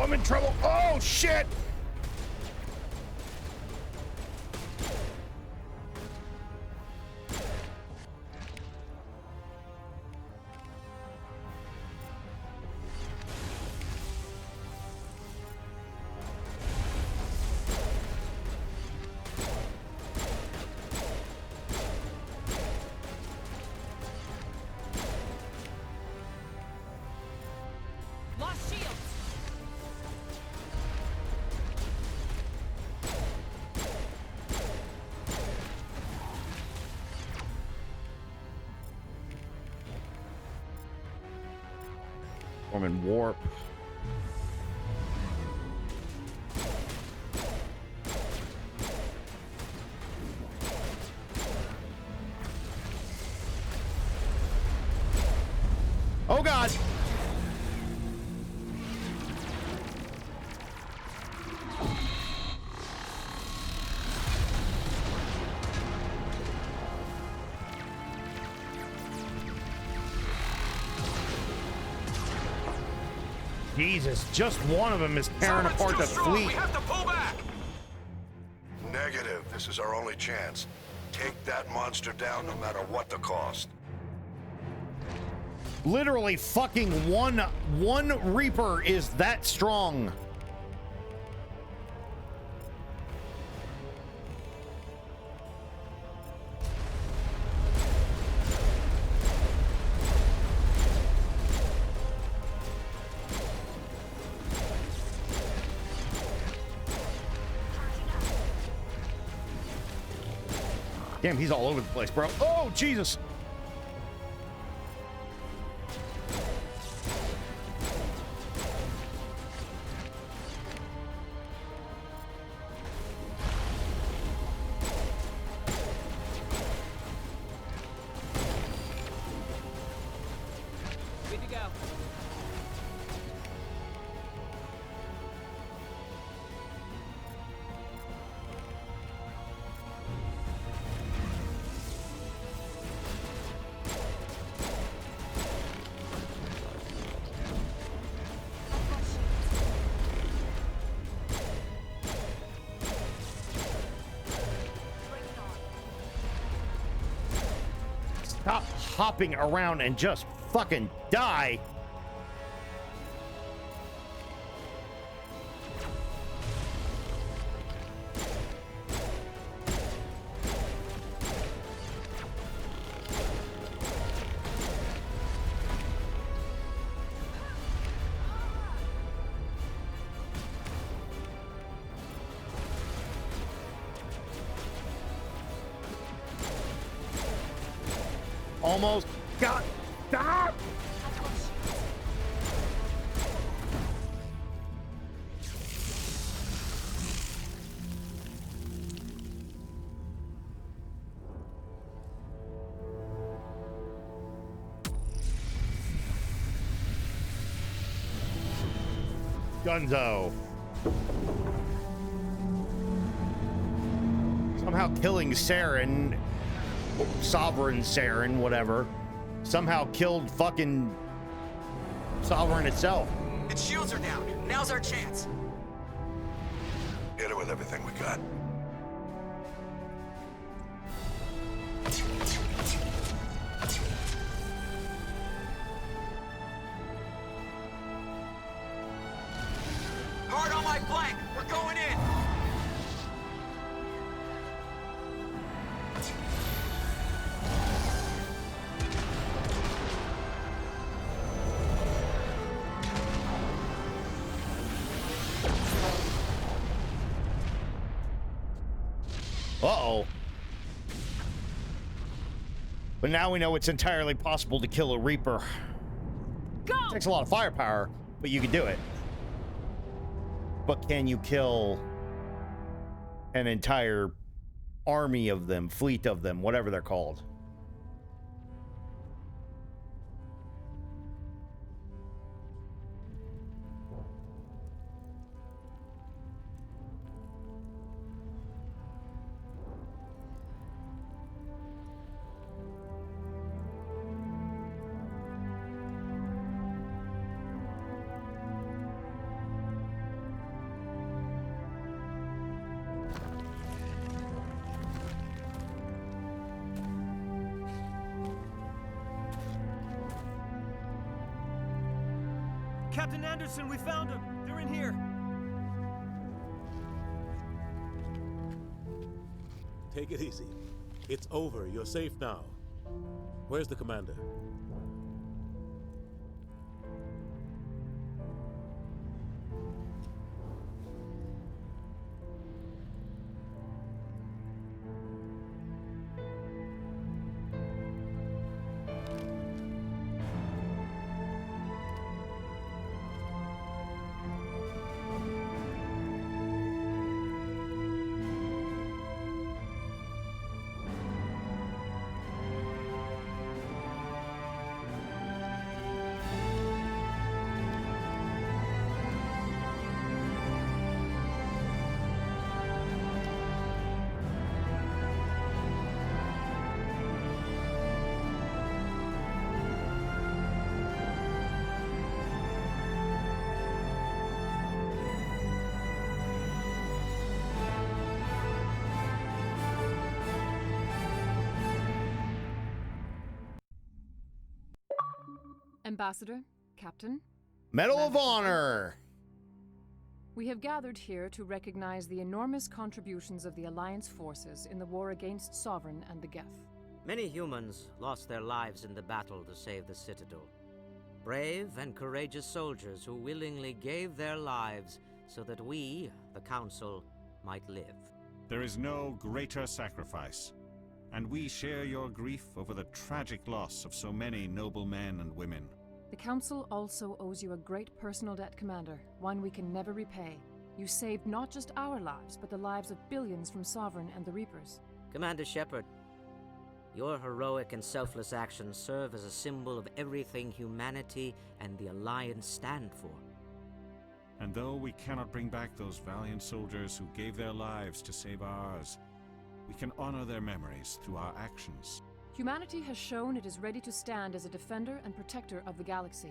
I'm in trouble. Oh, shit. platform and warp. Oh God! Jesus, just one of them is tearing apart the fleet. We have to pull back. Negative. This is our only chance. Take that monster down no matter what the cost. Literally fucking one Reaper is that strong. Damn, he's all over the place, bro. Oh, Jesus. Good to go. Stop hopping around and just fucking die. Almost got stop. Gunzo. Somehow killing Saren, Sovereign Saren, whatever, somehow killed fucking Sovereign itself. Its shields are down. Now's our chance. Hit it with everything we got. Hard on my flank. We're going in. Uh-oh. But now we know it's entirely possible to kill a Reaper. Go! It takes a lot of firepower, but you can do it. But can you kill an entire army of them, fleet of them, whatever they're called? Captain Anderson, we found them. They're in here. Take it easy. It's over. You're safe now. Where's the commander? Ambassador, Captain. Medal of Honor! We have gathered here to recognize the enormous contributions of the Alliance forces in the war against Sovereign and the Geth. Many humans lost their lives in the battle to save the Citadel. Brave and courageous soldiers who willingly gave their lives so that we, the Council, might live. There is no greater sacrifice, and we share your grief over the tragic loss of so many noble men and women. The Council also owes you a great personal debt, Commander, one we can never repay. You saved not just our lives, but the lives of billions from Sovereign and the Reapers. Commander Shepard, your heroic and selfless actions serve as a symbol of everything humanity and the Alliance stand for. And though we cannot bring back those valiant soldiers who gave their lives to save ours, we can honor their memories through our actions. Humanity has shown it is ready to stand as a defender and protector of the galaxy.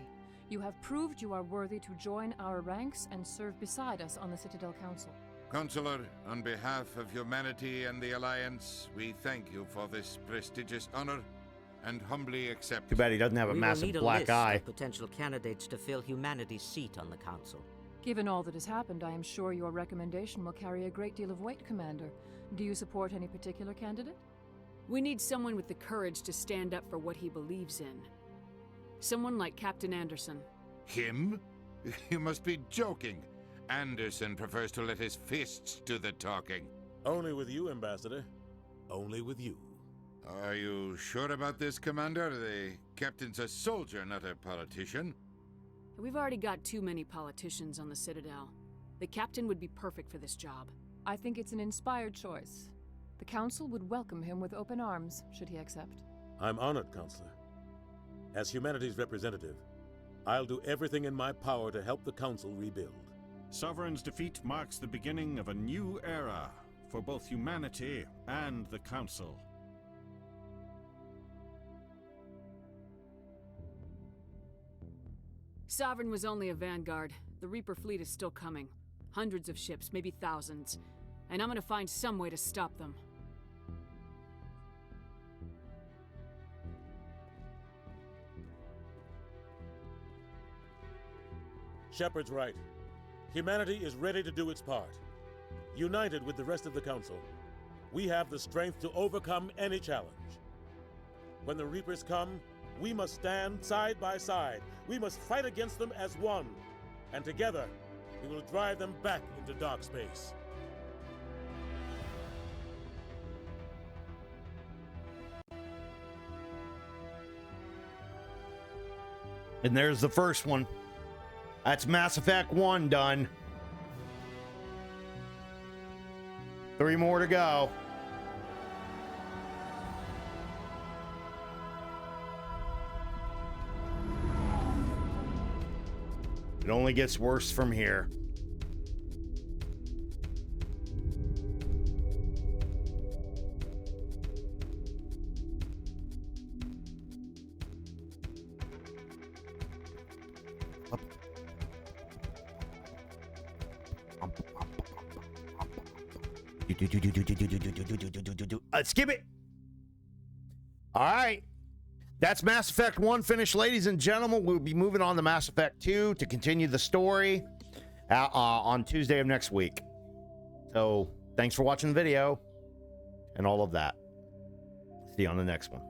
You have proved you are worthy to join our ranks and serve beside us on the Citadel Council. Counselor, on behalf of humanity and the Alliance, we thank you for this prestigious honor and humbly accept. Too bad he doesn't have a massive black eye. We will need a list of potential candidates to fill humanity's seat on the Council. Given all that has happened, I am sure your recommendation will carry a great deal of weight, Commander. Do you support any particular candidate? We need someone with the courage to stand up for what he believes in. Someone like Captain Anderson. Him? You must be joking. Anderson prefers to let his fists do the talking. Only with you, Ambassador. Only with you. Are you sure about this, Commander? The captain's a soldier, not a politician. We've already got too many politicians on the Citadel. The captain would be perfect for this job. I think it's an inspired choice. The Council would welcome him with open arms, should he accept. I'm honored, Counselor. As humanity's representative, I'll do everything in my power to help the Council rebuild. Sovereign's defeat marks the beginning of a new era for both humanity and the Council. Sovereign was only a vanguard. The Reaper fleet is still coming. Hundreds of ships, maybe thousands. And I'm gonna find some way to stop them. Shepard's right. Humanity is ready to do its part. United with the rest of the Council, we have the strength to overcome any challenge. When the Reapers come, we must stand side by side. We must fight against them as one. And together, we will drive them back into dark space. And there's the first one. That's Mass Effect 1 done. 3 more to go. It only gets worse from here. Skip it. All right. That's Mass Effect 1 finished, ladies and gentlemen. We'll be moving on to Mass Effect 2 to continue the story on Tuesday of next week. So thanks for watching the video and all of that. See you on the next one.